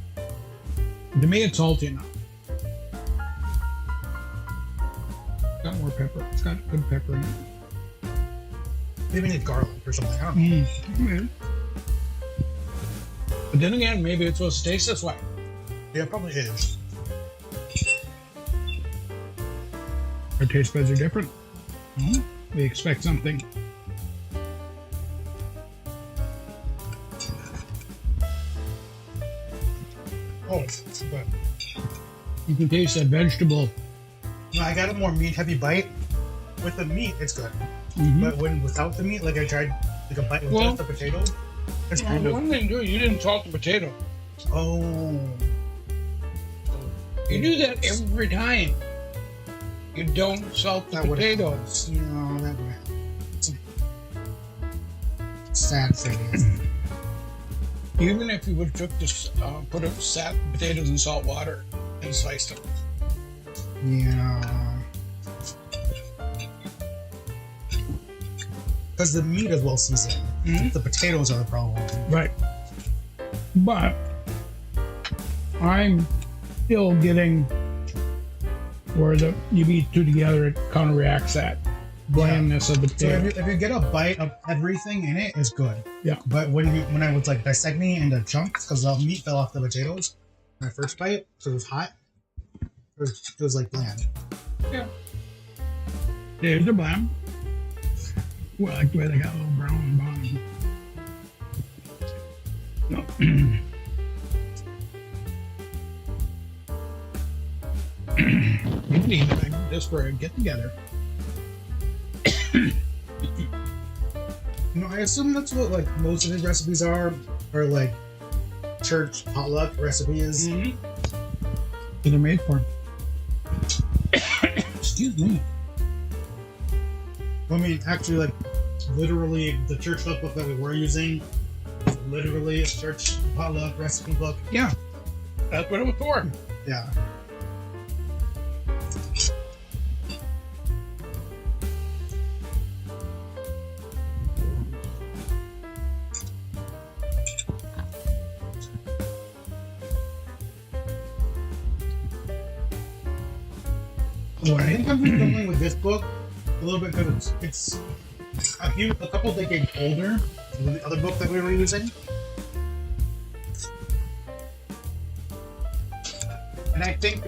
[SPEAKER 2] To me, it's salty enough. Got more pepper. It's got good pepper in it.
[SPEAKER 1] Maybe need garlic or something. I don't know.
[SPEAKER 2] Okay. But then again, maybe it's supposed to taste this way.
[SPEAKER 1] Yeah, it probably is.
[SPEAKER 2] Our taste buds are different. We expect something.
[SPEAKER 1] Oh, it's good.
[SPEAKER 2] You can taste that vegetable.
[SPEAKER 1] No, I got a more meat-heavy bite. With the meat, it's good.
[SPEAKER 2] Mm-hmm.
[SPEAKER 1] But when without the meat, like I tried like a bite with
[SPEAKER 2] Well,
[SPEAKER 1] just the potato, it's kind of.
[SPEAKER 2] One thing too, you didn't salt the potato.
[SPEAKER 1] Oh.
[SPEAKER 2] You do that every time. You don't salt the
[SPEAKER 1] That would
[SPEAKER 2] potato.
[SPEAKER 1] No, that would happen. Sad thing is.
[SPEAKER 2] Even if you would have took this, put sat potatoes in salt water and sliced them.
[SPEAKER 1] Yeah. Because the meat is well seasoned. The potatoes are the problem.
[SPEAKER 2] Right. But I'm still getting where you eat two together, it counteracts that blandness of the
[SPEAKER 1] So
[SPEAKER 2] potato.
[SPEAKER 1] if you get a bite of everything in it, it's good.
[SPEAKER 2] Yeah.
[SPEAKER 1] But when I was like dissecting it into chunks, because the meat fell off the potatoes, my first bite, so it was hot, it was like bland.
[SPEAKER 2] Yeah. There's the bland. Well, I like the way they got a little brown bottom. No. We can eat like this for a get together.
[SPEAKER 1] I assume that's what like most of these recipes are like church potluck recipes.
[SPEAKER 2] They're made for. Excuse me.
[SPEAKER 1] I mean, actually, like literally, the church cookbook that we were using, literally a church potluck recipe book.
[SPEAKER 2] Yeah, that's what it was for.
[SPEAKER 1] Yeah. What I think I'm struggling with this book a little bit because it's a couple decades older than the other book that we were using. And I think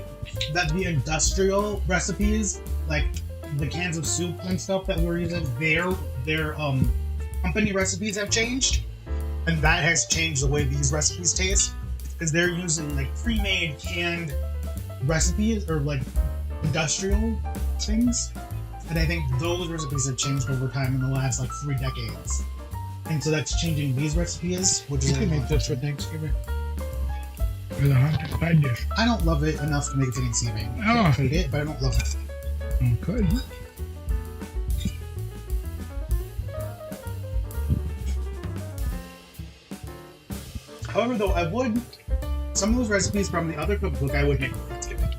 [SPEAKER 1] that the industrial recipes, like the cans of soup and stuff that we're using, their company recipes have changed, and that has changed the way these recipes taste because they're using like pre-made canned recipes or like industrial things, and I think those recipes have changed over time in the last like 3 decades, and so that's changing these recipes, which
[SPEAKER 2] You
[SPEAKER 1] is
[SPEAKER 2] can make this for Thanksgiving. With a hot side dish.
[SPEAKER 1] I don't love it enough to make it Thanksgiving.
[SPEAKER 2] Oh.
[SPEAKER 1] I hate it, but I don't love it.
[SPEAKER 2] Okay.
[SPEAKER 1] However, though, some of those recipes from the other cookbook I would make for Thanksgiving.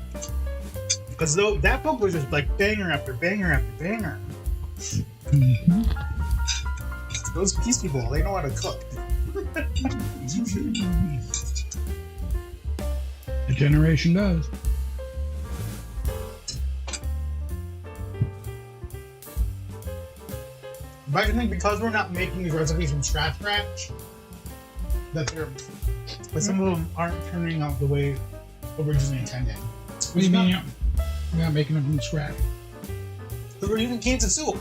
[SPEAKER 1] Because though that book was just like banger after banger after banger. Those peace people, they know how to cook.
[SPEAKER 2] The generation does.
[SPEAKER 1] But I think because we're not making these recipes from scratch, that some of them aren't turning out the way originally intended.
[SPEAKER 2] What do you mean? We're not making them from scratch.
[SPEAKER 1] Because we're using cans of soup.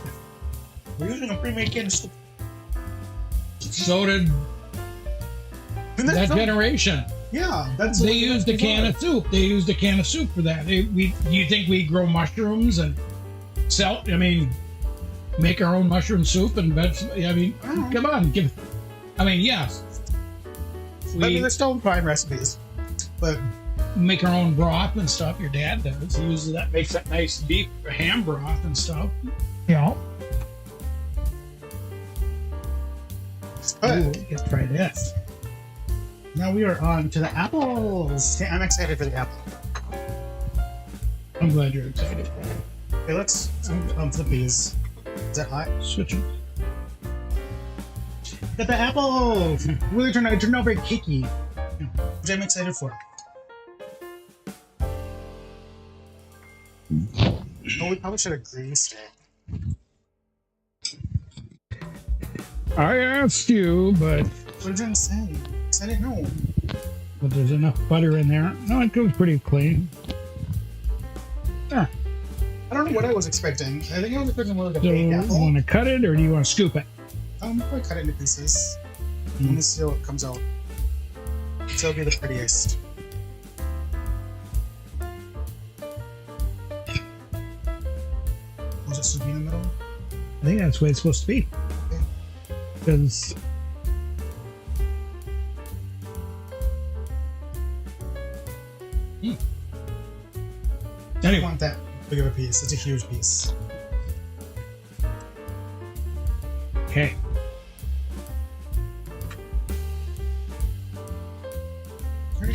[SPEAKER 1] We're using a pre-made can of soup.
[SPEAKER 2] So did
[SPEAKER 1] And
[SPEAKER 2] that generation.
[SPEAKER 1] Yeah, that's
[SPEAKER 2] They used a can of soup. They used a can of soup for that. You think we grow mushrooms and sell? I mean, make our own mushroom soup and vegetables? I mean, come on, yes.
[SPEAKER 1] I mean, they're still fine recipes, but
[SPEAKER 2] make our own broth and stuff. Your dad does. He uses that, makes that nice beef ham broth and stuff. Yeah. Ooh, let's try this.
[SPEAKER 1] Now we are on to the apples. I'm excited for the apple.
[SPEAKER 2] I'm glad you're excited.
[SPEAKER 1] Okay, let's flip these. Is that hot?
[SPEAKER 2] Switch them.
[SPEAKER 1] Got the apples! Really turned out very cakey, which I'm excited for. Oh, we probably should have greased it.
[SPEAKER 2] I asked you, but
[SPEAKER 1] What did it say? Because I didn't know.
[SPEAKER 2] but there's enough butter in there. No, it goes pretty clean. Yeah.
[SPEAKER 1] I don't know what I was expecting. I think I was expecting more like a
[SPEAKER 2] So,
[SPEAKER 1] baked
[SPEAKER 2] you
[SPEAKER 1] apple.
[SPEAKER 2] want to cut it or do you want to scoop it?
[SPEAKER 1] I'm probably cut it into pieces. Let me see how it comes out. So it'll be the prettiest. Was it soupy in the middle?
[SPEAKER 2] I think that's the way it's supposed to be. Because
[SPEAKER 1] I don't want that big of a piece. It's a huge piece.
[SPEAKER 2] okay.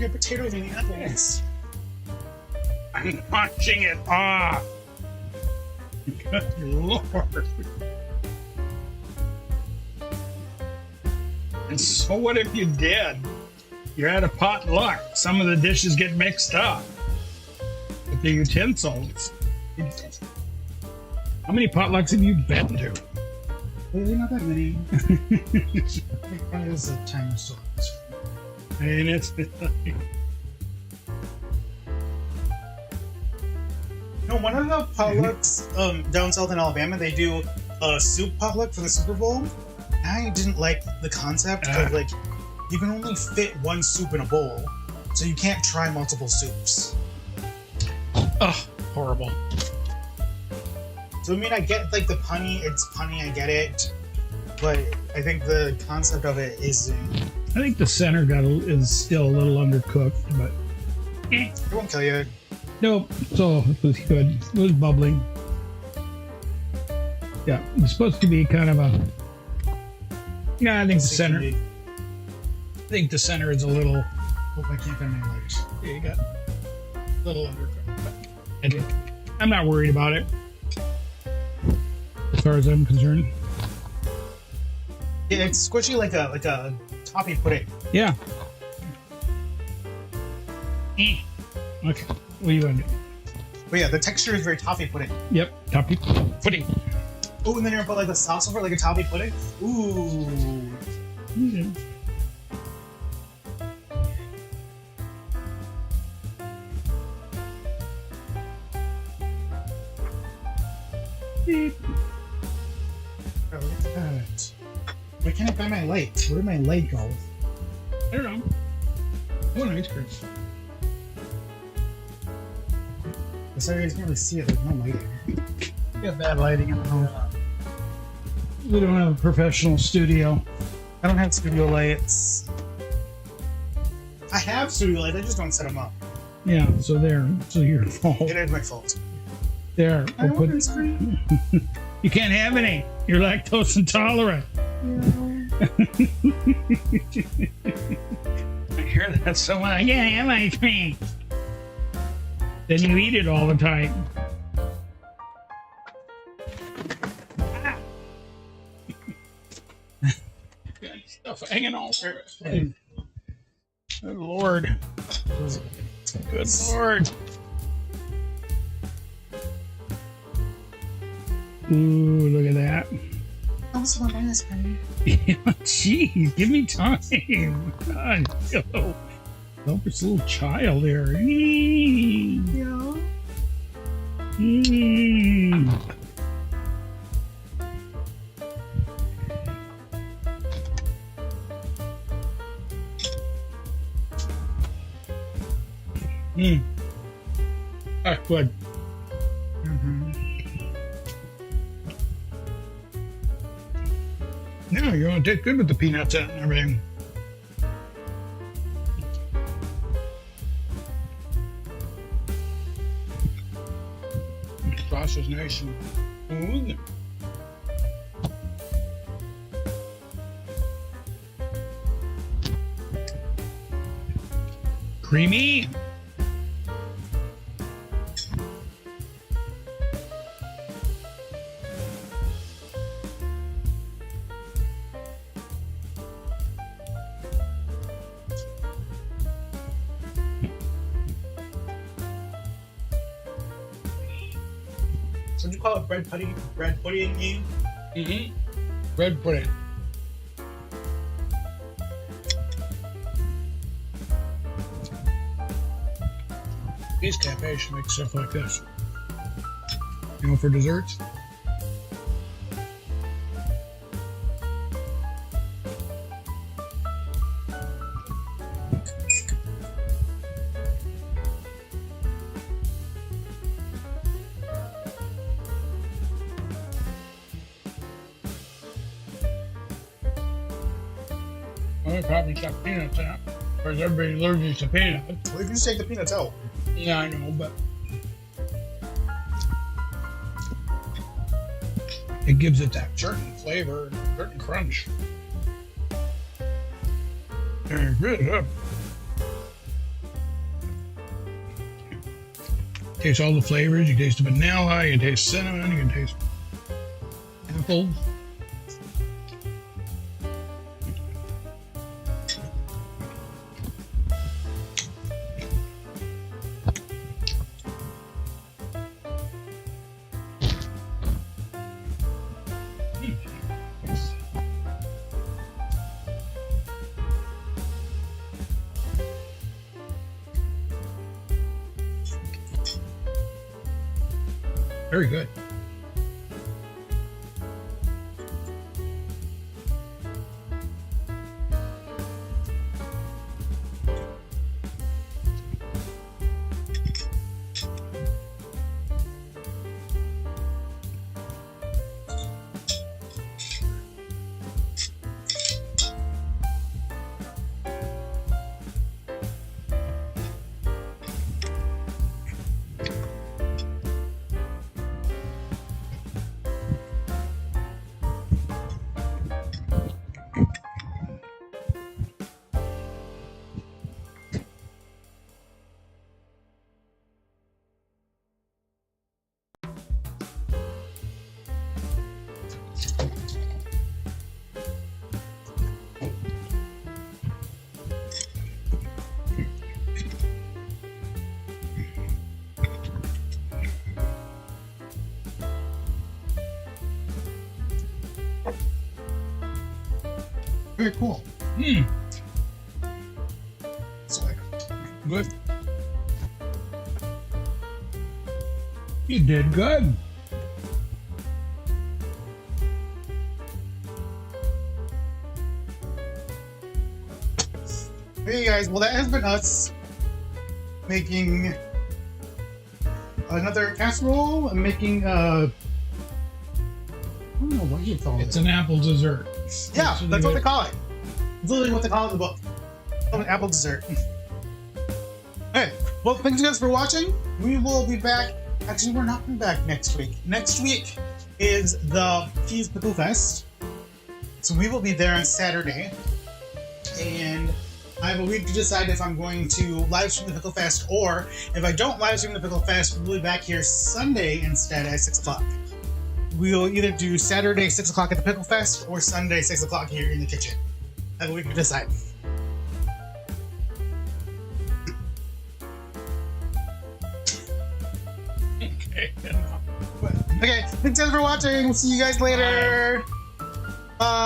[SPEAKER 1] Bring your potatoes and the apples.
[SPEAKER 2] I'm washing it off. Good Lord. And so what if you did? You're at a potluck. Some of the dishes get mixed up with the utensils. How many potlucks have you been to?
[SPEAKER 1] Really, not that many. Probably was a time of sorts.
[SPEAKER 2] And it's
[SPEAKER 1] No, one of the potlucks down south in Alabama, they do a soup potluck for the Super Bowl. I didn't like the concept of like you can only fit one soup in a bowl, so you can't try multiple soups.
[SPEAKER 2] oh, horrible.
[SPEAKER 1] So I mean, I get like the punny, it's punny, I get it, but I think the concept of it isn't.
[SPEAKER 2] I think the center is still a little undercooked, but
[SPEAKER 1] It won't kill you.
[SPEAKER 2] nope. So it was good. It was bubbling. Yeah, it's supposed to be kind of a. Yeah, I think the center. I think the center is a little.
[SPEAKER 1] Hope I can't find my legs.
[SPEAKER 2] Yeah, you got a little undercooked. But I'm not worried about it, as far as I'm concerned.
[SPEAKER 1] Yeah, it's squishy like a toffee pudding.
[SPEAKER 2] Yeah. Okay. What are you gonna do?
[SPEAKER 1] But yeah, the texture is very toffee pudding.
[SPEAKER 2] Yep. Toppy pudding.
[SPEAKER 1] Oh, and then you're gonna put like the sauce over it, like a toffee pudding. Ooh.
[SPEAKER 2] Mm-hmm. Beep.
[SPEAKER 1] Oh, look at that. Why can't I find my light? Where did my light go?
[SPEAKER 2] I don't know. Oh, an ice cream.
[SPEAKER 1] Sorry, you can't really see it. There's no lighting.
[SPEAKER 2] We got bad lighting in the house. We don't have a professional studio.
[SPEAKER 1] I don't have studio lights. I have studio lights. I just don't set them up.
[SPEAKER 2] Yeah, so there. So your fault.
[SPEAKER 1] It is my fault.
[SPEAKER 2] There.
[SPEAKER 1] I
[SPEAKER 2] We'll
[SPEAKER 1] want
[SPEAKER 2] put,
[SPEAKER 1] ice cream.
[SPEAKER 2] you can't have any. You're lactose intolerant. I hear that so much. I can't have ice cream. Then you eat it all the time. Got stuff hanging all over. Good Lord. Good Lord. Ooh, look at that.
[SPEAKER 1] I also want my ice cream.
[SPEAKER 2] Jeez, give me time. God, yo. Help this little child there.
[SPEAKER 1] Yeah.
[SPEAKER 2] That's good. Yeah, you're gonna taste good with the peanuts in it and everything. Sauce is nice and smooth. Creamy.
[SPEAKER 1] What'd you call it? Bread pudding? Bread pudding game?
[SPEAKER 2] Mm-hmm. Bread pudding. These cafes should make stuff like this. You know, for desserts. Well, they probably stuck peanuts in it. Because everybody's allergic to peanuts.
[SPEAKER 1] Well, you can just take the peanuts out.
[SPEAKER 2] Yeah, I know, but it gives it that certain flavor, certain crunch. And it's really good. Taste all the flavors. You taste the vanilla. You taste cinnamon. You can taste apple. Very good.
[SPEAKER 1] Very cool. Sorry.
[SPEAKER 2] Good. You did good.
[SPEAKER 1] Hey guys, well that has been us making another casserole. I'm making I don't know what you call it.
[SPEAKER 2] It's an apple dessert.
[SPEAKER 1] Yeah, that's what they call it. It's literally what they call it in the book. An apple dessert. Hey, well, thanks you guys for watching. We will be back. Actually, we're not coming back next week. Next week is the Phylis Pickle Fest. So we will be there on Saturday. And I have a week to decide if I'm going to live stream the Pickle Fest, or if I don't live stream the Pickle Fest, we'll be back here Sunday instead at 6 o'clock. We'll either do Saturday 6 o'clock at the Pickle Fest or Sunday 6 o'clock here in the kitchen. I have a week to decide. Okay, thanks guys for watching. We'll see you guys later. Bye.